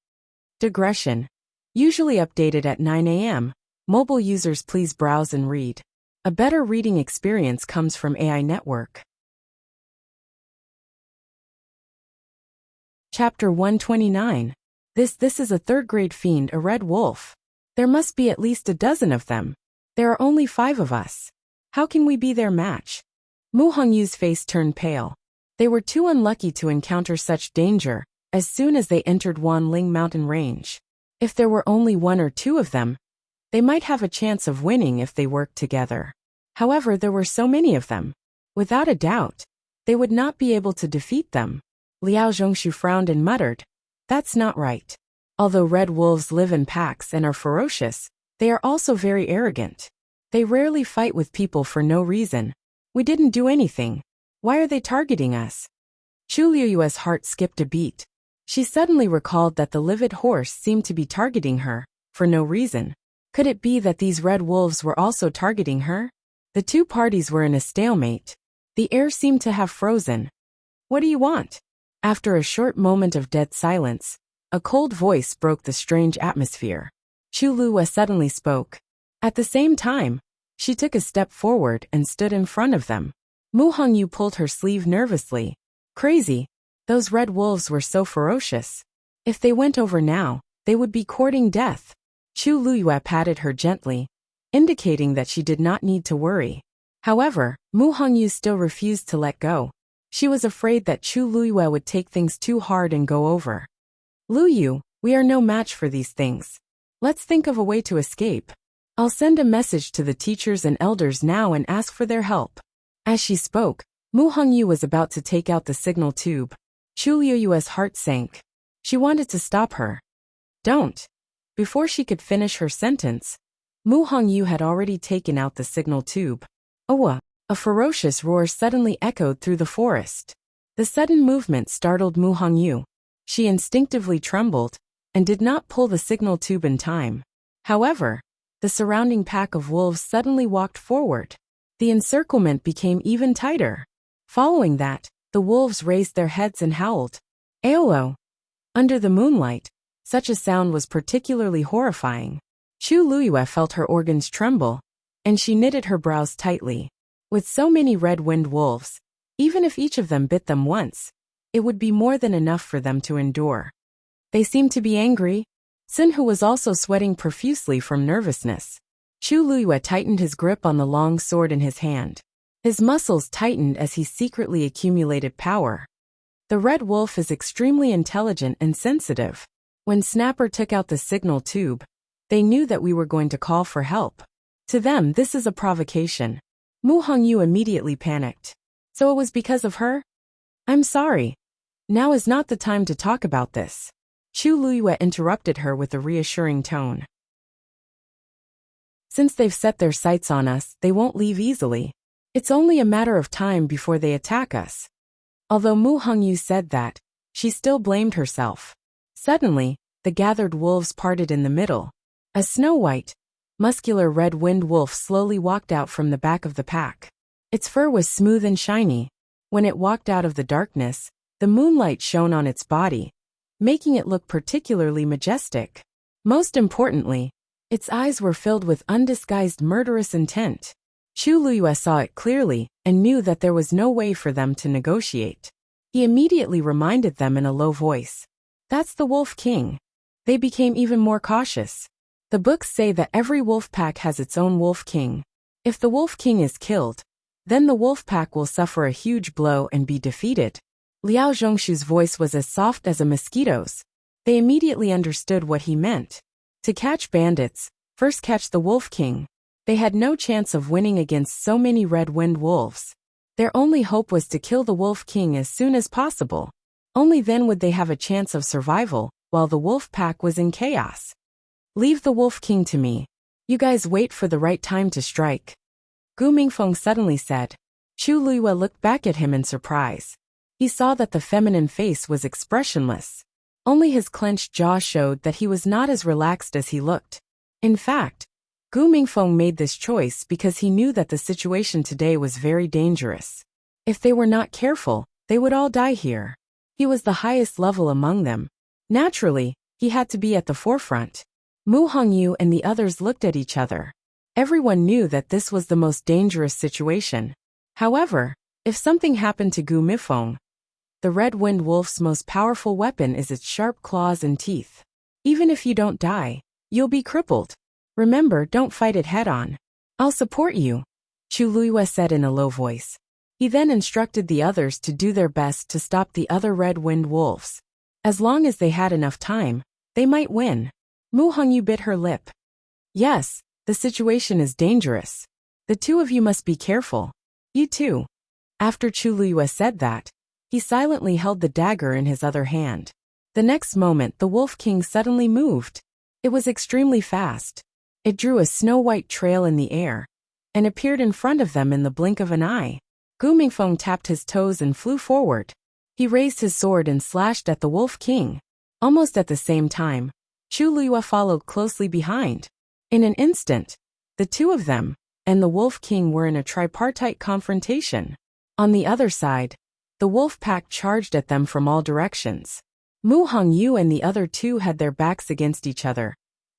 Digression. Usually updated at 9 a.m. Mobile users please browse and read. A better reading experience comes from AI Network. Chapter 129. This is a third-grade fiend, a red wolf. There must be at least a dozen of them. There are only 5 of us. How can we be their match? Mu Hongyu's face turned pale. They were too unlucky to encounter such danger as soon as they entered Wanling mountain range. If there were only 1 or 2 of them, they might have a chance of winning if they worked together. However, there were so many of them. Without a doubt, they would not be able to defeat them. Liao Zhongshu frowned and muttered, "That's not right. Although red wolves live in packs and are ferocious, they are also very arrogant. They rarely fight with people for no reason. We didn't do anything. Why are they targeting us?" Chu Liyue's heart skipped a beat. She suddenly recalled that the livid horse seemed to be targeting her, for no reason. Could it be that these red wolves were also targeting her? The two parties were in a stalemate. The air seemed to have frozen. "What do you want?" After a short moment of dead silence, a cold voice broke the strange atmosphere. Chu Luyue suddenly spoke. At the same time, she took a step forward and stood in front of them. Mu Hongyu pulled her sleeve nervously. Crazy. Those red wolves were so ferocious. If they went over now, they would be courting death. Chu Luyue patted her gently, indicating that she did not need to worry. However, Mu Hongyu still refused to let go. She was afraid that Chu Luyue would take things too hard and go over. "Luyu, we are no match for these things. Let's think of a way to escape. I'll send a message to the teachers and elders now and ask for their help." As she spoke, Mu Hongyu was about to take out the signal tube. Chu Liyue's heart sank. She wanted to stop her. "Don't." Before she could finish her sentence, Mu Hongyu had already taken out the signal tube. "Oh, A ferocious roar suddenly echoed through the forest. The sudden movement startled Mu Hongyu. She instinctively trembled and did not pull the signal tube in time. However, the surrounding pack of wolves suddenly walked forward. The encirclement became even tighter. Following that, the wolves raised their heads and howled. Aolo! Under the moonlight, such a sound was particularly horrifying. Chu Luiyue felt her organs tremble, and she knitted her brows tightly. With so many red-winged wolves, even if each of them bit them once, it would be more than enough for them to endure. They seemed to be angry. Sun Hu was also sweating profusely from nervousness. Chu Luiyue tightened his grip on the long sword in his hand. His muscles tightened as he secretly accumulated power. The red wolf is extremely intelligent and sensitive. When Snapper took out the signal tube, they knew that we were going to call for help. To them, this is a provocation. Mu Hongyu immediately panicked. So it was because of her? I'm sorry. Now is not the time to talk about this. Chu Luiyue interrupted her with a reassuring tone. Since they've set their sights on us, they won't leave easily. It's only a matter of time before they attack us. Although Mu Hongyu said that, she still blamed herself. Suddenly, the gathered wolves parted in the middle. A snow-white, muscular red-winged wolf slowly walked out from the back of the pack. Its fur was smooth and shiny. When it walked out of the darkness, the moonlight shone on its body, making it look particularly majestic. Most importantly, its eyes were filled with undisguised murderous intent. Chu Luiyue saw it clearly and knew that there was no way for them to negotiate. He immediately reminded them in a low voice. That's the Wolf King. They became even more cautious. The books say that every wolf pack has its own Wolf King. If the Wolf King is killed, then the wolf pack will suffer a huge blow and be defeated. Liao Zhongshu's voice was as soft as a mosquito's. They immediately understood what he meant. To catch bandits, first catch the Wolf King. They had no chance of winning against so many red-winged wolves. Their only hope was to kill the Wolf King as soon as possible. Only then would they have a chance of survival, while the wolf pack was in chaos. Leave the Wolf King to me. You guys wait for the right time to strike. Gu Mingfeng suddenly said. Chu Luiyue looked back at him in surprise. He saw that the feminine face was expressionless. Only his clenched jaw showed that he was not as relaxed as he looked. In fact, Gu Mingfeng made this choice because he knew that the situation today was very dangerous. If they were not careful, they would all die here. He was the highest level among them. Naturally, he had to be at the forefront. Mu Hongyu and the others looked at each other. Everyone knew that this was the most dangerous situation. However, if something happened to Gu Mingfeng, the red-winged wolf's most powerful weapon is its sharp claws and teeth. Even if you don't die, you'll be crippled. Remember, don't fight it head-on. I'll support you, Chu Luiyue said in a low voice. He then instructed the others to do their best to stop the other red-winged wolves. As long as they had enough time, they might win. Mu Hongyu bit her lip. Yes, the situation is dangerous. The two of you must be careful. You too. After Chu Luiyue said that, he silently held the dagger in his other hand. The next moment the Wolf King suddenly moved. It was extremely fast. It drew a snow-white trail in the air, and appeared in front of them in the blink of an eye. Gu Mingfeng tapped his toes and flew forward. He raised his sword and slashed at the Wolf King. Almost at the same time, Chu Luiyue followed closely behind. In an instant, the two of them and the Wolf King were in a tripartite confrontation. On the other side, the wolf pack charged at them from all directions. Mu Hongyu and the other two had their backs against each other,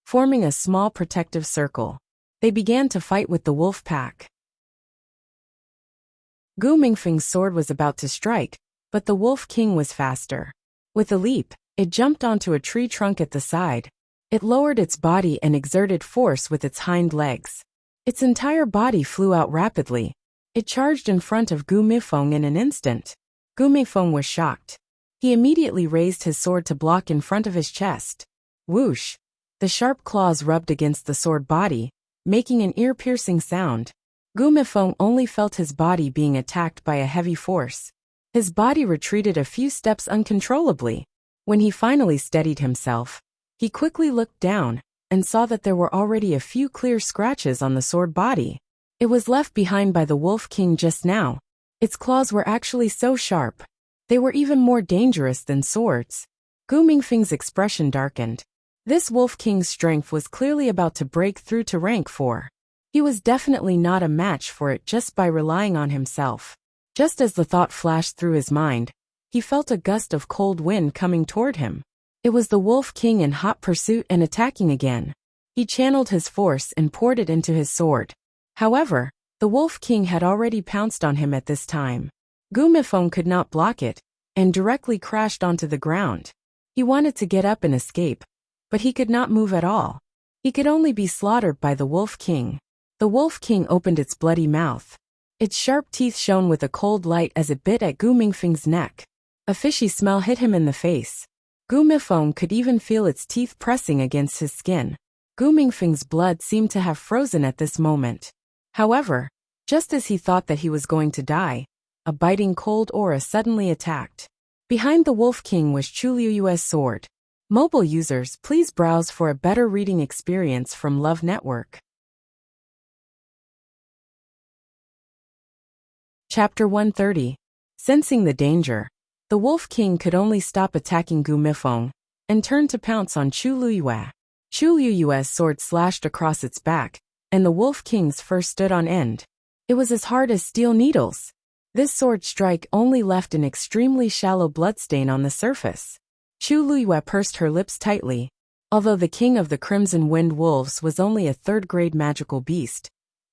forming a small protective circle. They began to fight with the wolf pack. Gu Mingfeng's sword was about to strike, but the Wolf King was faster. With a leap, it jumped onto a tree trunk at the side. It lowered its body and exerted force with its hind legs. Its entire body flew out rapidly. It charged in front of Gu Mingfeng in an instant. Gu Mingfeng was shocked. He immediately raised his sword to block in front of his chest. Whoosh! The sharp claws rubbed against the sword body, making an ear-piercing sound. Gu Mingfeng only felt his body being attacked by a heavy force. His body retreated a few steps uncontrollably. When he finally steadied himself, he quickly looked down and saw that there were already a few clear scratches on the sword body. It was left behind by the Wolf King just now. Its claws were actually so sharp. They were even more dangerous than swords. Gu Mingfeng's expression darkened. This Wolf King's strength was clearly about to break through to rank 4. He was definitely not a match for it just by relying on himself. Just as the thought flashed through his mind, he felt a gust of cold wind coming toward him. It was the Wolf King in hot pursuit and attacking again. He channeled his force and poured it into his sword. However, the Wolf King had already pounced on him at this time. Gu Mifeng could not block it, and directly crashed onto the ground. He wanted to get up and escape, but he could not move at all. He could only be slaughtered by the Wolf King. The Wolf King opened its bloody mouth. Its sharp teeth shone with a cold light as it bit at Gu Mingfeng's neck. A fishy smell hit him in the face. Gu Mifeng could even feel its teeth pressing against his skin. Gu Mingfeng's blood seemed to have frozen at this moment. However, just as he thought that he was going to die, a biting cold aura suddenly attacked. Behind the Wolf King was Chu Liuyue's sword. Mobile users, please browse for a better reading experience from Love Network. Chapter 130. Sensing the danger, the Wolf King could only stop attacking Gu Mifeng and turn to pounce on Chu Liyue. Chu Liyue's sword slashed across its back, and the Wolf King's fur stood on end. It was as hard as steel needles. This sword strike only left an extremely shallow bloodstain on the surface. Chu Liyue pursed her lips tightly. Although the king of the Crimson Wind Wolves was only a 3rd-grade magical beast,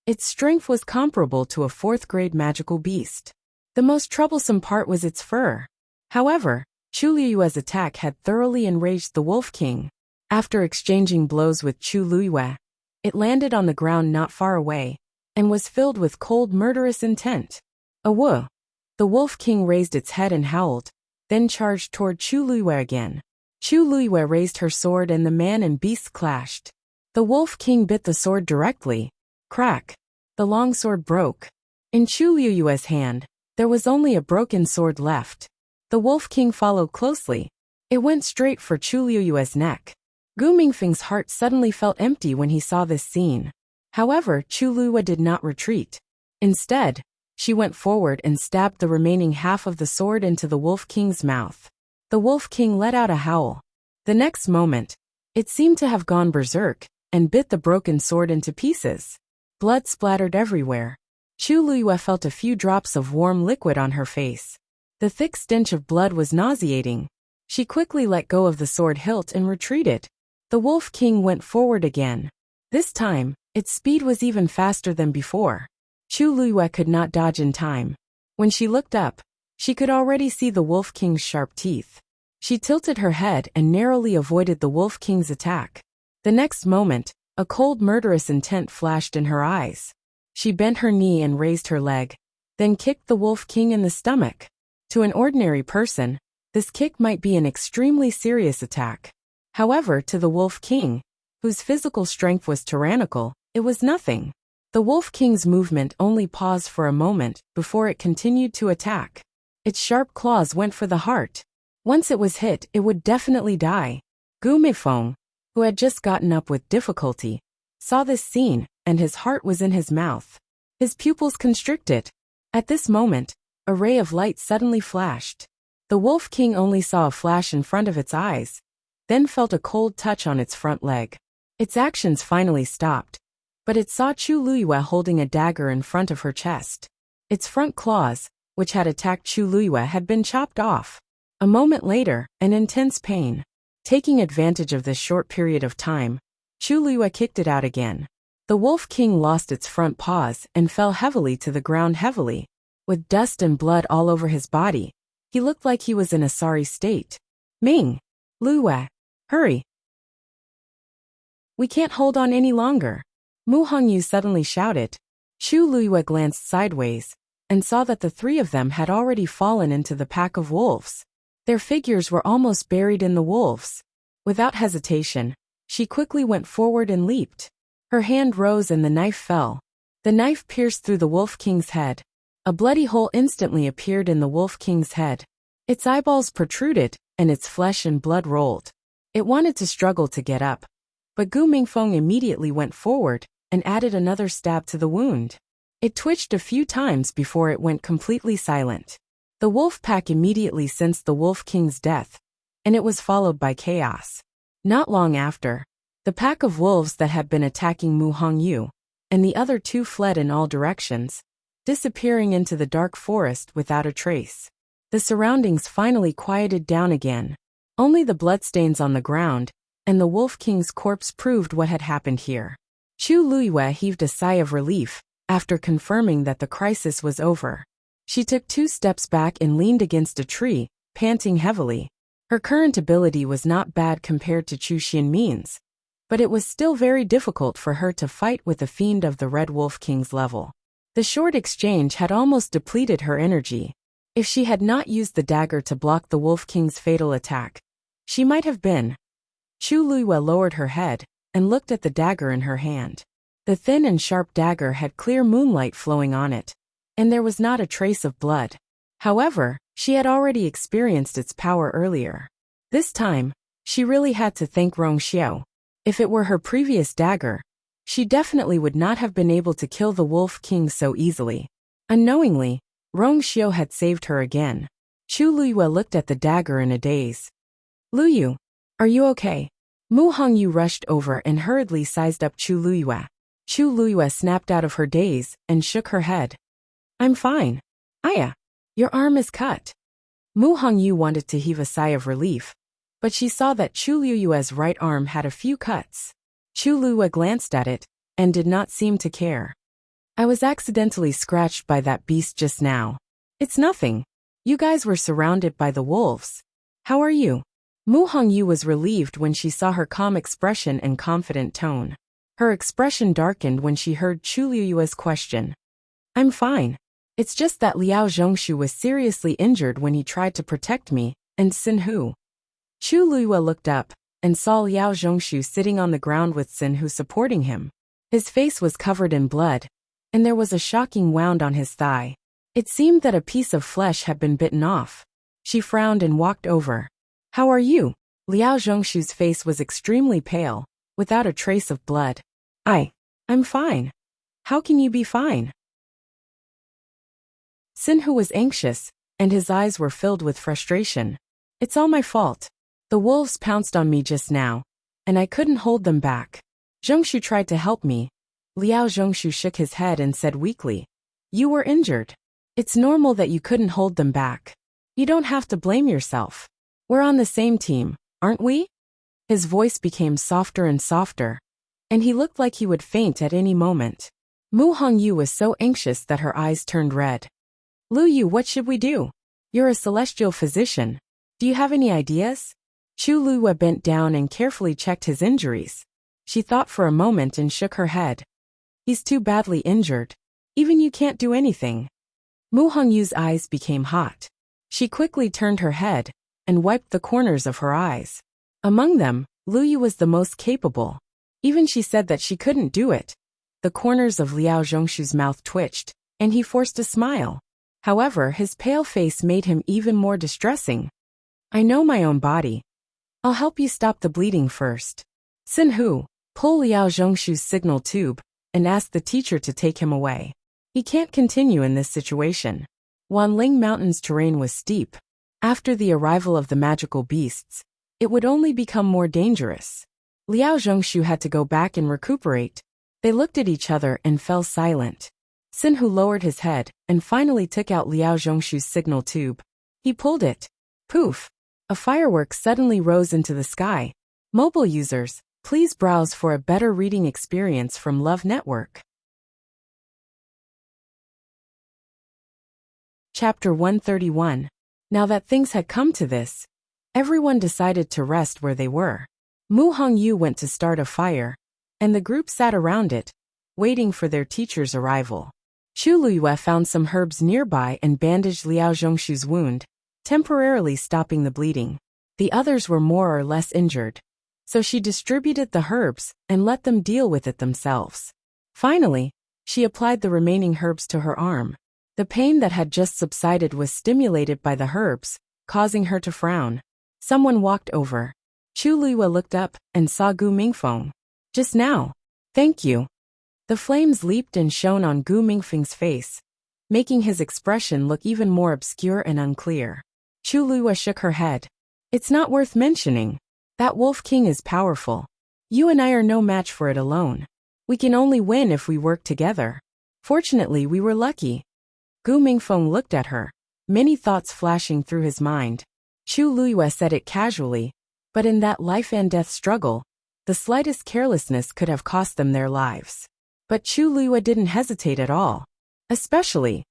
its strength was comparable to a 4th-grade magical beast. The most troublesome part was its fur. However, Chu Liyue's attack had thoroughly enraged the Wolf King. After exchanging blows with Chu Liyue, it landed on the ground not far away, and was filled with cold murderous intent. Awoo! The Wolf King raised its head and howled, then charged toward Chu Liyue again. Chu Liyue raised her sword and the man and beast clashed. The Wolf King bit the sword directly. Crack! The long sword broke. In Chu Liyue's hand, there was only a broken sword left. The Wolf King followed closely. It went straight for Chu Liyue's neck. Gu Mingfeng's heart suddenly felt empty when he saw this scene. However, Chu Liyue did not retreat. Instead, she went forward and stabbed the remaining half of the sword into the Wolf King's mouth. The Wolf King let out a howl. The next moment, it seemed to have gone berserk and bit the broken sword into pieces. Blood splattered everywhere. Chu Liyue felt a few drops of warm liquid on her face. The thick stench of blood was nauseating. She quickly let go of the sword hilt and retreated. The Wolf King went forward again. This time, its speed was even faster than before. Chu Liyue could not dodge in time. When she looked up, she could already see the Wolf King's sharp teeth. She tilted her head and narrowly avoided the Wolf King's attack. The next moment, a cold murderous intent flashed in her eyes. She bent her knee and raised her leg, then kicked the Wolf King in the stomach. To an ordinary person, this kick might be an extremely serious attack. However, to the Wolf King, whose physical strength was tyrannical, it was nothing. The Wolf King's movement only paused for a moment before it continued to attack. Its sharp claws went for the heart. Once it was hit, it would definitely die. Gu Mifeng, who had just gotten up with difficulty, saw this scene, and his heart was in his mouth. His pupils constricted. At this moment, a ray of light suddenly flashed. The Wolf King only saw a flash in front of its eyes, then felt a cold touch on its front leg. Its actions finally stopped, but it saw Chu Liyue holding a dagger in front of her chest. Its front claws, which had attacked Chu Liyue, had been chopped off. A moment later, an intense pain. Taking advantage of this short period of time, Chu Liyue kicked it out again. The Wolf King lost its front paws and fell heavily to the ground heavily. With dust and blood all over his body, he looked like he was in a sorry state. Ming! Liyue! Hurry! We can't hold on any longer. Mu Hongyu suddenly shouted. Chu Liyue glanced sideways and saw that the 3 of them had already fallen into the pack of wolves. Their figures were almost buried in the wolves. Without hesitation, she quickly went forward and leaped. Her hand rose and the knife fell. The knife pierced through the Wolf King's head. A bloody hole instantly appeared in the Wolf King's head. Its eyeballs protruded, and its flesh and blood rolled. It wanted to struggle to get up, but Gu Mingfeng immediately went forward and added another stab to the wound. It twitched a few times before it went completely silent. The wolf pack immediately sensed the Wolf King's death, and it was followed by chaos. Not long after, the pack of wolves that had been attacking Mu Hongyu and the other two fled in all directions, disappearing into the dark forest without a trace. The surroundings finally quieted down again. Only the bloodstains on the ground and the Wolf King's corpse proved what had happened here. Chu Luiyue heaved a sigh of relief after confirming that the crisis was over. She took 2 steps back and leaned against a tree, panting heavily. Her current ability was not bad compared to Chu Xianmin's, but it was still very difficult for her to fight with a fiend of the Red Wolf King's level. The short exchange had almost depleted her energy. If she had not used the dagger to block the Wolf King's fatal attack, she might have been. Chu Luiyue lowered her head and looked at the dagger in her hand. The thin and sharp dagger had clear moonlight flowing on it, and there was not a trace of blood. However, she had already experienced its power earlier. This time, she really had to thank Rong Xiao. If it were her previous dagger, she definitely would not have been able to kill the Wolf King so easily. Unknowingly, Rong Xiao had saved her again. Chu Luiyue looked at the dagger in a daze. Luyu, are you okay? Mu Hongyu rushed over and hurriedly sized up Chu Luiyue. Chu Luiyue snapped out of her daze and shook her head. I'm fine. Aya, your arm is cut. Mu Hongyu wanted to heave a sigh of relief, but she saw that Chu Luiyue's right arm had a few cuts. Chu Luiyue glanced at it and did not seem to care. I was accidentally scratched by that beast just now. It's nothing. You guys were surrounded by the wolves. How are you? Mu Hongyu was relieved when she saw her calm expression and confident tone. Her expression darkened when she heard Chu Luiyue's question. I'm fine. It's just that Liao Zhongshu was seriously injured when he tried to protect me, and Xin Hu. Chu Luiyue looked up and saw Liao Zhongshu sitting on the ground with Xin Hu supporting him. His face was covered in blood, and there was a shocking wound on his thigh. It seemed that a piece of flesh had been bitten off. She frowned and walked over. How are you? Liao Zhongshu's face was extremely pale, without a trace of blood. I'm fine. How can you be fine? Xin Hu was anxious, and his eyes were filled with frustration. It's all my fault. The wolves pounced on me just now, and I couldn't hold them back. Zhongshu tried to help me. Liao Zhongshu shook his head and said weakly, You were injured. It's normal that you couldn't hold them back. You don't have to blame yourself. We're on the same team, aren't we? His voice became softer and softer, and he looked like he would faint at any moment. Mu Hongyu was so anxious that her eyes turned red. Luyu, what should we do? You're a celestial physician. Do you have any ideas? Chu Luiyue bent down and carefully checked his injuries. She thought for a moment and shook her head. He's too badly injured. Even you can't do anything. Mu Hongyu's eyes became hot. She quickly turned her head and wiped the corners of her eyes. Among them, Luyu was the most capable. Even she said that she couldn't do it. The corners of Liao Zhongshu's mouth twitched, and he forced a smile. However, his pale face made him even more distressing. I know my own body. I'll help you stop the bleeding first. Xin Hu, pull Liao Zhongshu's signal tube and ask the teacher to take him away. He can't continue in this situation. Wanling Mountain's terrain was steep. After the arrival of the magical beasts, it would only become more dangerous. Liao Zhongshu had to go back and recuperate. They looked at each other and fell silent. Xin Hu lowered his head and finally took out Liao Zhongshu's signal tube. He pulled it. Poof! A firework suddenly rose into the sky. Mobile users, please browse for a better reading experience from Love Network. Chapter 131. Now that things had come to this, everyone decided to rest where they were. Mu Hongyu went to start a fire, and the group sat around it, waiting for their teacher's arrival. Chu Luiyue found some herbs nearby and bandaged Liao Zhongshu's wound, temporarily stopping the bleeding. The others were more or less injured, so she distributed the herbs and let them deal with it themselves. Finally, she applied the remaining herbs to her arm. The pain that had just subsided was stimulated by the herbs, causing her to frown. Someone walked over. Chu Luiyue looked up and saw Gu Mingfeng. Just now. Thank you. The flames leaped and shone on Gu Mingfeng's face, making his expression look even more obscure and unclear. Chu Luiyue shook her head. It's not worth mentioning. That Wolf King is powerful. You and I are no match for it alone. We can only win if we work together. Fortunately, we were lucky. Gu Mingfeng looked at her, many thoughts flashing through his mind. Chu Luiyue said it casually, but in that life-and-death struggle, the slightest carelessness could have cost them their lives. But Chu Luiyue didn't hesitate at all, especially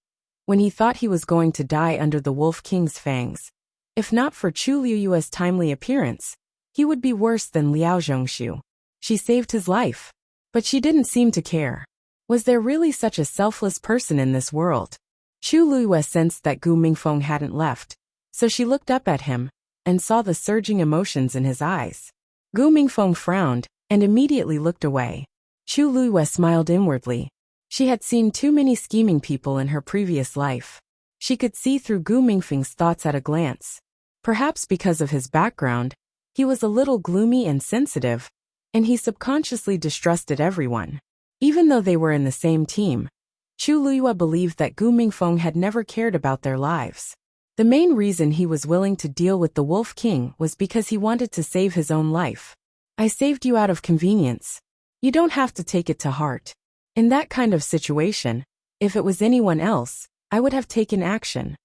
when he thought he was going to die under the Wolf King's fangs. If not for Chu Luiyue's timely appearance, he would be worse than Liao Zhongshu. She saved his life, but she didn't seem to care. Was there really such a selfless person in this world? Chu Luiyue sensed that Gu Mingfeng hadn't left, so she looked up at him and saw the surging emotions in his eyes. Gu Mingfeng frowned and immediately looked away. Chu Luiyue smiled inwardly. She had seen too many scheming people in her previous life. She could see through Gu Mingfeng's thoughts at a glance. Perhaps because of his background, he was a little gloomy and sensitive, and he subconsciously distrusted everyone. Even though they were in the same team, Chu Luiyue believed that Gu Mingfeng had never cared about their lives. The main reason he was willing to deal with the Wolf King was because he wanted to save his own life. I saved you out of convenience. You don't have to take it to heart. In that kind of situation, if it was anyone else, I would have taken action.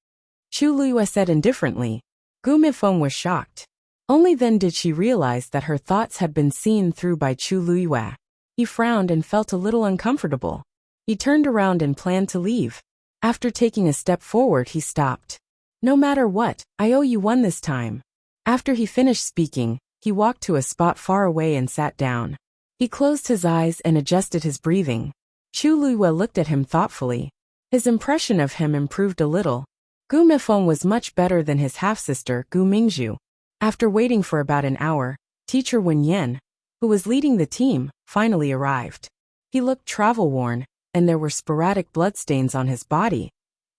Chu Luiyue said indifferently. Gu Mingfeng was shocked. Only then did she realize that her thoughts had been seen through by Chu Luiyue. He frowned and felt a little uncomfortable. He turned around and planned to leave. After taking a step forward, he stopped. No matter what, I owe you one this time. After he finished speaking, he walked to a spot far away and sat down. He closed his eyes and adjusted his breathing. Chu Luiyue looked at him thoughtfully. His impression of him improved a little. Gu Mingfeng was much better than his half-sister, Gu Mingzhu. After waiting for about an hour, teacher Wen Yan, who was leading the team, finally arrived. He looked travel-worn, and there were sporadic bloodstains on his body,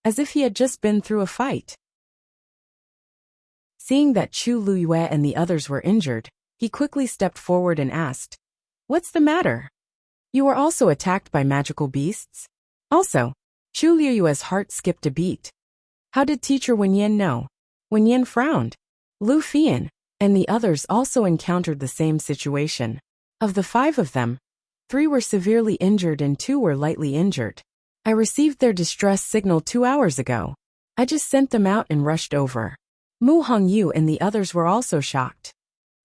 as if he had just been through a fight. Seeing that Chu Luiyue and the others were injured, he quickly stepped forward and asked, "What's the matter? You were also attacked by magical beasts?" Also, Chu Luiyue's heart skipped a beat. How did teacher Wen Yan know? Wen Yan frowned. Lu Fian and the others also encountered the same situation. Of the 5 of them, 3 were severely injured and 2 were lightly injured. I received their distress signal 2 hours ago. I just sent them out and rushed over. Mu Hongyu and the others were also shocked.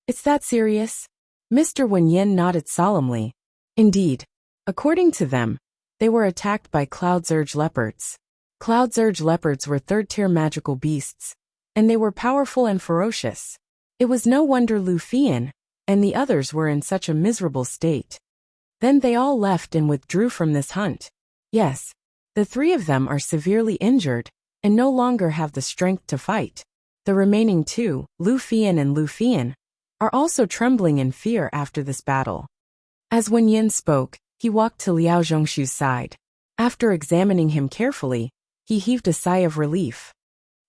It's that serious? Mr. Wen Yan nodded solemnly. Indeed. According to them, they were attacked by Cloud Surge leopards. Cloud Surge leopards were 3rd-tier magical beasts, and they were powerful and ferocious. It was no wonder Lu Fian and the others were in such a miserable state. Then they all left and withdrew from this hunt. Yes, the 3 of them are severely injured and no longer have the strength to fight. The remaining 2, Lu Fian and Lu Fian, are also trembling in fear after this battle. As Wen Yan spoke, he walked to Liao Zhongshu's side. After examining him carefully, he heaved a sigh of relief.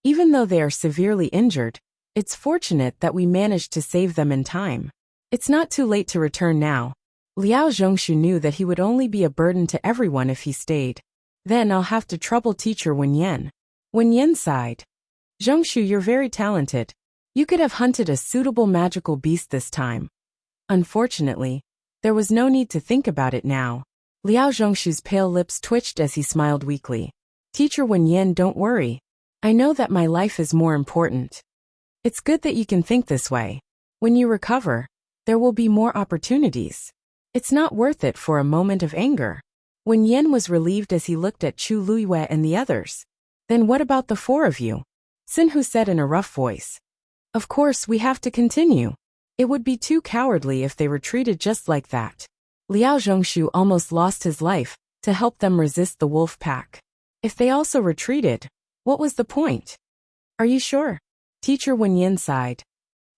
Even though they are severely injured, it's fortunate that we managed to save them in time. It's not too late to return now. Liao Zhongshu knew that he would only be a burden to everyone if he stayed. Then I'll have to trouble teacher Wen Yan. Wen Yan sighed. Zhongshu, you're very talented. You could have hunted a suitable magical beast this time. Unfortunately, there was no need to think about it now. Liao Zhongshu's pale lips twitched as he smiled weakly. Teacher Wen Yan, don't worry. I know that my life is more important. It's good that you can think this way. When you recover, there will be more opportunities. It's not worth it for a moment of anger. Wen Yan was relieved as he looked at Chu Luiyue and the others. Then what about the 4 of you? Sinhu said in a rough voice. Of course we have to continue. It would be too cowardly if they retreated just like that. Liao Zhongshu almost lost his life to help them resist the wolf pack. If they also retreated, what was the point? Are you sure? Teacher Wen Yan sighed.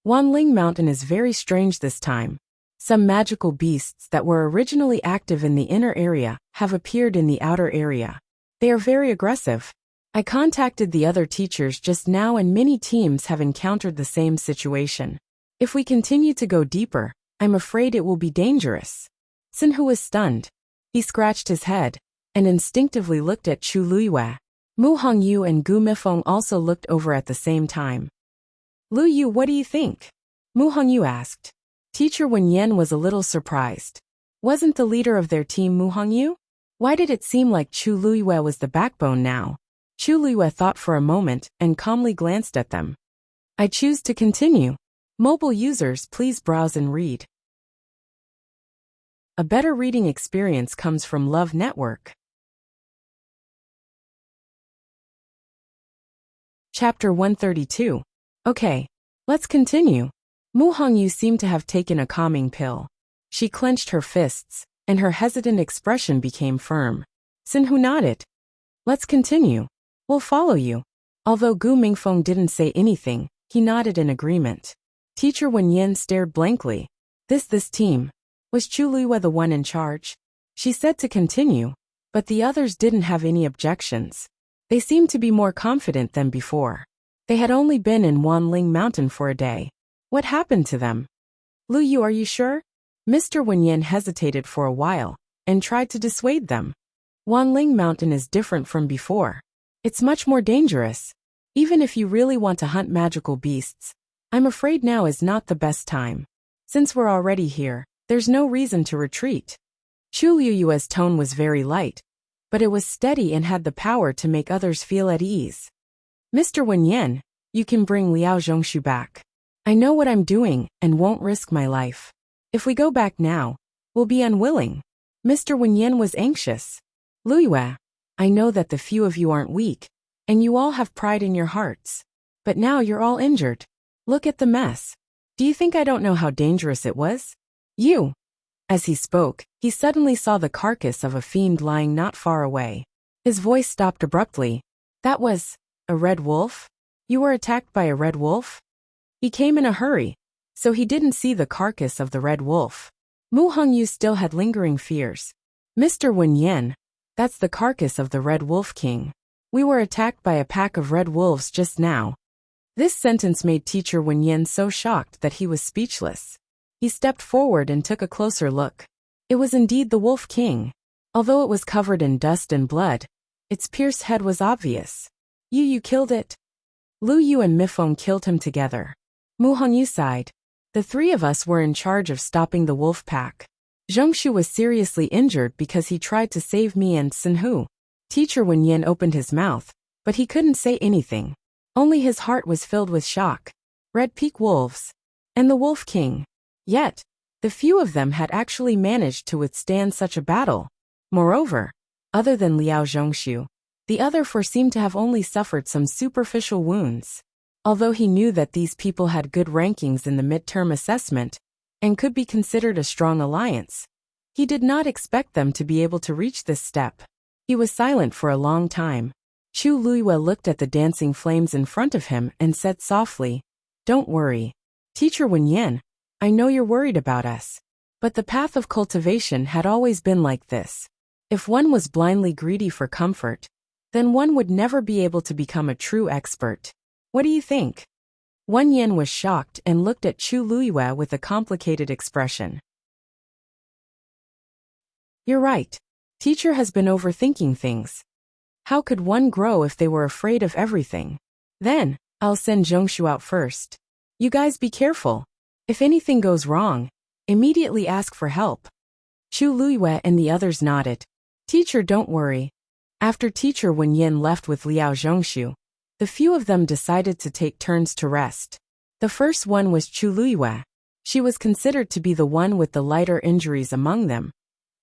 Wanling Mountain is very strange this time. Some magical beasts that were originally active in the inner area have appeared in the outer area. They are very aggressive. I contacted the other teachers just now and many teams have encountered the same situation. If we continue to go deeper, I'm afraid it will be dangerous. Sinhu was stunned. He scratched his head and instinctively looked at Chu Luiyue. Mu Hongyu and Gu Mifeng also looked over at the same time. Lu Yu, what do you think? Mu Hongyu asked. Teacher Wen Yan was a little surprised. Wasn't the leader of their team Mu Hongyu? Why did it seem like Chu Luiyue was the backbone now? Chu Luiyue thought for a moment and calmly glanced at them. I choose to continue. Mobile users, please browse and read. A better reading experience comes from Love Network. Chapter 132. Okay, let's continue. Mu Hongyu seemed to have taken a calming pill. She clenched her fists, and her hesitant expression became firm. Sinhu nodded. Let's continue. We'll follow you. Although Gu Mingfeng didn't say anything, he nodded in agreement. Teacher Wen Yan stared blankly. This team. Was Chu Luiyue the one in charge? She said to continue, but the others didn't have any objections. They seemed to be more confident than before. They had only been in Wanling Mountain for a day. What happened to them? Lu Yu, are you sure? Mr. Wen Yan hesitated for a while and tried to dissuade them. Wanling Mountain is different from before. It's much more dangerous. Even if you really want to hunt magical beasts, I'm afraid now is not the best time. Since we're already here, there's no reason to retreat. Chu Liyue's tone was very light, but it was steady and had the power to make others feel at ease. Mr. Wen Yan, you can bring Liao Zhongshu back. I know what I'm doing and won't risk my life. If we go back now, we'll be unwilling. Mr. Wen Yan was anxious. Luiyue, I know that the few of you aren't weak, and you all have pride in your hearts. But now you're all injured. Look at the mess. Do you think I don't know how dangerous it was? You. As he spoke, he suddenly saw the carcass of a fiend lying not far away. His voice stopped abruptly. That was a red wolf? You were attacked by a red wolf? He came in a hurry, so he didn't see the carcass of the red wolf. Mu Hongyu still had lingering fears. Mr. Wen Yan, that's the carcass of the Red Wolf King. We were attacked by a pack of red wolves just now. This sentence made Teacher Wen Yan so shocked that he was speechless. He stepped forward and took a closer look. It was indeed the Wolf King. Although it was covered in dust and blood, its pierced head was obvious. You killed it? Lu Yu and Mifeng killed him together. Mu Hongyu sighed. The three of us were in charge of stopping the wolf pack. Zhongshu was seriously injured because he tried to save me and Sinhu. Teacher Wen Yan opened his mouth, but he couldn't say anything. Only his heart was filled with shock. Red Peak Wolves. And the Wolf King. Yet, the few of them had actually managed to withstand such a battle. Moreover, other than Liao Zhongshu, the other four seemed to have only suffered some superficial wounds. Although he knew that these people had good rankings in the midterm assessment and could be considered a strong alliance, he did not expect them to be able to reach this step. He was silent for a long time. Chu Luiyue looked at the dancing flames in front of him and said softly, Don't worry. Teacher Wen Yan, I know you're worried about us. But the path of cultivation had always been like this. If one was blindly greedy for comfort, then one would never be able to become a true expert. What do you think? Wen Yan was shocked and looked at Chu Luiyue with a complicated expression. You're right. Teacher has been overthinking things. How could one grow if they were afraid of everything? Then, I'll send Zhongshu out first. You guys be careful. If anything goes wrong, immediately ask for help. Chu Luiyue and the others nodded. Teacher, don't worry. After Teacher Wen Yan left with Liao Zhongshu, the few of them decided to take turns to rest. The first one was Chu Luiyue. She was considered to be the one with the lighter injuries among them,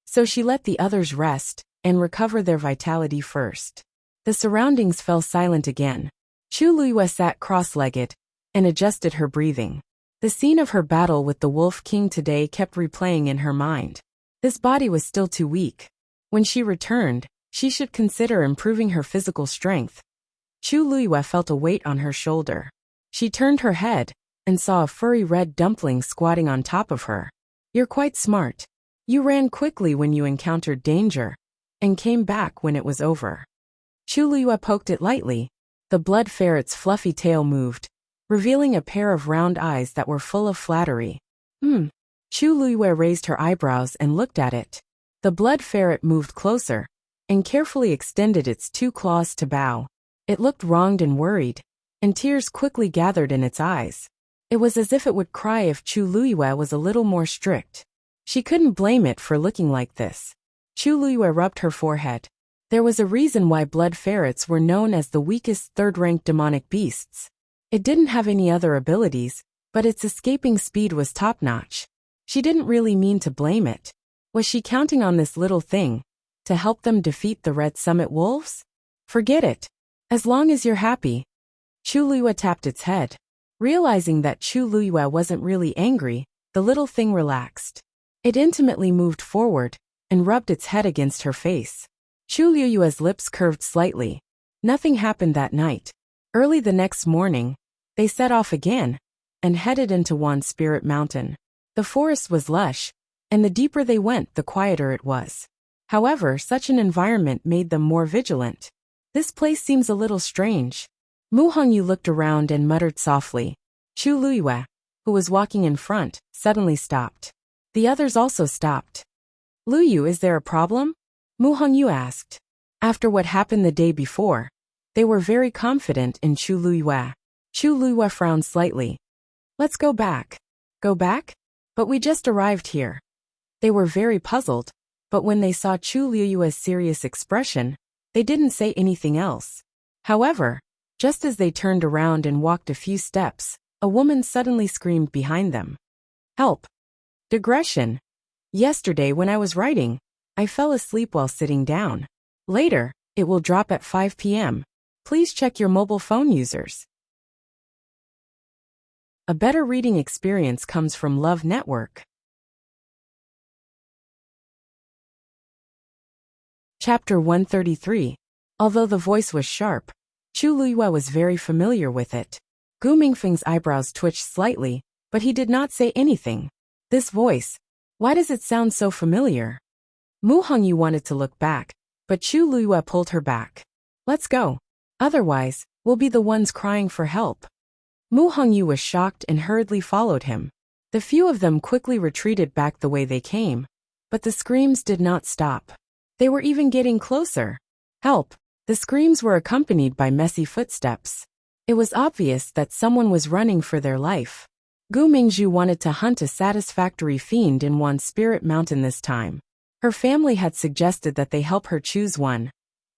so she let the others rest and recover their vitality first. The surroundings fell silent again. Chu Luiyue sat cross-legged and adjusted her breathing. The scene of her battle with the Wolf King today kept replaying in her mind. This body was still too weak. When she returned, she should consider improving her physical strength. Chu Luiyue felt a weight on her shoulder. She turned her head and saw a furry red dumpling squatting on top of her. You're quite smart. You ran quickly when you encountered danger and came back when it was over. Chu Luiyue poked it lightly. The blood ferret's fluffy tail moved, revealing a pair of round eyes that were full of flattery. Chu Luiyue raised her eyebrows and looked at it. The blood ferret moved closer and carefully extended its 2 claws to bow. It looked wronged and worried, and tears quickly gathered in its eyes. It was as if it would cry if Chu Luiyue was a little more strict. She couldn't blame it for looking like this. Chu Luiyue rubbed her forehead. There was a reason why blood ferrets were known as the weakest third-rank demonic beasts. It didn't have any other abilities, but its escaping speed was top-notch. She didn't really mean to blame it. Was she counting on this little thing to help them defeat the Red Summit wolves? Forget it. As long as you're happy. Chu Luiyue tapped its head. Realizing that Chu Luiyue wasn't really angry, the little thing relaxed. It intimately moved forward and rubbed its head against her face. Chu Luiyue's lips curved slightly. Nothing happened that night. Early the next morning, they set off again and headed into Wan Spirit Mountain. The forest was lush, and the deeper they went, the quieter it was. However, such an environment made them more vigilant. This place seems a little strange. Mu Hongyu looked around and muttered softly. Chu Luiyue, who was walking in front, suddenly stopped. The others also stopped. Luyu, is there a problem? Mu Hongyu asked. After what happened the day before, they were very confident in Chu Luiyue. Chu Luiyue frowned slightly. Let's go back. Go back? But we just arrived here. They were very puzzled, but when they saw Chu Luiyue's serious expression, they didn't say anything else. However, just as they turned around and walked a few steps, a woman suddenly screamed behind them. Help! Digression. Yesterday when I was writing, I fell asleep while sitting down. Later, it will drop at 5 p.m. Please check your mobile phone users. A better reading experience comes from Love Network. Chapter 133. Although the voice was sharp, Chu Luiyue was very familiar with it. Gu Mingfeng's eyebrows twitched slightly, but he did not say anything. This voice, why does it sound so familiar? Mu Hongyu wanted to look back, but Chu Luiyue pulled her back. Let's go. Otherwise, we'll be the ones crying for help. Mu Hongyu was shocked and hurriedly followed him. The few of them quickly retreated back the way they came, but the screams did not stop. They were even getting closer. Help! The screams were accompanied by messy footsteps. It was obvious that someone was running for their life. Gu Mingzhu wanted to hunt a satisfactory fiend in Wan Spirit Mountain this time. Her family had suggested that they help her choose one,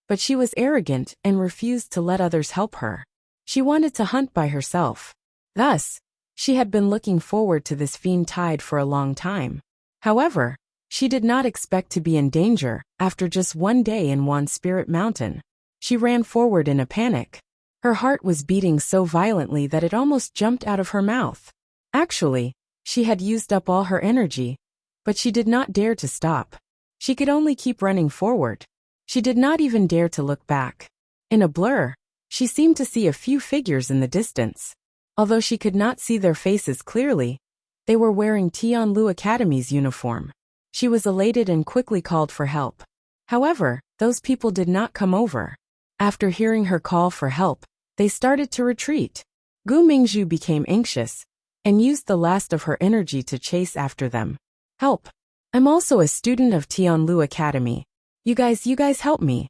but she was arrogant and refused to let others help her. She wanted to hunt by herself. Thus, she had been looking forward to this fiend tide for a long time. However, she did not expect to be in danger after just one day in Wan Spirit Mountain. She ran forward in a panic. Her heart was beating so violently that it almost jumped out of her mouth. Actually, she had used up all her energy, but she did not dare to stop. She could only keep running forward. She did not even dare to look back. In a blur, she seemed to see a few figures in the distance. Although she could not see their faces clearly, they were wearing Tianlu Academy's uniform. She was elated and quickly called for help. However, those people did not come over. After hearing her call for help, they started to retreat. Gu Mingzhu became anxious and used the last of her energy to chase after them. Help! I'm also a student of Tianlu Academy. You guys help me.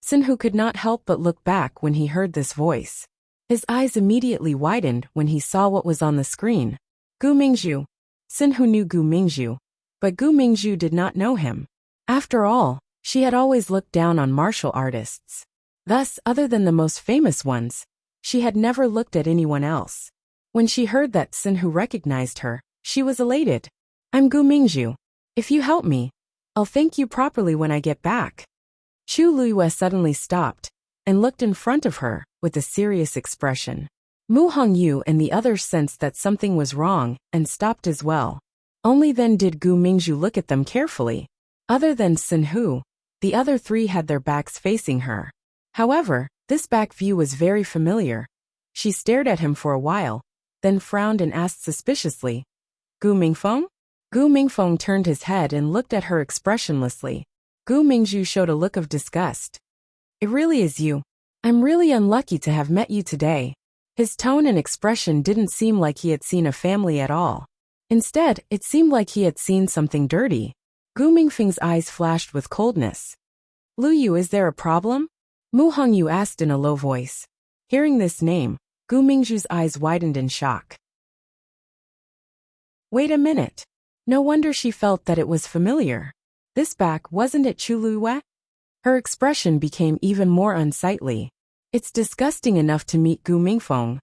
Sinhu could not help but look back when he heard this voice. His eyes immediately widened when he saw what was on the screen. Gu Mingzhu. Sinhu knew Gu Mingzhu, but Gu Mingzhu did not know him. After all, she had always looked down on martial artists. Thus, other than the most famous ones, she had never looked at anyone else. When she heard that Sinhu recognized her, she was elated. I'm Gu Mingzhu. If you help me, I'll thank you properly when I get back. Chu Luiyue suddenly stopped and looked in front of her with a serious expression. Mu Hongyu and the others sensed that something was wrong and stopped as well. Only then did Gu Mingzhu look at them carefully. Other than Sinhu, the other three had their backs facing her. However, this back view was very familiar. She stared at him for a while, then frowned and asked suspiciously, Gu Mingfeng? Gu Mingfeng turned his head and looked at her expressionlessly. Gu Mingzhu showed a look of disgust. It really is you. I'm really unlucky to have met you today. His tone and expression didn't seem like he had seen a family at all. Instead, it seemed like he had seen something dirty. Gu Mingfeng's eyes flashed with coldness. Lu Yu, is there a problem? Mu Hongyu asked in a low voice. Hearing this name, Gu Mingzhu's eyes widened in shock. Wait a minute. No wonder she felt that it was familiar. This back, wasn't it Chu Luiyue? Her expression became even more unsightly. It's disgusting enough to meet Gu Mingfeng,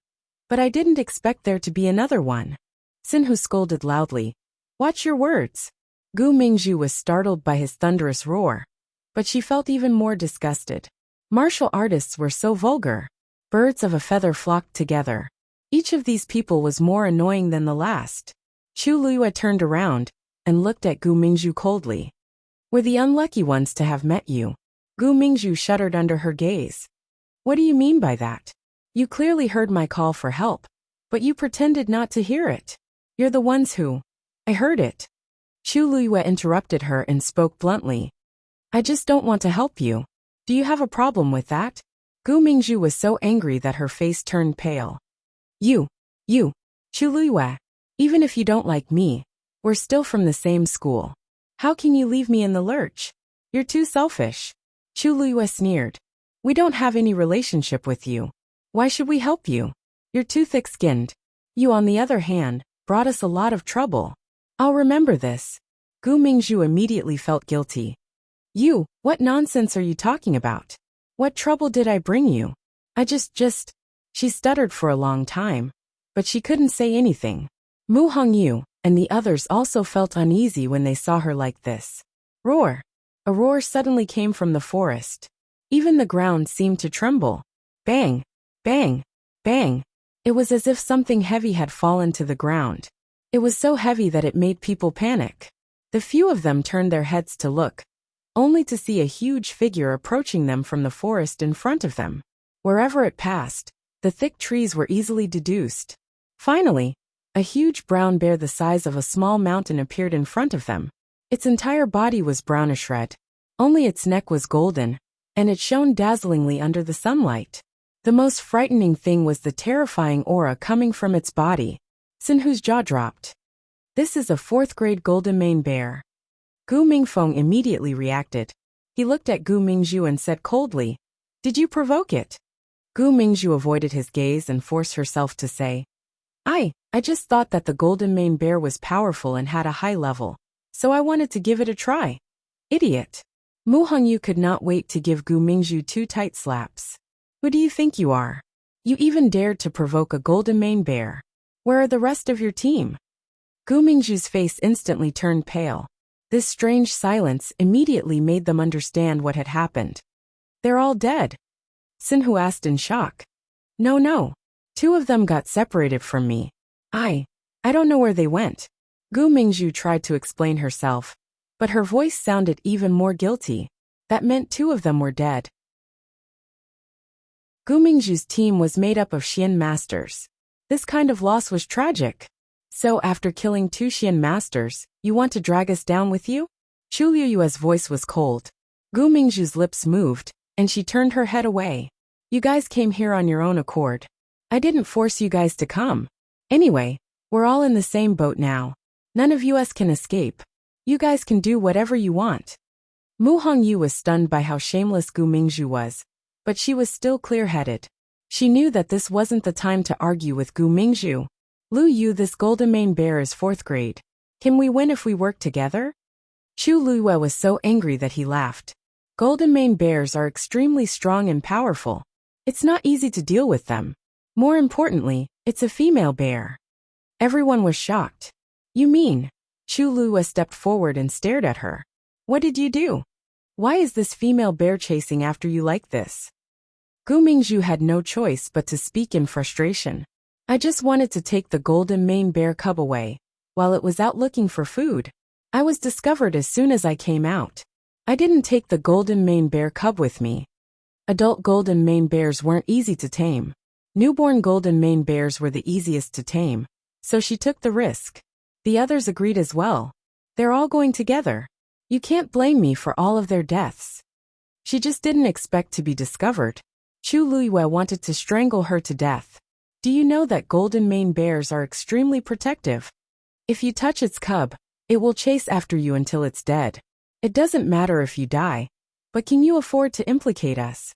but I didn't expect there to be another one. Sinhu scolded loudly. Watch your words. Gu Mingzhu was startled by his thunderous roar, but she felt even more disgusted. Martial artists were so vulgar. Birds of a feather flocked together. Each of these people was more annoying than the last. Chu Luiyue turned around and looked at Gu Mingzhu coldly. We're the unlucky ones to have met you. Gu Mingzhu shuddered under her gaze. What do you mean by that? You clearly heard my call for help, but you pretended not to hear it. You're the ones who... I heard it. Chu Luiyue interrupted her and spoke bluntly. I just don't want to help you. Do you have a problem with that? Gu Mingzhu was so angry that her face turned pale. You, Chu Luiyue, even if you don't like me, we're still from the same school. How can you leave me in the lurch? You're too selfish. Chu Luiyue sneered. We don't have any relationship with you. Why should we help you? You're too thick-skinned. You, on the other hand, brought us a lot of trouble. I'll remember this. Gu Mingzhu immediately felt guilty. You, what nonsense are you talking about? What trouble did I bring you? I just... She stuttered for a long time, but she couldn't say anything. Mu Hongyu and the others also felt uneasy when they saw her like this. Roar! A roar suddenly came from the forest. Even the ground seemed to tremble. Bang! Bang! Bang! It was as if something heavy had fallen to the ground. It was so heavy that it made people panic. The few of them turned their heads to look, only to see a huge figure approaching them from the forest in front of them. Wherever it passed, the thick trees were easily deduced. Finally, a huge brown bear the size of a small mountain appeared in front of them. Its entire body was brownish red. Only its neck was golden, and it shone dazzlingly under the sunlight. The most frightening thing was the terrifying aura coming from its body. Sinhu's jaw dropped. This is a 4th-grade golden mane bear. Gu Mingfeng immediately reacted. He looked at Gu Mingzhu and said coldly, Did you provoke it? Gu Mingzhu avoided his gaze and forced herself to say, I just thought that the golden mane bear was powerful and had a high level, so I wanted to give it a try. Idiot. Mu Hongyu could not wait to give Gu Mingzhu 2 tight slaps. Who do you think you are? You even dared to provoke a golden mane bear. Where are the rest of your team? Gu Mingzhu's face instantly turned pale. This strange silence immediately made them understand what had happened. They're all dead. Sinhu asked in shock. No. 2 of them got separated from me. I don't know where they went. Gu Mingzhu tried to explain herself, but her voice sounded even more guilty. That meant 2 of them were dead. Gu Mingzhu's team was made up of Xian masters. This kind of loss was tragic. So after killing 2 Xian masters, you want to drag us down with you? Chu Luiyue's voice was cold. Gu Mingzhu's lips moved, and she turned her head away. You guys came here on your own accord. I didn't force you guys to come. Anyway, we're all in the same boat now. None of us can escape. You guys can do whatever you want. Mu Hongyu was stunned by how shameless Gu Mingzhu was, but she was still clear-headed. She knew that this wasn't the time to argue with Gu Mingzhu. Lu Yu, this golden mane bear is 4th grade. Can we win if we work together? Chu Luiyue was so angry that he laughed. Golden mane bears are extremely strong and powerful. It's not easy to deal with them. More importantly, it's a female bear. Everyone was shocked. You mean? Chu Luiyue stepped forward and stared at her. What did you do? Why is this female bear chasing after you like this? Gu Mingzhu had no choice but to speak in frustration. I just wanted to take the golden mane bear cub away, while it was out looking for food. I was discovered as soon as I came out. I didn't take the golden mane bear cub with me. Adult golden mane bears weren't easy to tame. Newborn golden mane bears were the easiest to tame, so she took the risk. The others agreed as well. They're all going together. You can't blame me for all of their deaths. She just didn't expect to be discovered. Chu Luiyue wanted to strangle her to death. Do you know that golden mane bears are extremely protective? If you touch its cub, It will chase after you until it's dead. It doesn't matter if you die, but can you afford to implicate us?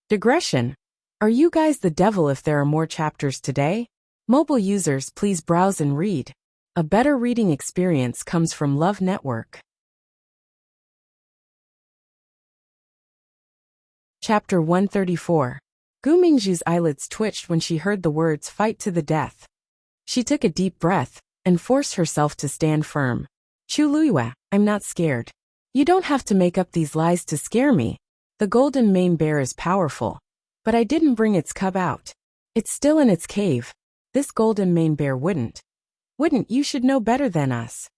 Digression. Are you guys the devil if there are more chapters today? Mobile users, please browse and read. A better reading experience comes from Love Network. Chapter 134. Gu Mingzhu's eyelids twitched when she heard the words "fight to the death." She took a deep breath and forced herself to stand firm. Chu Luiyue, I'm not scared. You don't have to make up these lies to scare me. The golden mane bear is powerful, but I didn't bring its cub out. It's still in its cave. This golden mane bear wouldn't. You should know better than us.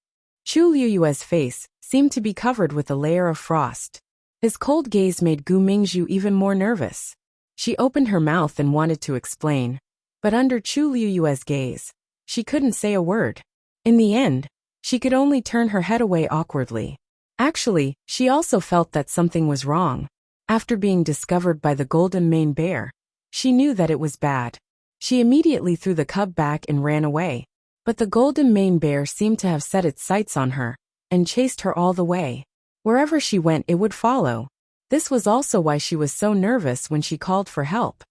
Chu Luiyue's face seemed to be covered with a layer of frost. His cold gaze made Gu Mingzhu even more nervous. She opened her mouth and wanted to explain, but under Chu Luiyue's gaze, she couldn't say a word. In the end, she could only turn her head away awkwardly. Actually, she also felt that something was wrong. After being discovered by the golden mane bear, she knew that it was bad. She immediately threw the cub back and ran away. But the golden mane bear seemed to have set its sights on her and chased her all the way. Wherever she went, it would follow. This was also why she was so nervous when she called for help.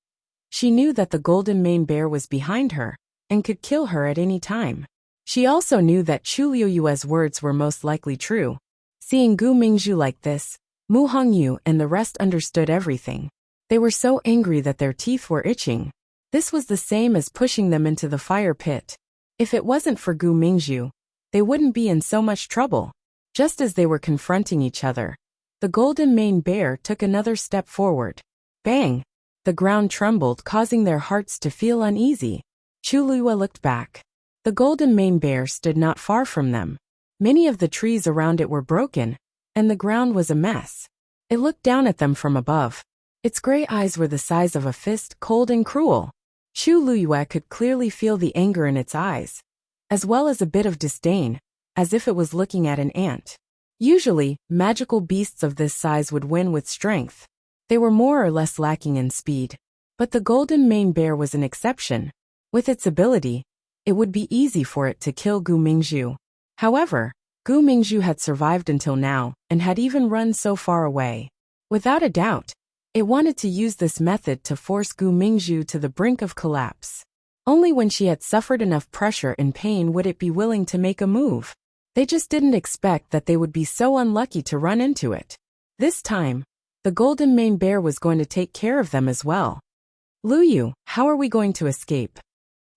She knew that the golden mane bear was behind her and could kill her at any time. She also knew that Chu Luiyue's words were most likely true. Seeing Gu Mingzhu like this, Mu Hongyu and the rest understood everything. They were so angry that their teeth were itching. This was the same as pushing them into the fire pit. If it wasn't for Gu Mingzhu, they wouldn't be in so much trouble. Just as they were confronting each other, the golden mane bear took another step forward. Bang! The ground trembled, causing their hearts to feel uneasy. Chu Luiyue looked back. The golden mane bear stood not far from them. Many of the trees around it were broken, and the ground was a mess. It looked down at them from above. Its gray eyes were the size of a fist, cold and cruel. Chu Luiyue could clearly feel the anger in its eyes, as well as a bit of disdain, as if it was looking at an ant. Usually, magical beasts of this size would win with strength. They were more or less lacking in speed. But the golden mane bear was an exception. With its ability, it would be easy for it to kill Gu Mingzhu. However, Gu Mingzhu had survived until now and had even run so far away. Without a doubt, it wanted to use this method to force Gu Mingzhu to the brink of collapse. Only when she had suffered enough pressure and pain would it be willing to make a move. They just didn't expect that they would be so unlucky to run into it. This time, the golden mane bear was going to take care of them as well. Luyu, how are we going to escape?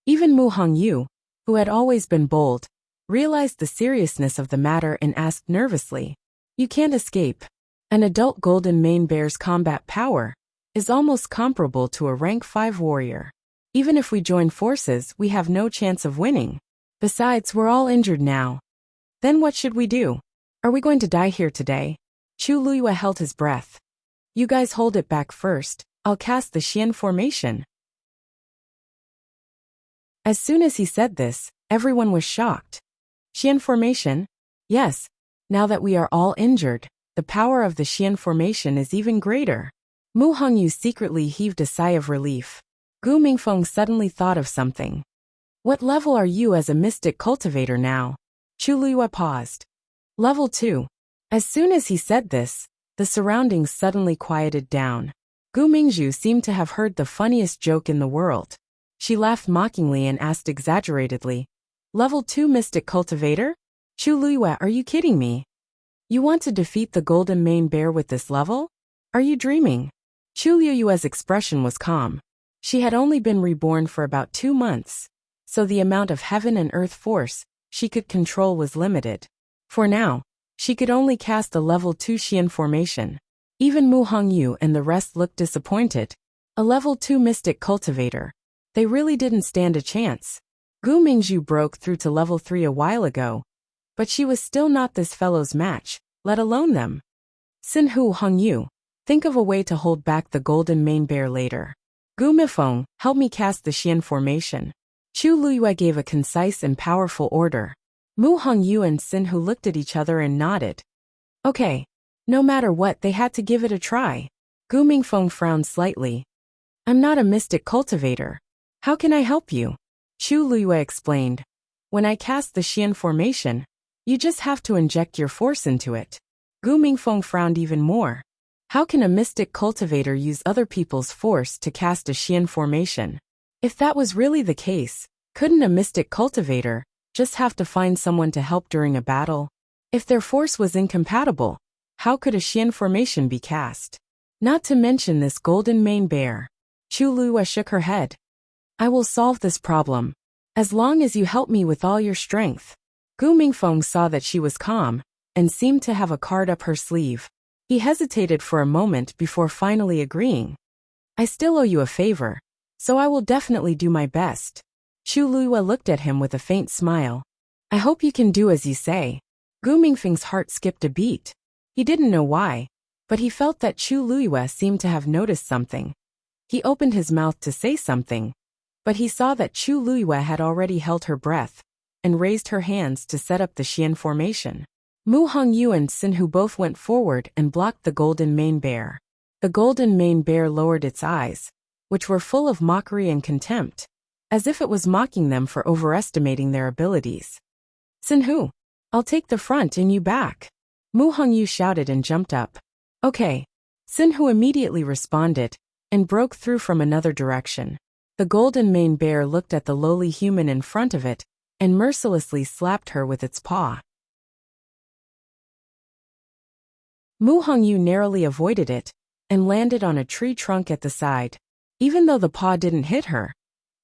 Even Mu Hongyu, who had always been bold, realized the seriousness of the matter and asked nervously. You can't escape. An adult golden mane bear's combat power is almost comparable to a rank 5 warrior. Even if we join forces, we have no chance of winning. Besides, we're all injured now. Then what should we do? Are we going to die here today? Chu Luiyue held his breath. You guys hold it back first. I'll cast the Xian formation. As soon as he said this, everyone was shocked. Xian formation? Yes. Now that we are all injured, the power of the Xian formation is even greater. Mu Hongyu secretly heaved a sigh of relief. Gu Mingfeng suddenly thought of something. What level are you as a mystic cultivator now? Chu Luiyue paused. Level 2. As soon as he said this, the surroundings suddenly quieted down. Gu Mingzhu seemed to have heard the funniest joke in the world. She laughed mockingly and asked exaggeratedly, Level 2 mystic cultivator? Chu Luiyue, are you kidding me? You want to defeat the golden mane bear with this level? Are you dreaming? Chu Luiyue's expression was calm. She had only been reborn for about 2 months, so the amount of heaven and earth force she could control was limited. For now, she could only cast a level 2 Xian formation. Even Mu Hongyu and the rest looked disappointed. A level 2 mystic cultivator. They really didn't stand a chance. Gu Mingzhu broke through to level 3 a while ago, but she was still not this fellow's match, let alone them. Sinhu Hongyu, think of a way to hold back the golden mane bear later. Gu Mifeng, help me cast the Xian formation. Chu Luiyue gave a concise and powerful order. Mu Hongyu and Sinhu looked at each other and nodded. Okay. No matter what, they had to give it a try. Gu Mingfeng frowned slightly. I'm not a mystic cultivator. How can I help you? Chu Luiyue explained. When I cast the Xian formation, You just have to inject your force into it. Gu Mingfeng frowned even more. How can a mystic cultivator use other people's force to cast a Xian formation? If that was really the case, couldn't a mystic cultivator just have to find someone to help during a battle? If their force was incompatible, how could a Xian formation be cast? Not to mention this golden mane bear. Chu Luiyue shook her head. I will solve this problem, as long as you help me with all your strength. Gu Mingfeng saw that she was calm, and seemed to have a card up her sleeve. He hesitated for a moment before finally agreeing. I still owe you a favor, so I will definitely do my best. Chu Luiyue looked at him with a faint smile. I hope you can do as you say. Gu Mingfeng's heart skipped a beat. He didn't know why, but he felt that Chu Luiyue seemed to have noticed something. He opened his mouth to say something, but he saw that Chu Luiyue had already held her breath and raised her hands to set up the Xian formation. Mu Hongyu and Sinhu both went forward and blocked the golden mane bear. The golden mane bear lowered its eyes, which were full of mockery and contempt, as if it was mocking them for overestimating their abilities. Sinhu, I'll take the front and you back. Mu Hongyu shouted and jumped up. Okay. Sinhu immediately responded and broke through from another direction. The golden mane bear looked at the lowly human in front of it and mercilessly slapped her with its paw. Mu Hongyu narrowly avoided it and landed on a tree trunk at the side. Even though the paw didn't hit her,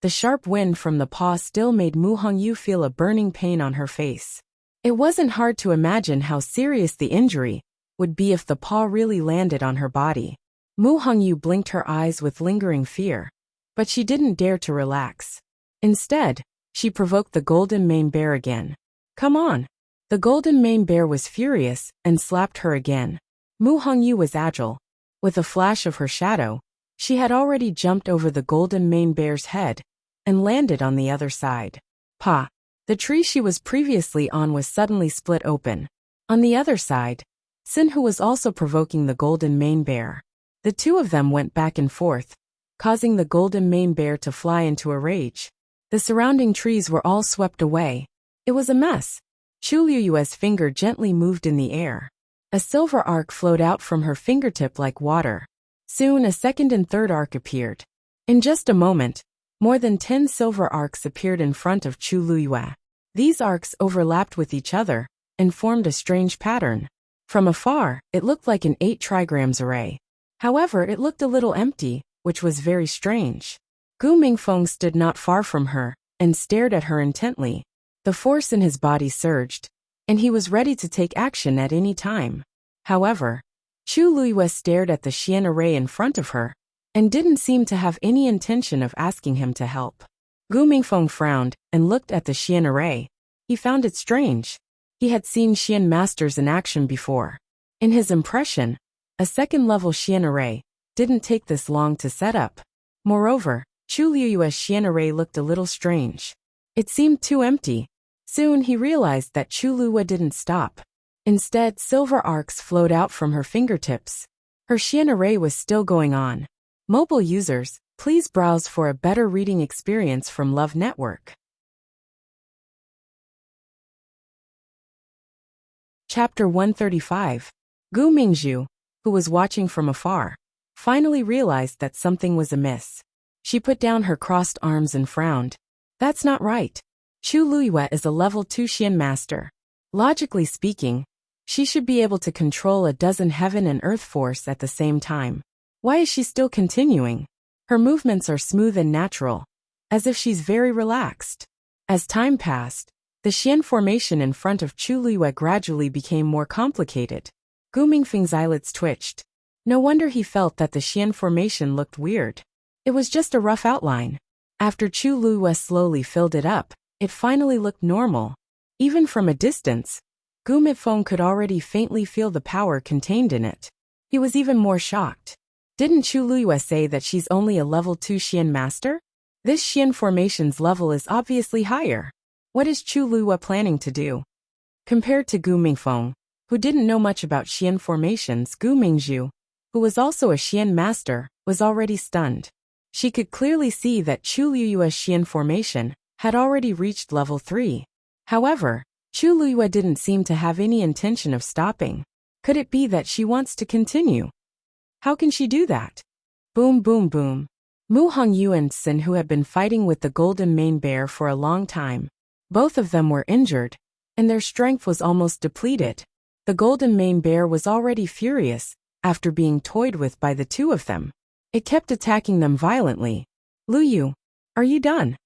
the sharp wind from the paw still made Mu Hongyu feel a burning pain on her face. It wasn't hard to imagine how serious the injury would be if the paw really landed on her body. Mu Hongyu blinked her eyes with lingering fear, but she didn't dare to relax. Instead, she provoked the golden mane bear again. Come on! The golden mane bear was furious and slapped her again. Mu Hongyu was agile. With a flash of her shadow, she had already jumped over the golden mane bear's head and landed on the other side. Pa! The tree she was previously on was suddenly split open. On the other side, Sinhu was also provoking the golden mane bear. The two of them went back and forth, causing the golden mane bear to fly into a rage. The surrounding trees were all swept away. It was a mess. Chu Luiyue's finger gently moved in the air. A silver arc flowed out from her fingertip like water. Soon a second and third arc appeared. In just a moment, more than 10 silver arcs appeared in front of Chu Luiyue. These arcs overlapped with each other and formed a strange pattern. From afar, it looked like an 8 trigrams array. However, it looked a little empty, which was very strange. Gu Mingfeng stood not far from her and stared at her intently. The force in his body surged, and he was ready to take action at any time. However, Chu Luiyue stared at the Xian array in front of her and didn't seem to have any intention of asking him to help. Gu Mingfeng frowned and looked at the Xian array. He found it strange. He had seen Xian masters in action before. In his impression, a second-level Xian array didn't take this long to set up. Moreover, Chu Luiyue's Xian array looked a little strange. It seemed too empty. Soon he realized that Chu Luiyue didn't stop. Instead, silver arcs flowed out from her fingertips. Her Xian array was still going on. Mobile users, please browse for a better reading experience from Love Network. Chapter 135. Gu Mingzhu, who was watching from afar, finally realized that something was amiss. She put down her crossed arms and frowned. That's not right. Chu Luiyue is a level 2 Xian master. Logically speaking, she should be able to control a dozen heaven and earth force at the same time. Why is she still continuing? Her movements are smooth and natural, as if she's very relaxed. As time passed, the Xian formation in front of Chu Luiyue gradually became more complicated. Gu Mingfeng's eyelids twitched. No wonder he felt that the Xian formation looked weird. It was just a rough outline. After Chu Luiyue slowly filled it up, it finally looked normal. Even from a distance, Gu Mingfeng could already faintly feel the power contained in it. He was even more shocked. Didn't Chu Luiyue say that she's only a level 2 Xian master? This Xian formation's level is obviously higher. What is Chu Luiyue planning to do? Compared to Gu Mingfeng, who didn't know much about Xian formations, Gu Mingzhu, who was also a Xian master, was already stunned. She could clearly see that Chu Luiyue's Xian formation had already reached level 3. However, Chu Luiyue didn't seem to have any intention of stopping. Could it be that she wants to continue? How can she do that? Boom, boom, boom. Mu Hongyu and Sin, who had been fighting with the golden mane bear for a long time. Both of them were injured, and their strength was almost depleted. The golden mane bear was already furious, after being toyed with by the two of them. It kept attacking them violently. Luyu, are you done?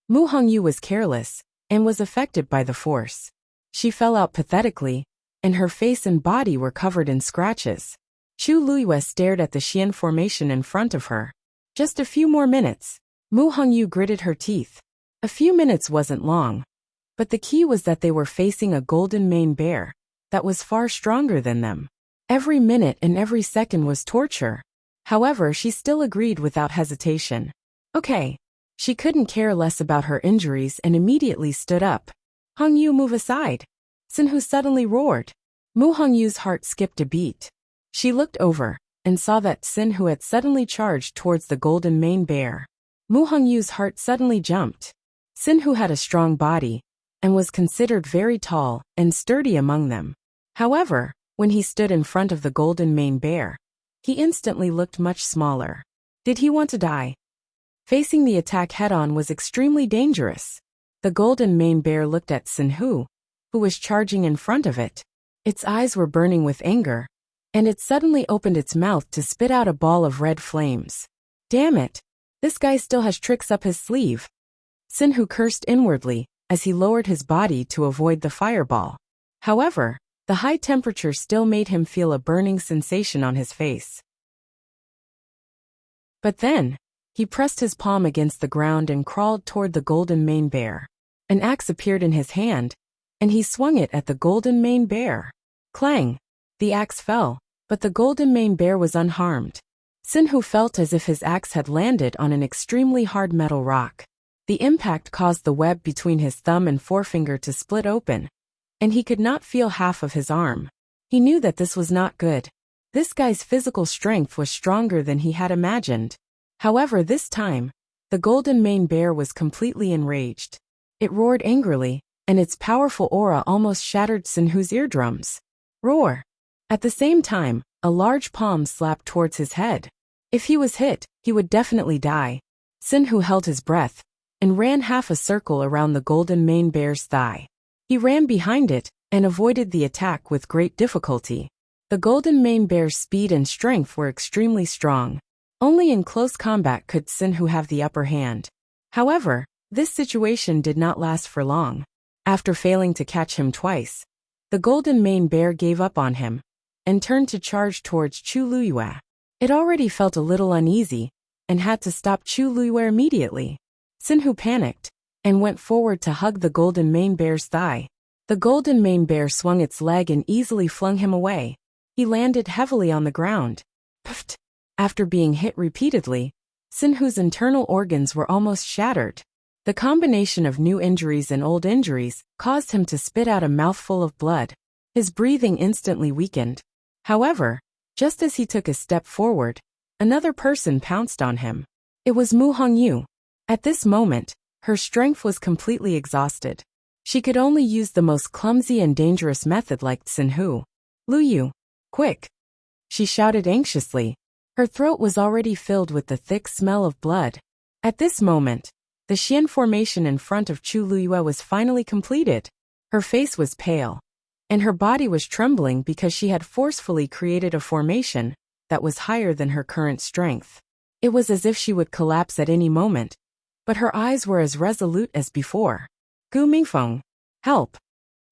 Mu Hongyu was careless, and was affected by the force. She fell out pathetically, and her face and body were covered in scratches. Chu Luiyue stared at the Xian formation in front of her. Just a few more minutes. Mu Hongyu gritted her teeth. A few minutes wasn't long. But the key was that they were facing a golden mane bear that was far stronger than them. Every minute and every second was torture. However, she still agreed without hesitation. Okay. She couldn't care less about her injuries and immediately stood up. Hongyu, move aside. Sinhu suddenly roared. Mu Hongyu's heart skipped a beat. She looked over and saw that Sinhu had suddenly charged towards the golden mane bear. Mu Hongyu's heart suddenly jumped. Sinhu had a strong body and was considered very tall and sturdy among them. However, when he stood in front of the golden mane bear, he instantly looked much smaller. Did he want to die? Facing the attack head-on was extremely dangerous. The golden mane bear looked at Sinhu, who was charging in front of it. Its eyes were burning with anger, and it suddenly opened its mouth to spit out a ball of red flames. Damn it! This guy still has tricks up his sleeve. Sinhu cursed inwardly as he lowered his body to avoid the fireball. However, the high temperature still made him feel a burning sensation on his face. But then, he pressed his palm against the ground and crawled toward the golden mane bear. An axe appeared in his hand, and he swung it at the golden mane bear. Clang! The axe fell, but the golden mane bear was unharmed. Sinhu felt as if his axe had landed on an extremely hard metal rock. The impact caused the web between his thumb and forefinger to split open, and he could not feel half of his arm. He knew that this was not good. This guy's physical strength was stronger than he had imagined. However, this time, the golden mane bear was completely enraged. It roared angrily, and its powerful aura almost shattered Sinhu's eardrums. Roar! At the same time, a large palm slapped towards his head. If he was hit, he would definitely die. Sinhu held his breath and ran half a circle around the golden mane bear's thigh. He ran behind it and avoided the attack with great difficulty. The golden mane bear's speed and strength were extremely strong. Only in close combat could Sinhu have the upper hand. However, this situation did not last for long. After failing to catch him twice, the golden mane bear gave up on him and turned to charge towards Chu Luiyue. It already felt a little uneasy and had to stop Chu Luiyue immediately. Sinhu panicked and went forward to hug the golden mane bear's thigh. The golden mane bear swung its leg and easily flung him away. He landed heavily on the ground. Pfft! After being hit repeatedly, Sinhu's internal organs were almost shattered. The combination of new injuries and old injuries caused him to spit out a mouthful of blood. His breathing instantly weakened. However, just as he took a step forward, another person pounced on him. It was Mu Hongyu. At this moment, her strength was completely exhausted. She could only use the most clumsy and dangerous method like Sinhu. Luyu, quick! She shouted anxiously. Her throat was already filled with the thick smell of blood. At this moment, the Xian formation in front of Chu Luiyue was finally completed. Her face was pale, and her body was trembling because she had forcefully created a formation that was higher than her current strength. It was as if she would collapse at any moment, but her eyes were as resolute as before. Gu Mingfeng, help!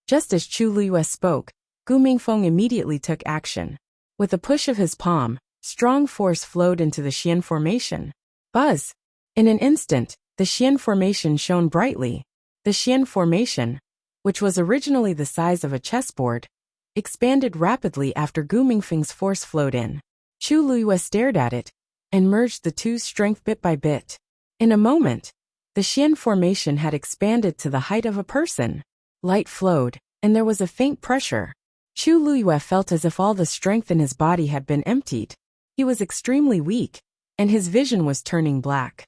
Just as Chu Luiyue spoke, Gu Mingfeng immediately took action. With a push of his palm, strong force flowed into the Xian formation. Buzz! In an instant, the Xian formation shone brightly. The Xian formation, which was originally the size of a chessboard, expanded rapidly after Gu Mingfeng's force flowed in. Chu Luiyue stared at it and merged the two's strength bit by bit. In a moment, the Xian formation had expanded to the height of a person. Light flowed, and there was a faint pressure. Chu Luiyue felt as if all the strength in his body had been emptied. He was extremely weak, and his vision was turning black.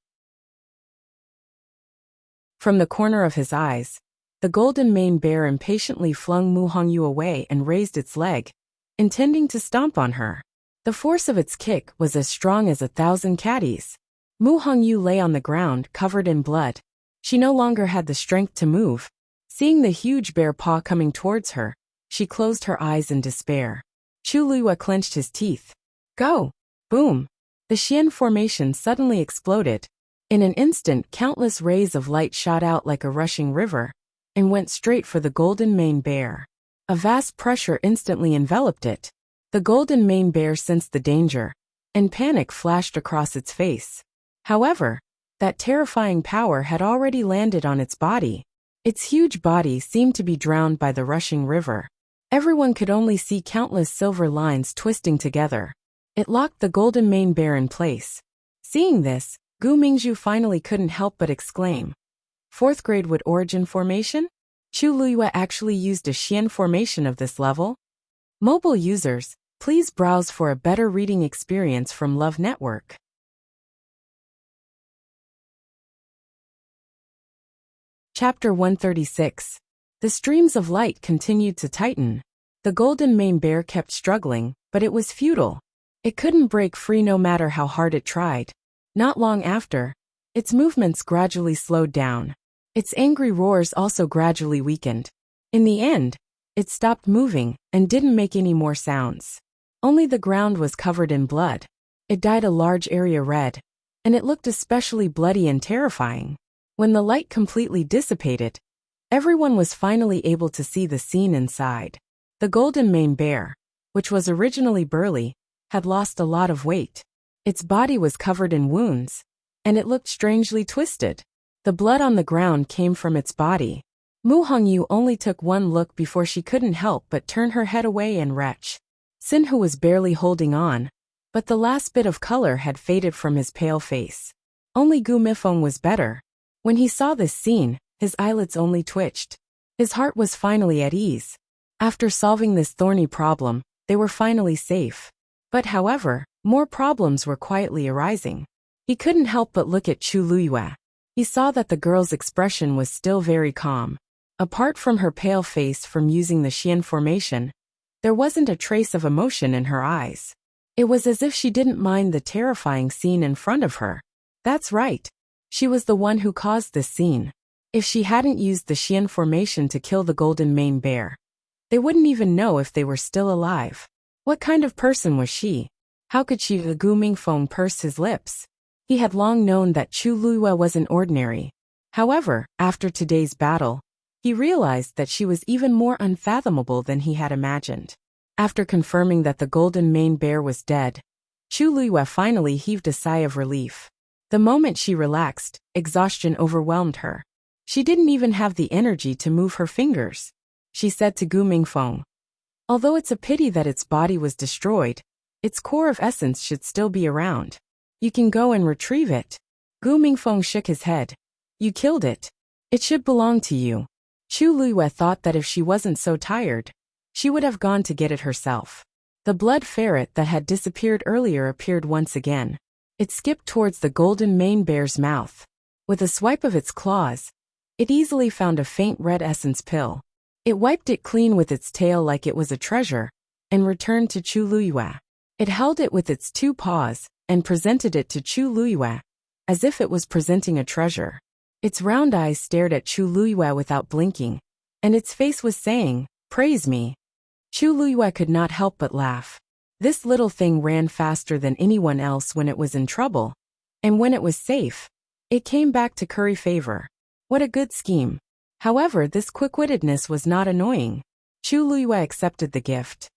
From the corner of his eyes, The golden mane bear impatiently flung Mu Hongyu away and raised its leg, intending to stomp on her. The force of its kick was as strong as 1,000 catties. Mu Hongyu lay on the ground, covered in blood. She no longer had the strength to move. Seeing the huge bear paw coming towards her, she closed her eyes in despair. Chu Luiyue clenched his teeth. Go! Boom! The Xian formation suddenly exploded. In an instant, countless rays of light shot out like a rushing river and went straight for the golden mane bear. A vast pressure instantly enveloped it. The golden mane bear sensed the danger, and panic flashed across its face. However, that terrifying power had already landed on its body. Its huge body seemed to be drowned by the rushing river. Everyone could only see countless silver lines twisting together. It locked the golden mane bear in place. Seeing this, Gu Mingzhu finally couldn't help but exclaim. 4th grade wood origin formation? Chu Luiyue actually used a Xian formation of this level? Mobile users, please browse for a better reading experience from Love Network. Chapter 136. The streams of light continued to tighten. The golden mane bear kept struggling, but it was futile. It couldn't break free no matter how hard it tried. Not long after, its movements gradually slowed down. Its angry roars also gradually weakened. In the end, it stopped moving and didn't make any more sounds. Only the ground was covered in blood. It dyed a large area red, and it looked especially bloody and terrifying. When the light completely dissipated, everyone was finally able to see the scene inside. The golden mane bear, which was originally burly, had lost a lot of weight. Its body was covered in wounds, and it looked strangely twisted. The blood on the ground came from its body. Mu Hongyu only took one look before she couldn't help but turn her head away and retch. Sinhu was barely holding on, but the last bit of color had faded from his pale face. Only Gu Mifeng was better. When he saw this scene, his eyelids only twitched. His heart was finally at ease. After solving this thorny problem, they were finally safe. But however, more problems were quietly arising. He couldn't help but look at Chu Luiyue. He saw that the girl's expression was still very calm. Apart from her pale face from using the Xian formation, there wasn't a trace of emotion in her eyes. It was as if she didn't mind the terrifying scene in front of her. That's right. She was the one who caused this scene. If she hadn't used the Xian formation to kill the golden mane bear, they wouldn't even know if they were still alive. What kind of person was she? How could she? Gu Mingfeng pursed his lips. He had long known that Chu Luiyue wasn't ordinary. However, after today's battle, he realized that she was even more unfathomable than he had imagined. After confirming that the golden mane bear was dead, Chu Luiyue finally heaved a sigh of relief. The moment she relaxed, exhaustion overwhelmed her. She didn't even have the energy to move her fingers. She said to Gu Mingfeng, although it's a pity that its body was destroyed, its core of essence should still be around. You can go and retrieve it. Gu Mingfeng shook his head. You killed it. It should belong to you. Chu Luiyue thought that if she wasn't so tired, she would have gone to get it herself. The blood ferret that had disappeared earlier appeared once again. It skipped towards the golden mane bear's mouth. With a swipe of its claws, it easily found a faint red essence pill. It wiped it clean with its tail like it was a treasure, and returned to Chu Luiyue. It held it with its 2 paws, and presented it to Chu Luiyue, as if it was presenting a treasure. Its round eyes stared at Chu Luiyue without blinking, and its face was saying, "Praise me." Chu Luiyue could not help but laugh. This little thing ran faster than anyone else when it was in trouble, and when it was safe, it came back to curry favor. What a good scheme. However, this quick-wittedness was not annoying. Chu Luiyue accepted the gift.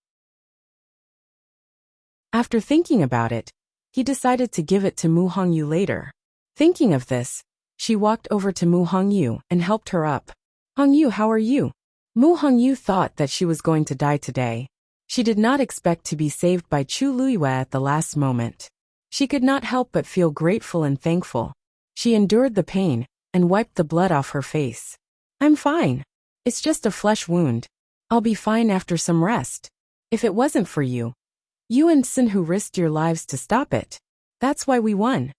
After thinking about it, he decided to give it to Mu Hongyu later. Thinking of this, she walked over to Mu Hongyu and helped her up. "Hongyu, how are you?" Mu Hongyu thought that she was going to die today. She did not expect to be saved by Chu Luiyue at the last moment. She could not help but feel grateful and thankful. She endured the pain and wiped the blood off her face. "I'm fine. It's just a flesh wound. I'll be fine after some rest. If it wasn't for you, you and Sinhu risked your lives to stop it. That's why we won."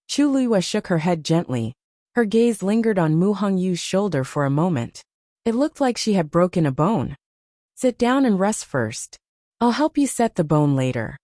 Chu Luiyue shook her head gently. Her gaze lingered on Mu Hongyu's shoulder for a moment. It looked like she had broken a bone. Sit down and rest first. I'll help you set the bone later.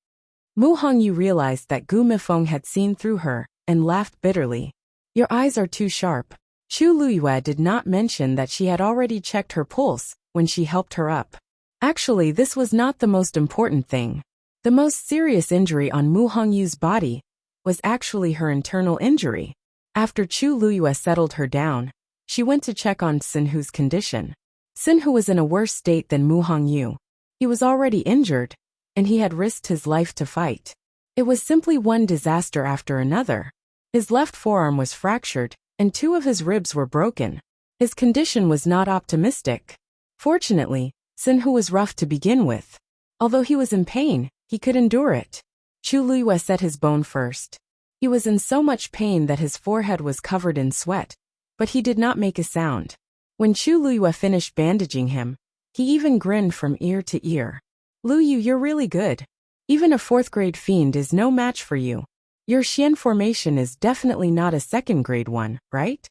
Mu Hongyu realized that Gu Mifeng had seen through her and laughed bitterly. Your eyes are too sharp. Chu Luiyue did not mention that she had already checked her pulse when she helped her up. Actually, this was not the most important thing. The most serious injury on Mu Hongyu's body was actually her internal injury. After Chu Luiyue settled her down, she went to check on Sinhu's condition. Sinhu was in a worse state than Mu Hongyu. He was already injured, and he had risked his life to fight. It was simply one disaster after another. His left forearm was fractured, and 2 of his ribs were broken. His condition was not optimistic. Fortunately, Sinhu was rough to begin with. Although he was in pain, he could endure it. Chu Luiyue set his bone first. He was in so much pain that his forehead was covered in sweat, but he did not make a sound. When Chu Luiyue finished bandaging him, he even grinned from ear to ear. Luyu, you're really good. Even a 4th-grade fiend is no match for you. Your Xian formation is definitely not a 2nd-grade one, right?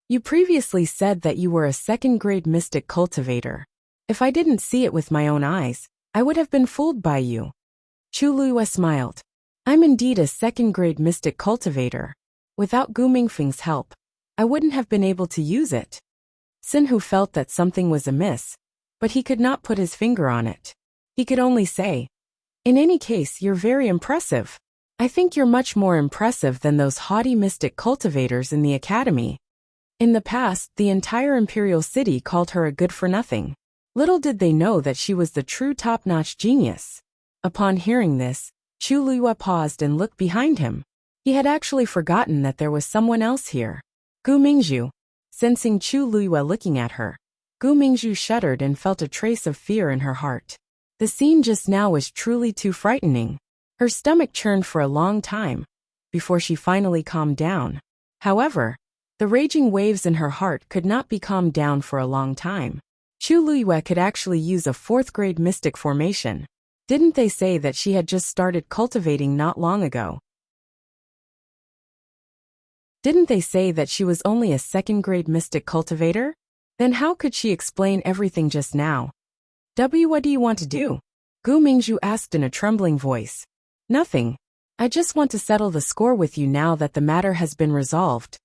You previously said that you were a 2nd-grade mystic cultivator. If I didn't see it with my own eyes, I would have been fooled by you. Chu Luiyue smiled. I'm indeed a 2nd-grade mystic cultivator. Without Gu Mingfeng's help, I wouldn't have been able to use it. Sinhu felt that something was amiss, but he could not put his finger on it. He could only say, in any case, you're very impressive. I think you're much more impressive than those haughty mystic cultivators in the academy. In the past, the entire Imperial city called her a good-for-nothing. Little did they know that she was the true top-notch genius. Upon hearing this, Chu Luiyue paused and looked behind him. He had actually forgotten that there was someone else here. Gu Mingzhu. Sensing Chu Luiyue looking at her, Gu Mingzhu shuddered and felt a trace of fear in her heart. The scene just now was truly too frightening. Her stomach churned for a long time, before she finally calmed down. However, the raging waves in her heart could not be calmed down for a long time. Chu Luiyue could actually use a 4th-grade mystic formation. Didn't they say that she had just started cultivating not long ago? Didn't they say that she was only a 2nd-grade mystic cultivator? Then how could she explain everything just now? What do you want to do? Gu Mingzhu asked in a trembling voice. Nothing. I just want to settle the score with you now that the matter has been resolved.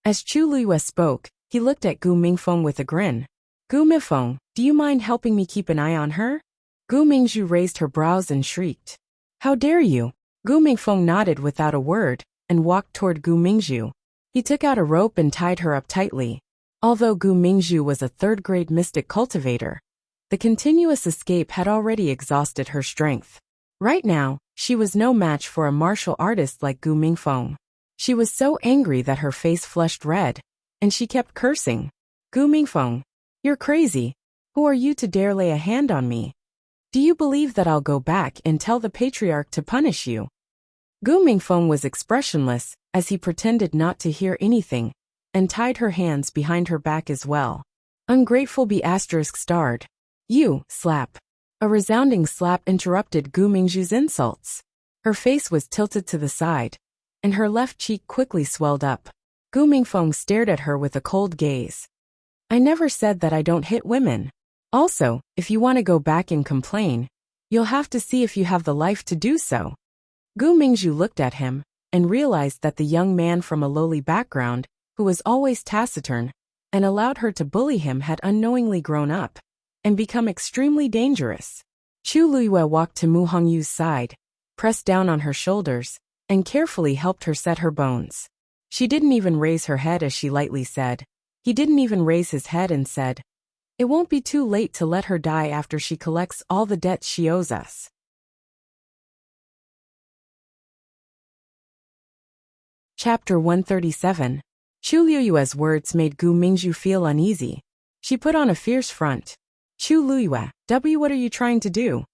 As Chu Luiyue spoke, he looked at Gu Mingfeng with a grin. Gu Mifeng, do you mind helping me keep an eye on her? Gu Mingzhu raised her brows and shrieked. How dare you? Gu Mingfeng nodded without a word and walked toward Gu Mingzhu. He took out a rope and tied her up tightly. Although Gu Mingzhu was a 3rd-grade mystic cultivator, the continuous escape had already exhausted her strength. Right now, she was no match for a martial artist like Gu Mingfeng. She was so angry that her face flushed red, and she kept cursing. Gu Mingfeng, you're crazy. Who are you to dare lay a hand on me? Do you believe that I'll go back and tell the patriarch to punish you? Gu Mingfeng was expressionless as he pretended not to hear anything and tied her hands behind her back as well. Ungrateful be asterisk starred. You, slap. A resounding slap interrupted Gu Mingzhu's insults. Her face was tilted to the side, and her left cheek quickly swelled up. Gu Mingfeng stared at her with a cold gaze. I never said that I don't hit women. Also, if you want to go back and complain, you'll have to see if you have the life to do so. Gu Mingzhu looked at him and realized that the young man from a lowly background, who was always taciturn and allowed her to bully him, had unknowingly grown up and become extremely dangerous. Chu Luiyue walked to Mu Hongyu's side, pressed down on her shoulders, and carefully helped her set her bones. She didn't even raise her head as she lightly said. He didn't even raise his head and said, it won't be too late to let her die after she collects all the debts she owes us. Chapter 137. Chu Luiyue's words made Gu Mingzhu feel uneasy. She put on a fierce front. Chu Luiyue, what are you trying to do?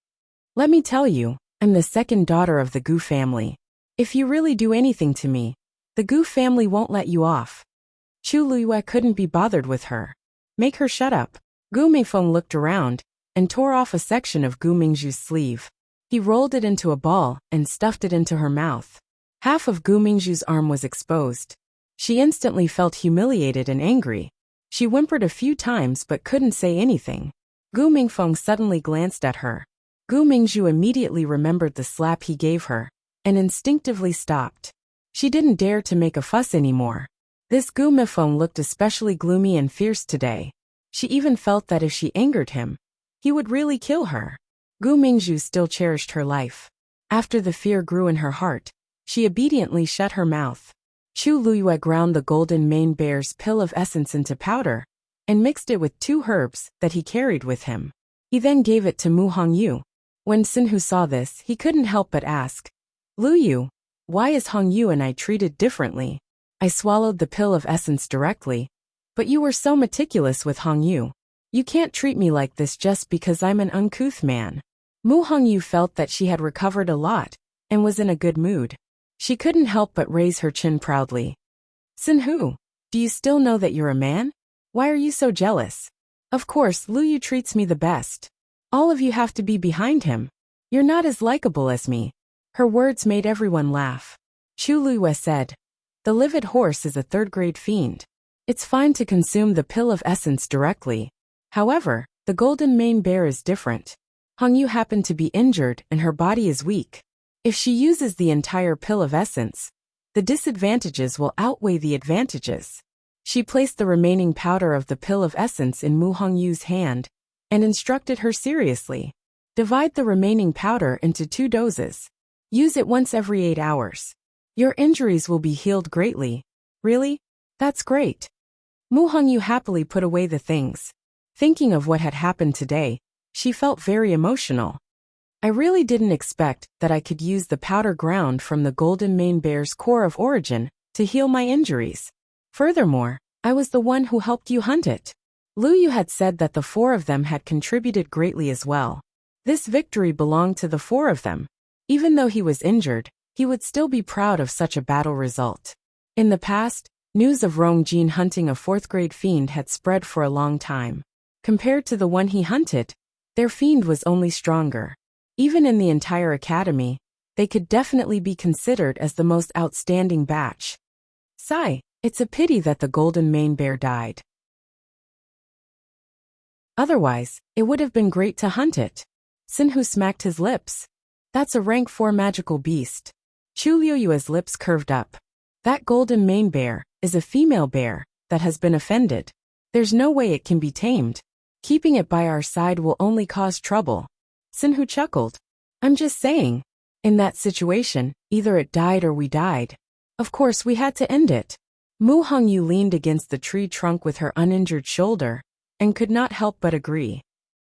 Let me tell you, I'm the 2nd daughter of the Gu family. If you really do anything to me, the Gu family won't let you off. Chu Luiyue couldn't be bothered with her. Make her shut up. Gu Mingfeng looked around and tore off a section of Gu Mingzhu's sleeve. He rolled it into a ball and stuffed it into her mouth. Half of Gu Mingzhu's arm was exposed. She instantly felt humiliated and angry. She whimpered a few times but couldn't say anything. Gu Mingfeng suddenly glanced at her. Gu Mingzhu immediately remembered the slap he gave her, and instinctively stopped. She didn't dare to make a fuss anymore. This Gu Mingfeng looked especially gloomy and fierce today. She even felt that if she angered him, he would really kill her. Gu Mingzhu still cherished her life. After the fear grew in her heart, she obediently shut her mouth. Chu Luyue ground the golden mane bear's pill of essence into powder, and mixed it with 2 herbs that he carried with him. He then gave it to Mu Hongyu. When Sinhu saw this, he couldn't help but ask, "Luyu, why is Hongyu and I treated differently? I swallowed the pill of essence directly, but you were so meticulous with Hongyu. You can't treat me like this just because I'm an uncouth man." Mu Hongyu felt that she had recovered a lot, and was in a good mood. She couldn't help but raise her chin proudly. "Sinhu, do you still know that you're a man? Why are you so jealous? Of course, Luyu treats me the best. All of you have to be behind him. You're not as likable as me." Her words made everyone laugh. Chu Luyue said, "The livid horse is a 3rd-grade fiend. It's fine to consume the pill of essence directly. However, the golden mane bear is different. Hongyu happened to be injured and her body is weak. If she uses the entire pill of essence, the disadvantages will outweigh the advantages." She placed the remaining powder of the pill of essence in Mu Hongyu's hand, and instructed her seriously. "Divide the remaining powder into 2 doses. Use it once every 8 hours. Your injuries will be healed greatly." "Really? That's great." Mu Hongyu happily put away the things. Thinking of what had happened today, she felt very emotional. "I really didn't expect that I could use the powder ground from the golden mane bear's core of origin to heal my injuries. Furthermore, I was the one who helped you hunt it." Luyu had said that the 4 of them had contributed greatly as well. This victory belonged to the 4 of them. Even though he was injured, he would still be proud of such a battle result. In the past, news of Rong Jin hunting a 4th-grade fiend had spread for a long time. Compared to the one he hunted, their fiend was only stronger. Even in the entire academy, they could definitely be considered as the most outstanding batch. Sigh, it's a pity that the golden mane bear died. Otherwise, it would have been great to hunt it. Sinhu smacked his lips. "That's a rank 4 magical beast." Chu Liuyue's lips curved up. "That golden mane bear is a female bear that has been offended. There's no way it can be tamed. Keeping it by our side will only cause trouble." Sinhu chuckled. "I'm just saying. In that situation, either it died or we died. Of course we had to end it." Mu Hongyu leaned against the tree trunk with her uninjured shoulder, and could not help but agree.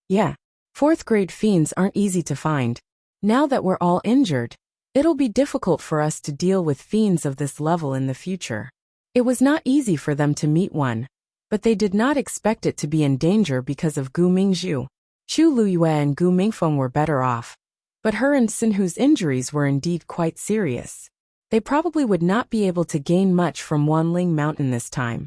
"Yeah, 4th-grade fiends aren't easy to find. Now that we're all injured, it'll be difficult for us to deal with fiends of this level in the future." It was not easy for them to meet one, but they did not expect it to be in danger because of Gu Mingzhu. Chu Luyue and Gu Mingfeng were better off, but her and Sinhu's injuries were indeed quite serious. They probably would not be able to gain much from Wanling Mountain this time.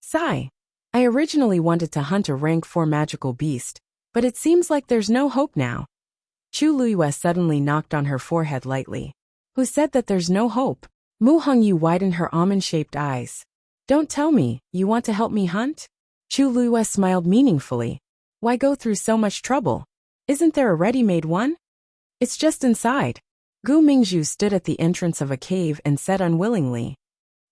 Sigh. I originally wanted to hunt a rank 4 magical beast, but it seems like there's no hope now. Chu Luyue suddenly knocked on her forehead lightly. Who said that there's no hope? Mu Hongyu widened her almond-shaped eyes. Don't tell me, you want to help me hunt? Chu Luyue smiled meaningfully. Why go through so much trouble? Isn't there a ready-made one? It's just inside. Gu Mingzhu stood at the entrance of a cave and said unwillingly.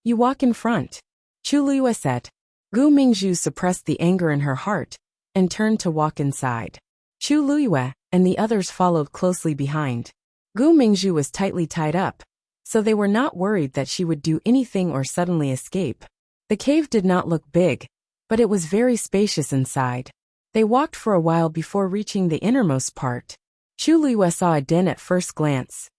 You walk in front. Chu Luyue said. Gu Mingzhu suppressed the anger in her heart and turned to walk inside. Chu Luyue and the others followed closely behind. Gu Mingzhu was tightly tied up, so they were not worried that she would do anything or suddenly escape. The cave did not look big, but it was very spacious inside. They walked for a while before reaching the innermost part. Chu Luyue saw a den at first glance.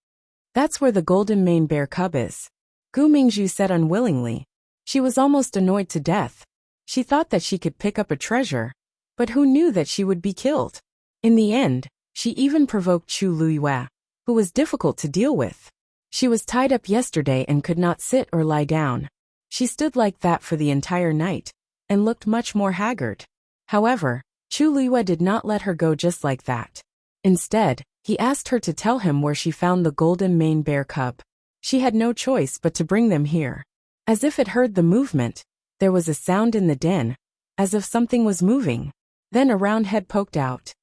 That's where the golden mane bear cub is. Gu Mingzhu said unwillingly. She was almost annoyed to death. She thought that she could pick up a treasure, but who knew that she would be killed? In the end, she even provoked Chu Luyue, who was difficult to deal with. She was tied up yesterday and could not sit or lie down. She stood like that for the entire night, and looked much more haggard. However, Chu Luyue did not let her go just like that. Instead, he asked her to tell him where she found the golden mane bear cub. She had no choice but to bring them here. As if it heard the movement, there was a sound in the den, as if something was moving. Then a round head poked out.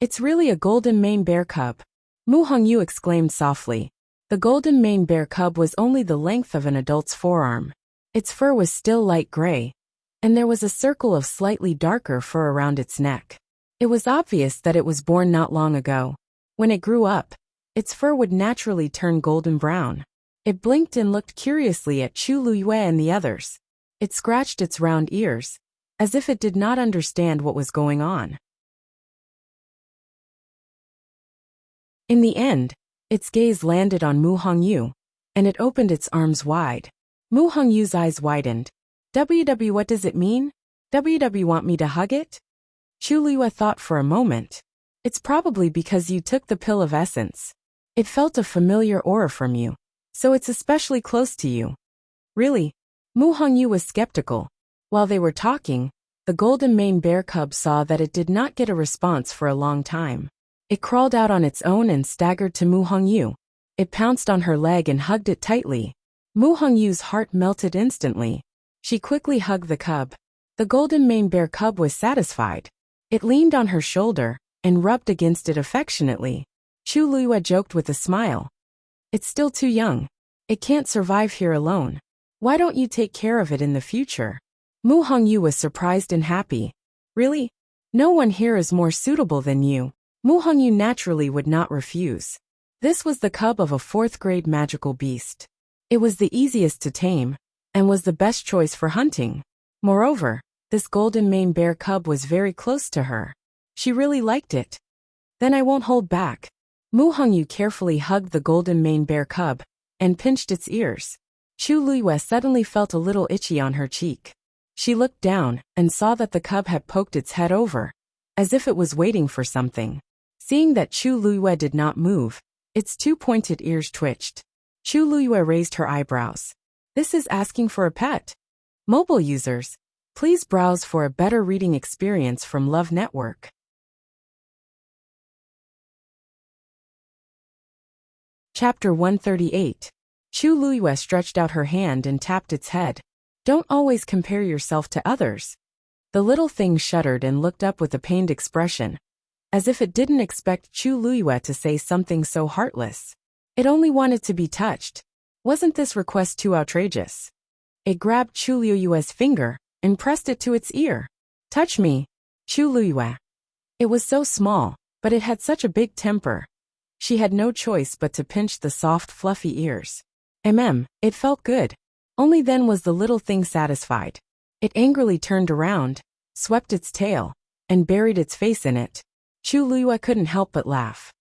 It's really a golden mane bear cub. Mu Hongyu exclaimed softly. The golden mane bear cub was only the length of an adult's forearm. Its fur was still light gray, and there was a circle of slightly darker fur around its neck. It was obvious that it was born not long ago. When it grew up, its fur would naturally turn golden brown. It blinked and looked curiously at Chu Luyue and the others. It scratched its round ears, as if it did not understand what was going on. In the end, its gaze landed on Mu Hongyu, and it opened its arms wide. Mu Hongyu's eyes widened. WW, what does it mean? WW, want me to hug it? Chu Luyue thought for a moment. It's probably because you took the pill of essence. It felt a familiar aura from you, so it's especially close to you. Really? Mu Hongyu was skeptical. While they were talking, the golden mane bear cub saw that it did not get a response for a long time. It crawled out on its own and staggered to Mu Hongyu. It pounced on her leg and hugged it tightly. Mu Hongyu's heart melted instantly. She quickly hugged the cub. The golden mane bear cub was satisfied. It leaned on her shoulder and rubbed against it affectionately. Chu Luyue joked with a smile. It's still too young. It can't survive here alone. Why don't you take care of it in the future? Mu Hongyu was surprised and happy. Really? No one here is more suitable than you. Mu Hongyu naturally would not refuse. This was the cub of a 4th grade magical beast. It was the easiest to tame, and was the best choice for hunting. Moreover, this golden mane bear cub was very close to her. She really liked it. Then I won't hold back. Mu Hongyu carefully hugged the golden mane bear cub, and pinched its ears. Chu Luyue suddenly felt a little itchy on her cheek. She looked down, and saw that the cub had poked its head over, as if it was waiting for something. Seeing that Chu Luyue did not move, its 2 pointed ears twitched. Chu Luyue raised her eyebrows. This is asking for a pet. Mobile users, please browse for a better reading experience from Love Network. Chapter 138. Chu Luyue stretched out her hand and tapped its head. Don't always compare yourself to others. The little thing shuddered and looked up with a pained expression, as if it didn't expect Chu Luyue to say something so heartless. It only wanted to be touched. Wasn't this request too outrageous? It grabbed Chu Luyue's finger and pressed it to its ear. Touch me, Chu Luyue. It was so small, but it had such a big temper. She had no choice but to pinch the soft, fluffy ears. It felt good. Only then was the little thing satisfied. It angrily turned around, swept its tail, and buried its face in it. Chu Luyue couldn't help but laugh.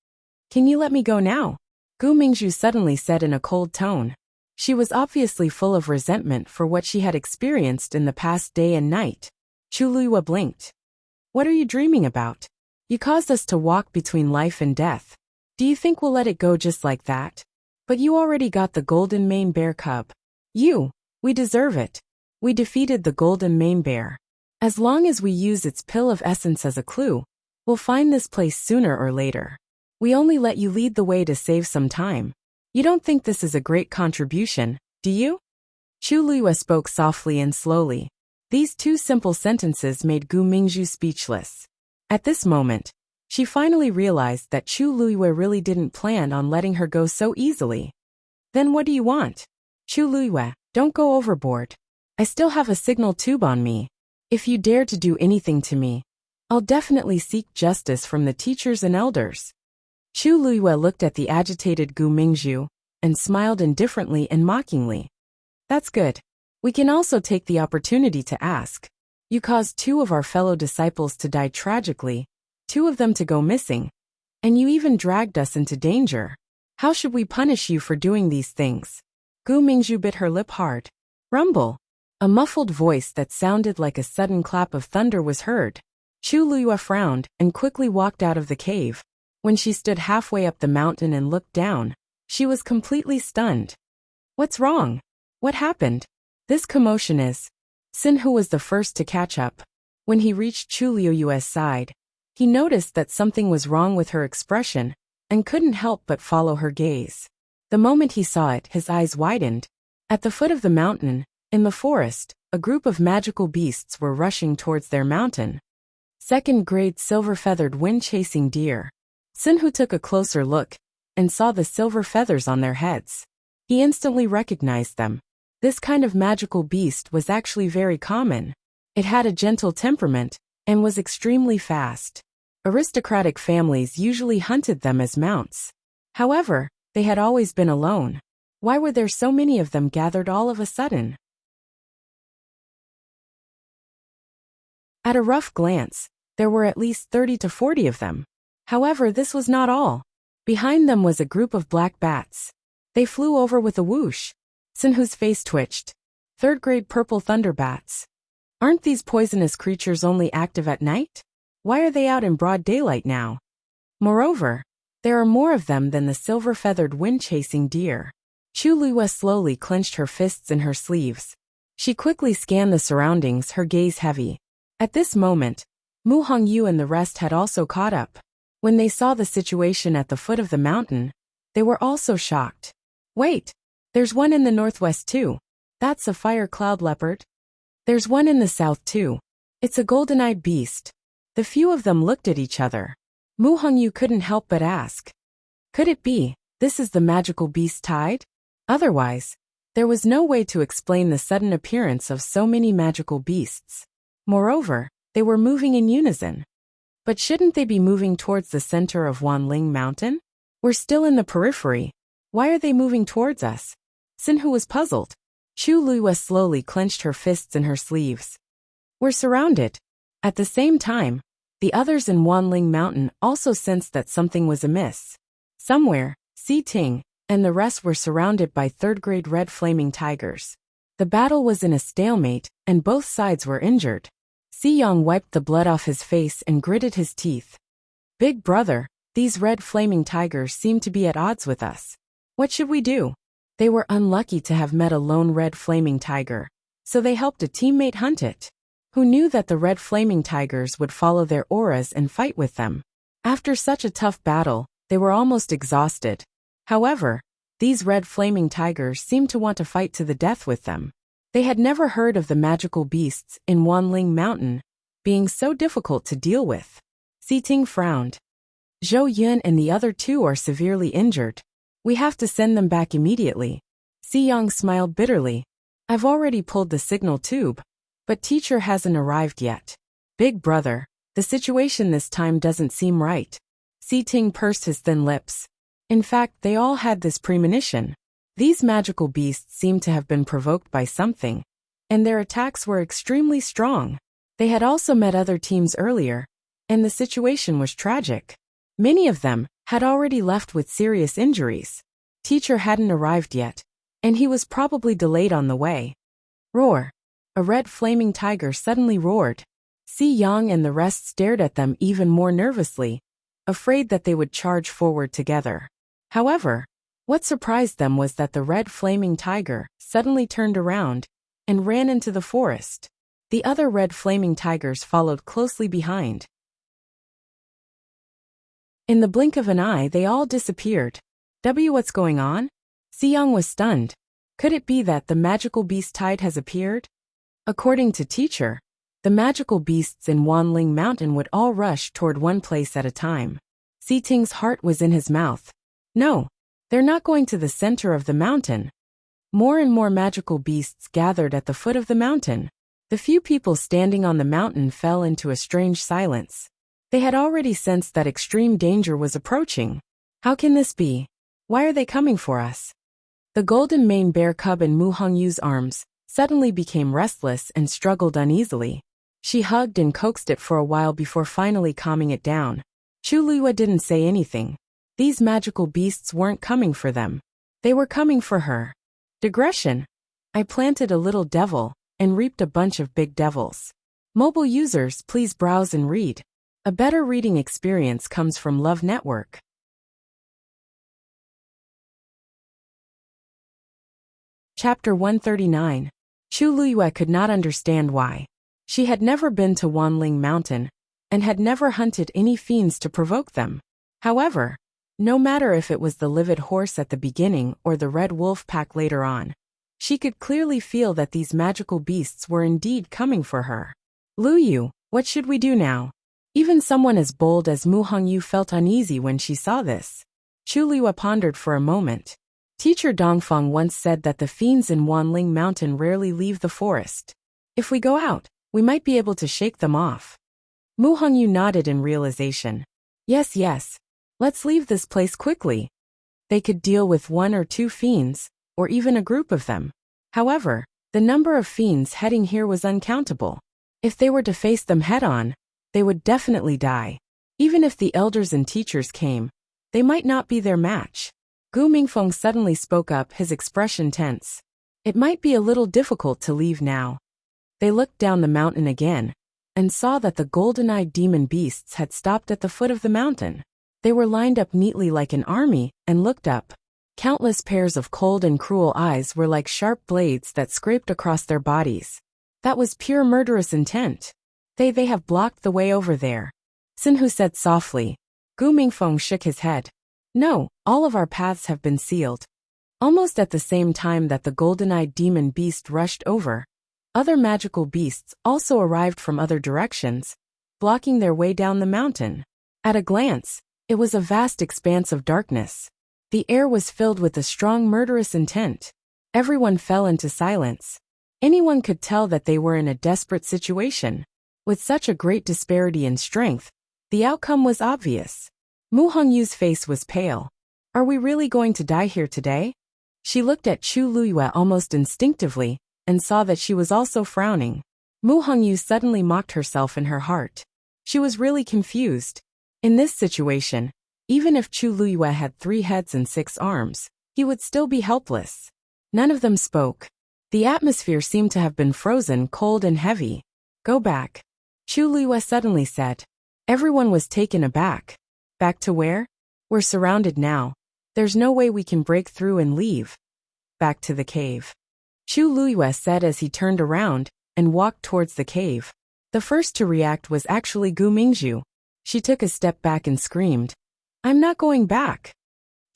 Can you let me go now? Gu Mingzhu suddenly said in a cold tone. She was obviously full of resentment for what she had experienced in the past day and night. Chu Luyue blinked. What are you dreaming about? You caused us to walk between life and death. Do you think we'll let it go just like that? But you already got the golden mane bear cub. We deserve it. We defeated the golden mane bear. As long as we use its pill of essence as a clue, we'll find this place sooner or later. We only let you lead the way to save some time. You don't think this is a great contribution, do you? Chu Luyue spoke softly and slowly. These 2 simple sentences made Gu Mingzhu speechless. At this moment, she finally realized that Chu Luyue really didn't plan on letting her go so easily. Then what do you want? Chu Luyue, don't go overboard. I still have a signal tube on me. If you dare to do anything to me, I'll definitely seek justice from the teachers and elders. Chu Luyue looked at the agitated Gu Mingzhu, and smiled indifferently and mockingly. That's good. We can also take the opportunity to ask. You caused 2 of our fellow disciples to die tragically, 2 of them to go missing, and you even dragged us into danger. How should we punish you for doing these things? Gu Mingzhu bit her lip hard. Rumble. A muffled voice that sounded like a sudden clap of thunder was heard. Chu Luyue frowned and quickly walked out of the cave. When she stood halfway up the mountain and looked down, she was completely stunned. What's wrong? What happened? This commotion is... Sin Hu was the first to catch up. When he reached Chu Luyue's side, he noticed that something was wrong with her expression, and couldn't help but follow her gaze. The moment he saw it, his eyes widened. At the foot of the mountain, in the forest, a group of magical beasts were rushing towards their mountain. Second-grade silver-feathered wind-chasing deer. Sinhu took a closer look and saw the silver feathers on their heads. He instantly recognized them. This kind of magical beast was actually very common. It had a gentle temperament and was extremely fast. Aristocratic families usually hunted them as mounts. However, they had always been alone. Why were there so many of them gathered all of a sudden? At a rough glance, there were at least 30 to 40 of them. However, this was not all. Behind them was a group of black bats. They flew over with a whoosh. Sinhu's face twitched. Third-grade purple thunder bats. Aren't these poisonous creatures only active at night? Why are they out in broad daylight now? Moreover, there are more of them than the silver-feathered wind-chasing deer. Chu Luiwa slowly clenched her fists in her sleeves. She quickly scanned the surroundings, her gaze heavy. At this moment, Mu Hongyu and the rest had also caught up. When they saw the situation at the foot of the mountain, they were also shocked. Wait, there's one in the northwest too. That's a fire cloud leopard. There's one in the south too. It's a golden-eyed beast. The few of them looked at each other. Mu Hongyu couldn't help but ask. Could it be, this is the magical beast tide? Otherwise, there was no way to explain the sudden appearance of so many magical beasts. Moreover, they were moving in unison. But shouldn't they be moving towards the center of Wanling Mountain? We're still in the periphery. Why are they moving towards us? Sinhu was puzzled. Chu Luiwa slowly clenched her fists in her sleeves. We're surrounded. At the same time, the others in Wanling Mountain also sensed that something was amiss. Somewhere, Si Ting and the rest were surrounded by third-grade red flaming tigers. The battle was in a stalemate, and both sides were injured. Si Yang wiped the blood off his face and gritted his teeth. Big brother, these red flaming tigers seem to be at odds with us. What should we do? They were unlucky to have met a lone red flaming tiger, so they helped a teammate hunt it. Who knew that the red flaming tigers would follow their auras and fight with them? After such a tough battle, they were almost exhausted. However, these red flaming tigers seemed to want to fight to the death with them. They had never heard of the magical beasts in Wanling Mountain being so difficult to deal with. Si Ting frowned. Zhou Yun and the other two are severely injured. We have to send them back immediately. Si Yang smiled bitterly. I've already pulled the signal tube, but teacher hasn't arrived yet. Big brother, the situation this time doesn't seem right. Si Ting pursed his thin lips. In fact, they all had this premonition. These magical beasts seemed to have been provoked by something, and their attacks were extremely strong. They had also met other teams earlier, and the situation was tragic. Many of them had already left with serious injuries. Teacher hadn't arrived yet, and he was probably delayed on the way. Roar! A red flaming tiger suddenly roared. Si Yang and the rest stared at them even more nervously, afraid that they would charge forward together. However, what surprised them was that the red flaming tiger suddenly turned around and ran into the forest. The other red flaming tigers followed closely behind. In the blink of an eye, they all disappeared. What's going on? Si Yang was stunned. Could it be that the magical beast tide has appeared? According to teacher, the magical beasts in Wanling Mountain would all rush toward one place at a time. Si Ting's heart was in his mouth. No, they're not going to the center of the mountain. More and more magical beasts gathered at the foot of the mountain. The few people standing on the mountain fell into a strange silence. They had already sensed that extreme danger was approaching. How can this be? Why are they coming for us? The golden mane bear cub in Mu Hongyu's arms suddenly became restless and struggled uneasily. She hugged and coaxed it for a while before finally calming it down. Chu Luiwa didn't say anything. These magical beasts weren't coming for them. They were coming for her. Digression. I planted a little devil and reaped a bunch of big devils. Mobile users, please browse and read. A better reading experience comes from Love Network. Chapter 139. Chu Luiwa could not understand why. She had never been to Wanling Mountain and had never hunted any fiends to provoke them. However, no matter if it was the livid horse at the beginning or the red wolf pack later on, She could clearly feel that these magical beasts were indeed coming for her. Lu Yu, what should we do now? Even someone as bold as Mu Hongyu felt uneasy when she saw this. Chu Liyue pondered for a moment. Teacher Dongfeng once said that the fiends in Wanling Mountain rarely leave the forest. If we go out, we might be able to shake them off. Mu Hongyu nodded in realization. Yes, yes. Let's leave this place quickly. They could deal with 1 or 2 fiends, or even a group of them. However, the number of fiends heading here was uncountable. If they were to face them head-on, they would definitely die. Even if the elders and teachers came, they might not be their match. Gu Mingfeng suddenly spoke up, his expression tense. It might be a little difficult to leave now. They looked down the mountain again, and saw that the golden-eyed demon beasts had stopped at the foot of the mountain. They were lined up neatly like an army, and looked up. Countless pairs of cold and cruel eyes were like sharp blades that scraped across their bodies. That was pure murderous intent. They have blocked the way over there. Sinhu said softly. Gu Mingfeng shook his head. No, all of our paths have been sealed. Almost at the same time that the golden-eyed demon beast rushed over, other magical beasts also arrived from other directions, blocking their way down the mountain. At a glance, it was a vast expanse of darkness. The air was filled with a strong murderous intent. Everyone fell into silence. Anyone could tell that they were in a desperate situation. With such a great disparity in strength, the outcome was obvious. Mu Hongyu's face was pale. Are we really going to die here today? She looked at Chu Liyue almost instinctively, and saw that she was also frowning. Mu Hongyu suddenly mocked herself in her heart. She was really confused. In this situation, even if Chu Liyue had 3 heads and 6 arms, he would still be helpless. None of them spoke. The atmosphere seemed to have been frozen cold and heavy. Go back. Chu Liyue suddenly said. Everyone was taken aback. Back to where? We're surrounded now. There's no way we can break through and leave. Back to the cave. Chu Liyue said as he turned around and walked towards the cave. The first to react was actually Gu Mingzhu. She took a step back and screamed, I'm not going back.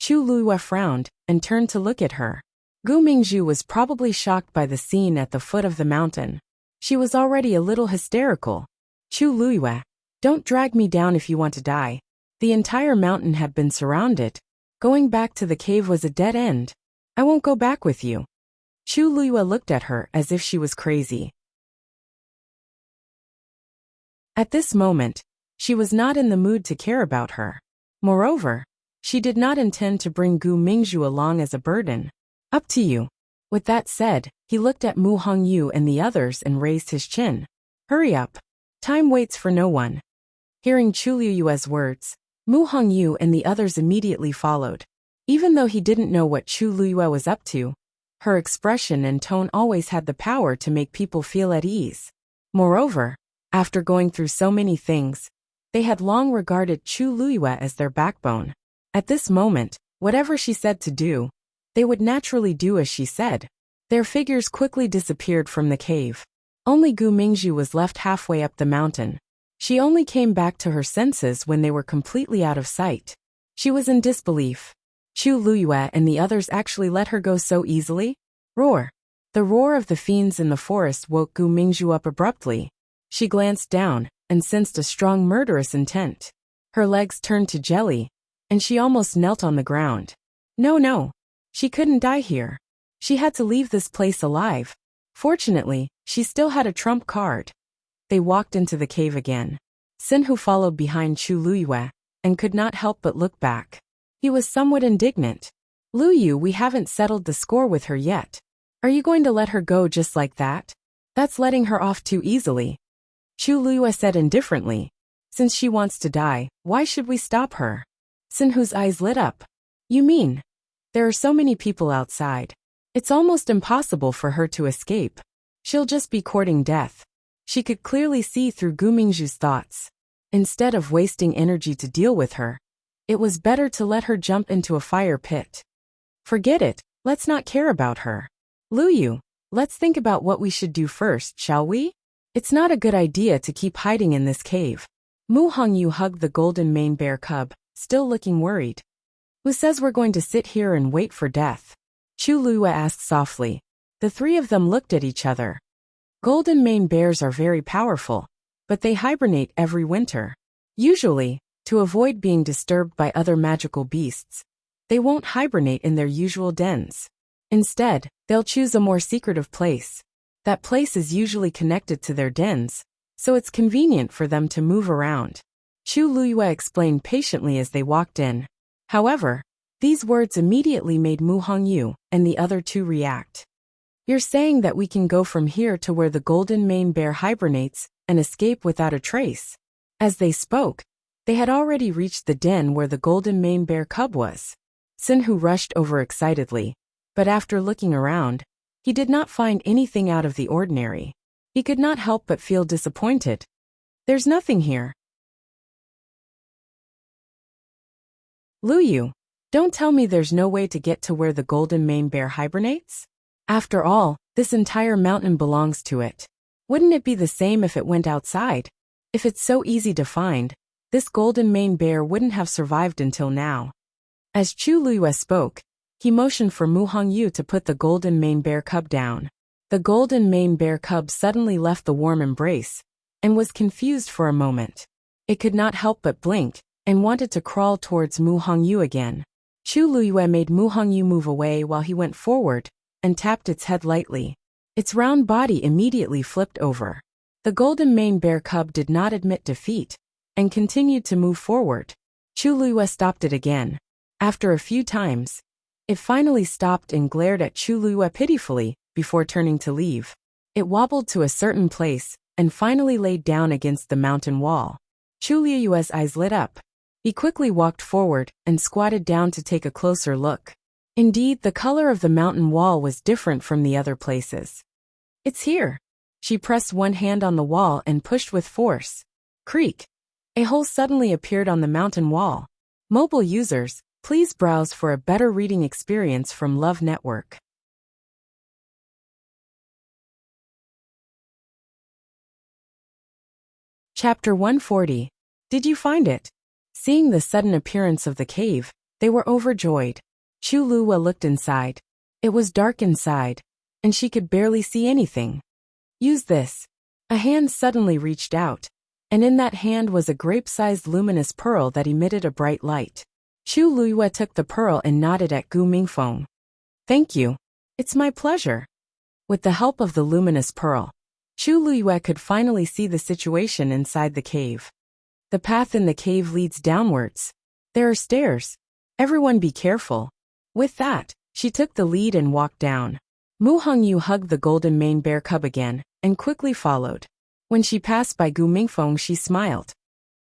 Chu Liyue frowned and turned to look at her. Gu Mingzhu was probably shocked by the scene at the foot of the mountain. She was already a little hysterical. Chu Liyue, don't drag me down if you want to die. The entire mountain had been surrounded. Going back to the cave was a dead end. I won't go back with you. Chu Liyue looked at her as if she was crazy. At this moment, she was not in the mood to care about her. Moreover, she did not intend to bring Gu Mingzhu along as a burden. Up to you. With that said, he looked at Mu Hongyu and the others and raised his chin. Hurry up. Time waits for no one. Hearing Chu Liyue's words, Mu Hongyu and the others immediately followed. Even though he didn't know what Chu Liyue was up to, her expression and tone always had the power to make people feel at ease. Moreover, after going through so many things, they had long regarded Chu Liyue as their backbone. At this moment, whatever she said to do, they would naturally do as she said. Their figures quickly disappeared from the cave. Only Gu Mingzhu was left halfway up the mountain. She only came back to her senses when they were completely out of sight. She was in disbelief. Chu Liyue and the others actually let her go so easily? Roar! The roar of the fiends in the forest woke Gu Mingzhu up abruptly. She glanced down and sensed a strong murderous intent. Her legs turned to jelly, and she almost knelt on the ground. No. She couldn't die here. She had to leave this place alive. Fortunately, she still had a trump card. They walked into the cave again. Sinhu followed behind Chu Liyue, and could not help but look back. He was somewhat indignant. Lu Yu, we haven't settled the score with her yet. Are you going to let her go just like that? That's letting her off too easily. Chu Liyue said indifferently. Since she wants to die, why should we stop her? Sinhu's eyes lit up. You mean? There are so many people outside. It's almost impossible for her to escape. She'll just be courting death. She could clearly see through Gu Mingzhu's thoughts. Instead of wasting energy to deal with her, it was better to let her jump into a fire pit. Forget it, let's not care about her. Lu Yu, let's think about what we should do first, shall we? It's not a good idea to keep hiding in this cave. Mu Hongyu hugged the golden mane bear cub, still looking worried. Who says we're going to sit here and wait for death? Chu Liyue asked softly. The three of them looked at each other. Golden mane bears are very powerful, but they hibernate every winter. Usually, to avoid being disturbed by other magical beasts, they won't hibernate in their usual dens. Instead, they'll choose a more secretive place. That place is usually connected to their dens, so it's convenient for them to move around. Chu Luyue explained patiently as they walked in. However, these words immediately made Mu Hongyu and the other two react. You're saying that we can go from here to where the golden mane bear hibernates and escape without a trace? As they spoke, they had already reached the den where the golden mane bear cub was. Sinhu rushed over excitedly, but after looking around, he did not find anything out of the ordinary. He could not help but feel disappointed. There's nothing here. Luyu, don't tell me there's no way to get to where the golden mane bear hibernates? After all, this entire mountain belongs to it. Wouldn't it be the same if it went outside? If it's so easy to find, this golden mane bear wouldn't have survived until now. As Chu Luyue spoke, he motioned for Mu Hongyu to put the golden mane bear cub down. The golden mane bear cub suddenly left the warm embrace and was confused for a moment. It could not help but blink and wanted to crawl towards Mu Hongyu again. Chu Luyue made Mu Hongyu move away while he went forward and tapped its head lightly. Its round body immediately flipped over. The golden mane bear cub did not admit defeat and continued to move forward. Chu Luyue stopped it again. After a few times, it finally stopped and glared at Chu Luyue pitifully before turning to leave. It wobbled to a certain place and finally laid down against the mountain wall. Chu Luyue's eyes lit up. He quickly walked forward and squatted down to take a closer look. Indeed, the color of the mountain wall was different from the other places. It's here. She pressed one hand on the wall and pushed with force. Creak. A hole suddenly appeared on the mountain wall. Mobile users, please browse for a better reading experience from Love Network. Chapter 140. Did you find it? Seeing the sudden appearance of the cave, they were overjoyed. Chu Luyue looked inside. It was dark inside, and she could barely see anything. Use this. A hand suddenly reached out, and in that hand was a grape-sized luminous pearl that emitted a bright light. Chu Luyue took the pearl and nodded at Gu Mingfeng. Thank you. It's my pleasure. With the help of the luminous pearl, Chu Luyue could finally see the situation inside the cave. The path in the cave leads downwards. There are stairs. Everyone be careful. With that, she took the lead and walked down. Mu Hongyu hugged the golden mane bear cub again, and quickly followed. When she passed by Gu Mingfeng, she smiled.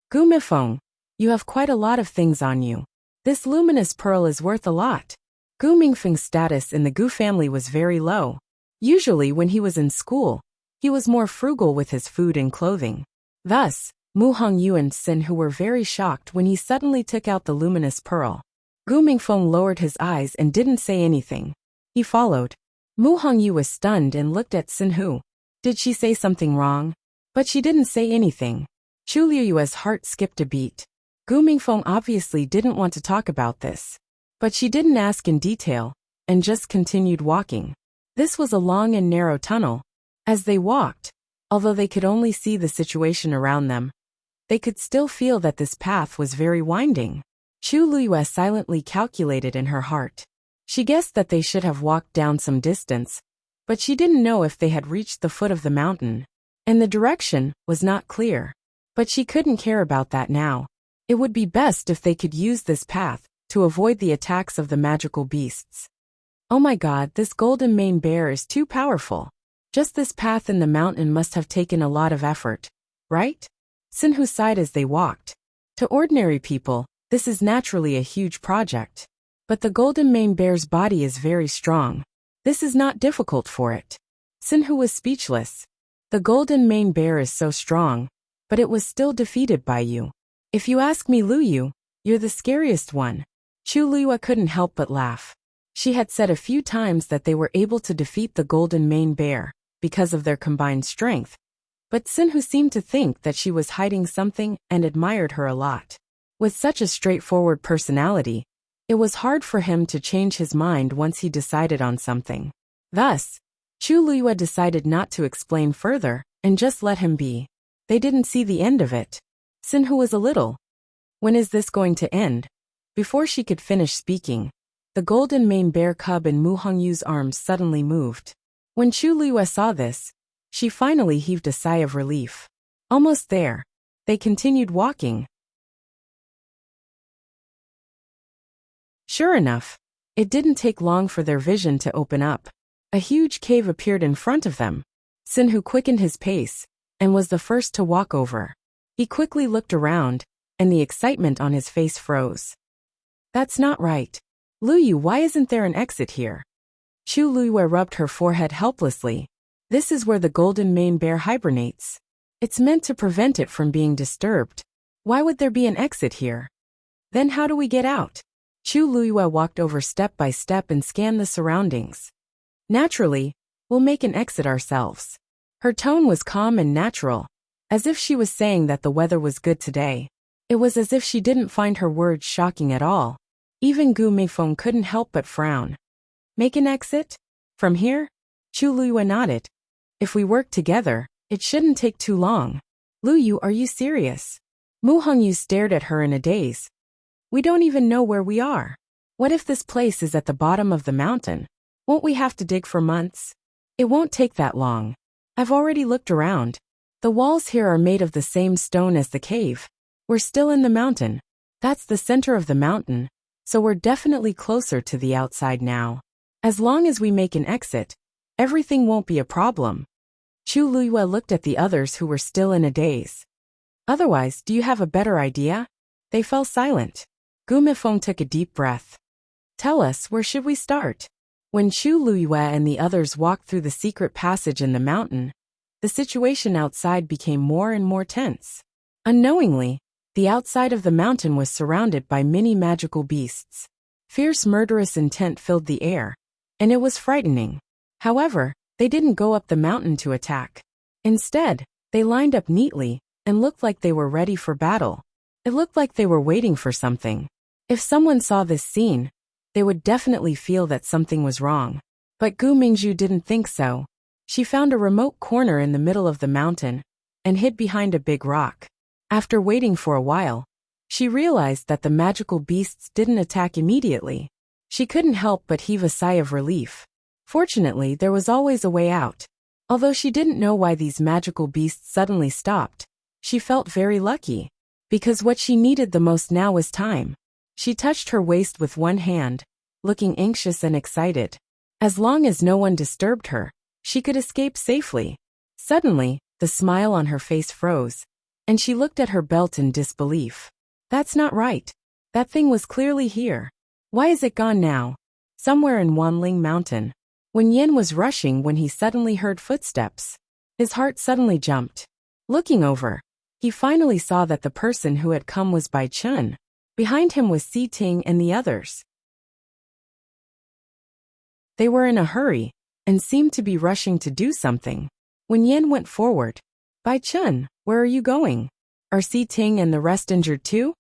Gu Mingfeng, you have quite a lot of things on you. This luminous pearl is worth a lot. Gu Mingfeng's status in the Gu family was very low. Usually when he was in school, he was more frugal with his food and clothing. Thus, Mu Hongyu and Sinhu were very shocked when he suddenly took out the luminous pearl. Gu Mingfeng lowered his eyes and didn't say anything. He followed. Mu Hongyu was stunned and looked at Sinhu. Did she say something wrong? But she didn't say anything. Chu Luyue's heart skipped a beat. Gu Mingfeng obviously didn't want to talk about this. But she didn't ask in detail, and just continued walking. This was a long and narrow tunnel. As they walked, although they could only see the situation around them, they could still feel that this path was very winding. Chu Luyue silently calculated in her heart. She guessed that they should have walked down some distance, but she didn't know if they had reached the foot of the mountain. And the direction was not clear. But she couldn't care about that now. It would be best if they could use this path to avoid the attacks of the magical beasts. Oh my god, this golden mane bear is too powerful. Just this path in the mountain must have taken a lot of effort, right? Sinhu sighed as they walked. To ordinary people, this is naturally a huge project. But the golden mane bear's body is very strong. This is not difficult for it. Sinhu was speechless. The golden mane bear is so strong, but it was still defeated by you. If you ask me, Luyu, you're the scariest one. Chu Luyue couldn't help but laugh. She had said a few times that they were able to defeat the golden mane bear because of their combined strength. But Sinhu seemed to think that she was hiding something and admired her a lot. With such a straightforward personality, it was hard for him to change his mind once he decided on something. Thus, Chu Luiyue decided not to explain further, and just let him be. They didn't see the end of it. Sinhu was a little. When is this going to end? Before she could finish speaking, the golden mane bear cub in Mu Hongyu's arms suddenly moved. When Chu Luiyue saw this, she finally heaved a sigh of relief. Almost there. They continued walking. Sure enough, it didn't take long for their vision to open up. A huge cave appeared in front of them. Sinhu quickened his pace, and was the first to walk over. He quickly looked around, and the excitement on his face froze. That's not right. Luyu, why isn't there an exit here? Chu Luiyue rubbed her forehead helplessly. This is where the golden mane bear hibernates. It's meant to prevent it from being disturbed. Why would there be an exit here? Then how do we get out? Chu Luiyue walked over step by step and scanned the surroundings. Naturally, we'll make an exit ourselves. Her tone was calm and natural, as if she was saying that the weather was good today. It was as if she didn't find her words shocking at all. Even Gu Meifeng couldn't help but frown. Make an exit? From here? Chu Luiyue nodded. If we work together, it shouldn't take too long. Luyu, are you serious? Mu Hongyu stared at her in a daze. We don't even know where we are. What if this place is at the bottom of the mountain? Won't we have to dig for months? It won't take that long. I've already looked around. The walls here are made of the same stone as the cave. We're still in the mountain. That's the center of the mountain, so we're definitely closer to the outside now. As long as we make an exit, everything won't be a problem. Chu Luiyue looked at the others who were still in a daze. Otherwise, do you have a better idea? They fell silent. Gu Meifeng took a deep breath. Tell us, where should we start? When Chu Luiyue and the others walked through the secret passage in the mountain, the situation outside became more and more tense. Unknowingly, the outside of the mountain was surrounded by many magical beasts. Fierce murderous intent filled the air, and it was frightening. However, they didn't go up the mountain to attack. Instead, they lined up neatly and looked like they were ready for battle. It looked like they were waiting for something. If someone saw this scene, they would definitely feel that something was wrong. But Gu Mingzhu didn't think so. She found a remote corner in the middle of the mountain and hid behind a big rock. After waiting for a while, she realized that the magical beasts didn't attack immediately. She couldn't help but heave a sigh of relief. Fortunately, there was always a way out. Although she didn't know why these magical beasts suddenly stopped, she felt very lucky. Because what she needed the most now was time. She touched her waist with one hand, looking anxious and excited. As long as no one disturbed her, she could escape safely. Suddenly, the smile on her face froze, and she looked at her belt in disbelief. That's not right. That thing was clearly here. Why is it gone now? Somewhere in Wanling Mountain. When Yen was rushing when he suddenly heard footsteps, his heart suddenly jumped. Looking over, he finally saw that the person who had come was Bai Chun. Behind him was Si Ting and the others. They were in a hurry, and seemed to be rushing to do something. When Yen went forward, Bai Chun, where are you going? Are Si Ting and the rest injured too?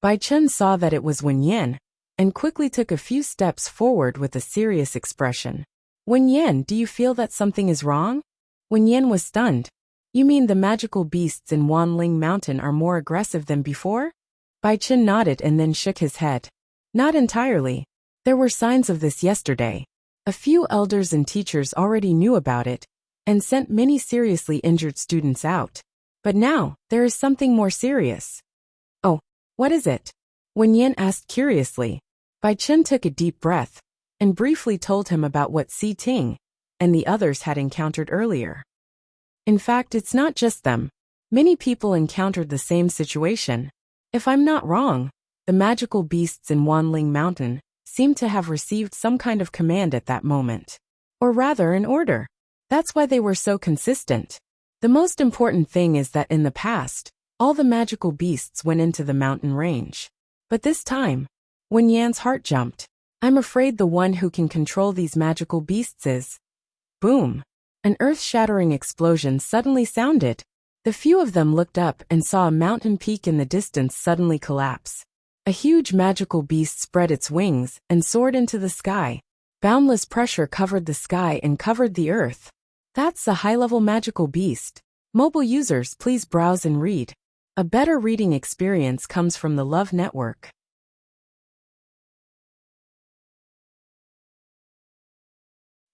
Bai Chun saw that it was Wen Yen, and quickly took a few steps forward with a serious expression. Wen Yen, do you feel that something is wrong? Wen Yen was stunned. You mean the magical beasts in Wanling Mountain are more aggressive than before? Bai Chun nodded and then shook his head. Not entirely. There were signs of this yesterday. A few elders and teachers already knew about it, and sent many seriously injured students out. But now, there is something more serious. Oh, what is it? Wen Yen asked curiously. Bai Chun took a deep breath, and briefly told him about what Si Ting and the others had encountered earlier. In fact, it's not just them. Many people encountered the same situation. If I'm not wrong, the magical beasts in Wanling Mountain seemed to have received some kind of command at that moment. Or rather, an order. That's why they were so consistent. The most important thing is that in the past, all the magical beasts went into the mountain range. But this time, Wen Yan's heart jumped. I'm afraid the one who can control these magical beasts is... Boom! An earth-shattering explosion suddenly sounded. The few of them looked up and saw a mountain peak in the distance suddenly collapse. A huge magical beast spread its wings and soared into the sky. Boundless pressure covered the sky and covered the earth. That's a high-level magical beast. Mobile users, please browse and read. A better reading experience comes from the Love Network.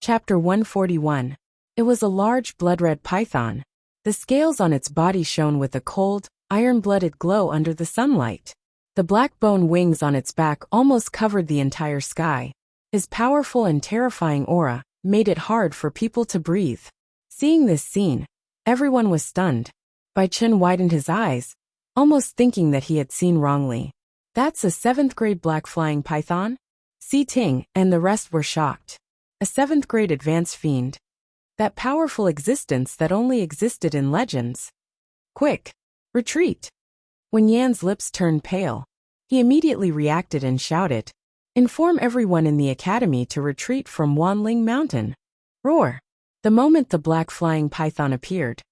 Chapter 141. It was a large blood-red python. The scales on its body shone with a cold, iron-blooded glow under the sunlight. The black bone wings on its back almost covered the entire sky. His powerful and terrifying aura made it hard for people to breathe. Seeing this scene, everyone was stunned. Bai Chen widened his eyes, almost thinking that he had seen wrongly. That's a 7th-grade black flying python? Si Ting and the rest were shocked. A 7th-grade advanced fiend. That powerful existence that only existed in legends. Quick! Retreat! When Yan's lips turned pale, he immediately reacted and shouted, "Inform everyone in the academy to retreat from Wanling Mountain." Roar! The moment the black flying python appeared,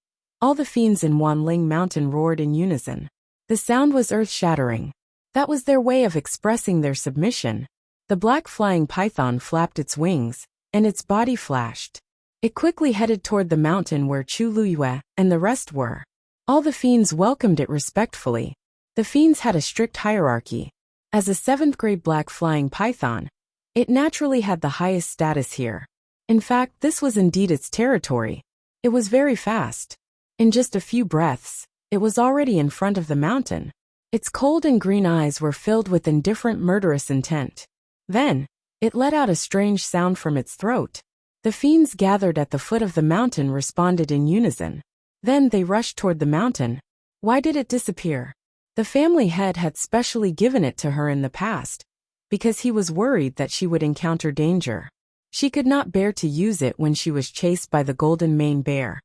all the fiends in Wanling Mountain roared in unison. The sound was earth-shattering. That was their way of expressing their submission. The black flying python flapped its wings, and its body flashed. It quickly headed toward the mountain where Chu Luyue and the rest were. All the fiends welcomed it respectfully. The fiends had a strict hierarchy. As a 7th-grade black flying python, it naturally had the highest status here. In fact, this was indeed its territory. It was very fast. In just a few breaths, it was already in front of the mountain. Its cold and green eyes were filled with indifferent murderous intent. Then, it let out a strange sound from its throat. The fiends gathered at the foot of the mountain responded in unison. Then they rushed toward the mountain. Why did it disappear? The family head had specially given it to her in the past, because he was worried that she would encounter danger. She could not bear to use it when she was chased by the golden mane bear.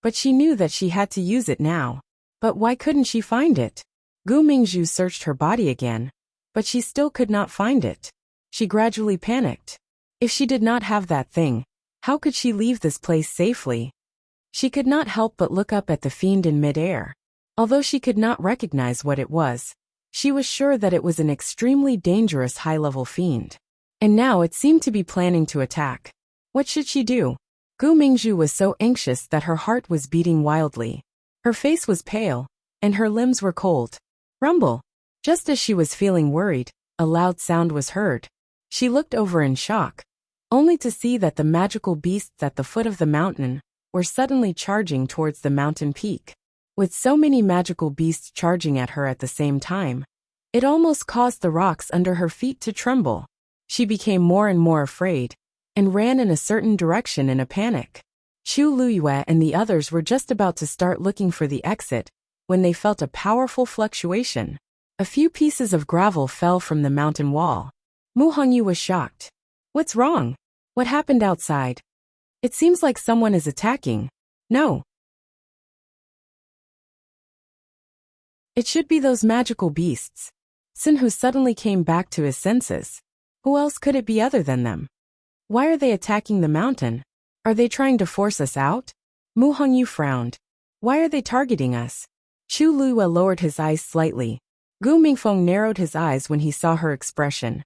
But she knew that she had to use it now. But why couldn't she find it? Gu Mingzhu searched her body again, but she still could not find it. She gradually panicked. If she did not have that thing, how could she leave this place safely? She could not help but look up at the fiend in midair. Although she could not recognize what it was, she was sure that it was an extremely dangerous high-level fiend. And now it seemed to be planning to attack. What should she do? Gu Mingzhu was so anxious that her heart was beating wildly. Her face was pale, and her limbs were cold. Rumble! Just as she was feeling worried, a loud sound was heard. She looked over in shock, only to see that the magical beasts at the foot of the mountain were suddenly charging towards the mountain peak. With so many magical beasts charging at her at the same time, it almost caused the rocks under her feet to tremble. She became more and more afraid, and ran in a certain direction in a panic. Chu Luyue and the others were just about to start looking for the exit, when they felt a powerful fluctuation. A few pieces of gravel fell from the mountain wall. Mu Hongyu was shocked. What's wrong? What happened outside? It seems like someone is attacking. No. It should be those magical beasts. Sinhu suddenly came back to his senses. Who else could it be other than them? Why are they attacking the mountain? Are they trying to force us out? Mu Hongyu frowned. Why are they targeting us? Chu Luyue lowered his eyes slightly. Gu Mingfeng narrowed his eyes when he saw her expression.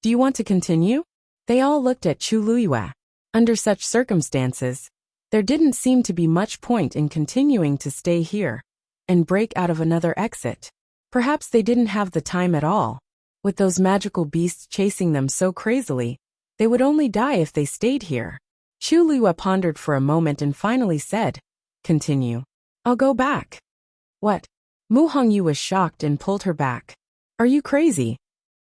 Do you want to continue? They all looked at Chu Luyue. Under such circumstances, there didn't seem to be much point in continuing to stay here and break out of another exit. Perhaps they didn't have the time at all. With those magical beasts chasing them so crazily, they would only die if they stayed here. Chu Luyue pondered for a moment and finally said, "Continue. I'll go back." What? Mu Hongyu was shocked and pulled her back. Are you crazy?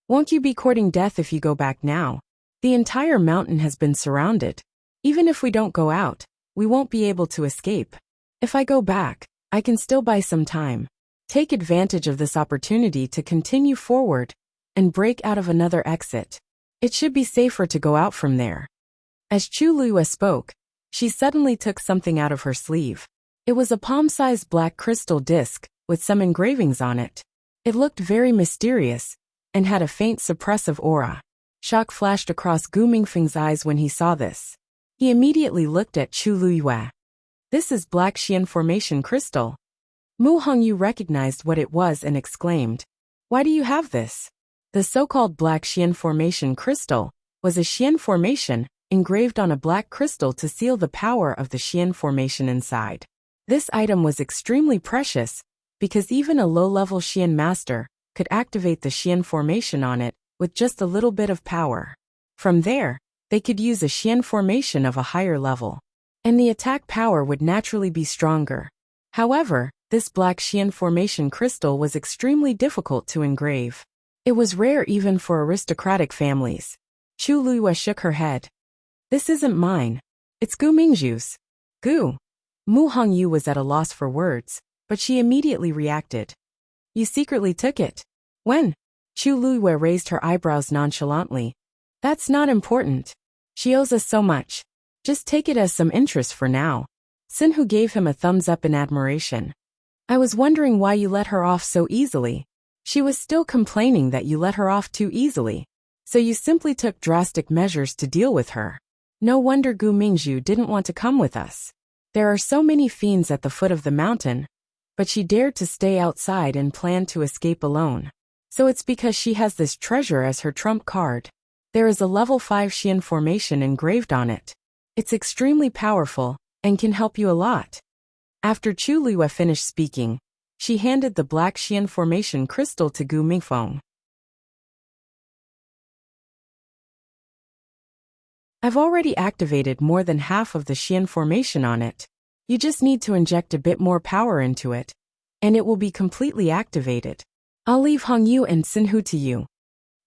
Won't you be courting death if you go back now? The entire mountain has been surrounded. Even if we don't go out, we won't be able to escape. If I go back, I can still buy some time. Take advantage of this opportunity to continue forward and break out of another exit. It should be safer to go out from there. As Chu Luyue spoke, she suddenly took something out of her sleeve. It was a palm-sized black crystal disc with some engravings on it. It looked very mysterious and had a faint suppressive aura. Shock flashed across Gu Mingfeng's eyes when he saw this. He immediately looked at Chu Luyue. This is Black Xian Formation Crystal. Mu Hongyu recognized what it was and exclaimed, "Why do you have this?" The so-called Black Xian Formation Crystal was a Xian formation engraved on a black crystal to seal the power of the Xian formation inside. This item was extremely precious because even a low-level Xian master could activate the Xian formation on it with just a little bit of power. From there, they could use a Xian formation of a higher level, and the attack power would naturally be stronger. However, this black Xian formation crystal was extremely difficult to engrave. It was rare even for aristocratic families. Chu Luiyue shook her head. This isn't mine. It's Gu Mingzhu's. Gu. Mu Hongyu was at a loss for words, but she immediately reacted. You secretly took it. When? Chu Luiyue raised her eyebrows nonchalantly. That's not important. She owes us so much. Just take it as some interest for now. Sinhu gave him a thumbs up in admiration. I was wondering why you let her off so easily. She was still complaining that you let her off too easily. So you simply took drastic measures to deal with her. No wonder Gu Mingzhu didn't want to come with us. There are so many fiends at the foot of the mountain, but she dared to stay outside and planned to escape alone. So it's because she has this treasure as her trump card. There is a level 5 Xian formation engraved on it. It's extremely powerful and can help you a lot. After Chu Luiyue finished speaking, she handed the black Xian formation crystal to Gu Mingfeng. I've already activated more than half of the Xian formation on it. You just need to inject a bit more power into it, and it will be completely activated. I'll leave Hongyu and Sinhu to you.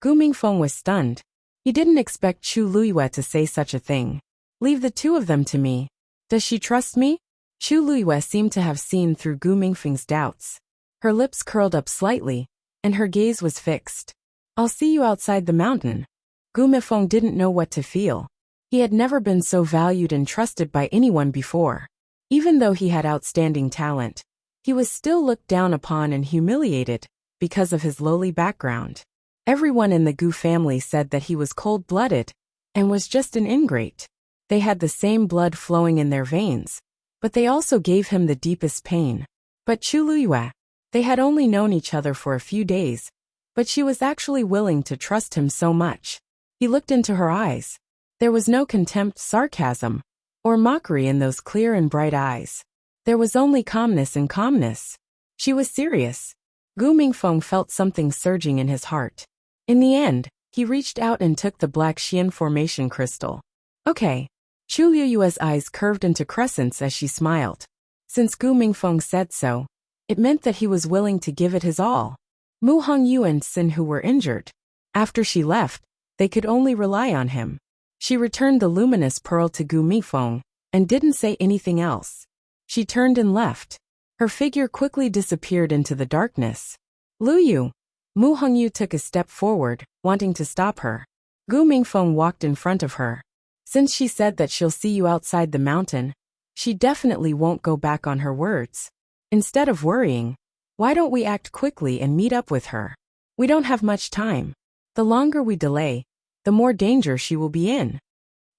Gu Mingfeng was stunned. He didn't expect Chu Luiyue to say such a thing. Leave the two of them to me. Does she trust me? Chu Luiyue seemed to have seen through Gu Mingfeng's doubts. Her lips curled up slightly, and her gaze was fixed. I'll see you outside the mountain. Gu Mingfeng didn't know what to feel. He had never been so valued and trusted by anyone before. Even though he had outstanding talent, he was still looked down upon and humiliated because of his lowly background. Everyone in the Gu family said that he was cold-blooded and was just an ingrate. They had the same blood flowing in their veins, but they also gave him the deepest pain. But Chu Luiyue, they had only known each other for a few days, but she was actually willing to trust him so much. He looked into her eyes. There was no contempt, sarcasm, or mockery in those clear and bright eyes. There was only calmness and calmness. She was serious. Gu Mingfeng felt something surging in his heart. In the end, he reached out and took the black Xian formation crystal. Okay. Chu Luiyue's eyes curved into crescents as she smiled. Since Gu Mingfeng said so, it meant that he was willing to give it his all. Mu Hongyu and Sinhu were injured. After she left, they could only rely on him. She returned the luminous pearl to Gu Mingfeng and didn't say anything else. She turned and left. Her figure quickly disappeared into the darkness. Luyu. Mu Hongyu took a step forward, wanting to stop her. Gu Mingfeng walked in front of her. Since she said that she'll see you outside the mountain, she definitely won't go back on her words. Instead of worrying, why don't we act quickly and meet up with her? We don't have much time. The longer we delay, the more danger she will be in.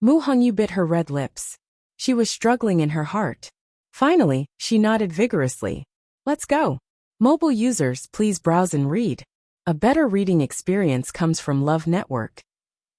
Mu Hongyu bit her red lips. She was struggling in her heart. Finally, she nodded vigorously. Let's go. Mobile users, please browse and read. A better reading experience comes from Love Network.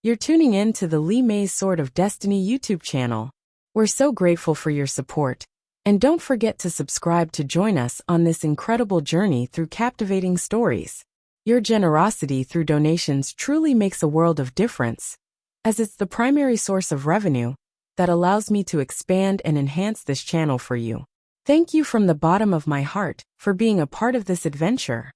You're tuning in to the Li Mei's Sword of Destiny YouTube channel. We're so grateful for your support. And don't forget to subscribe to join us on this incredible journey through captivating stories. Your generosity through donations truly makes a world of difference, as it's the primary source of revenue that allows me to expand and enhance this channel for you. Thank you from the bottom of my heart for being a part of this adventure.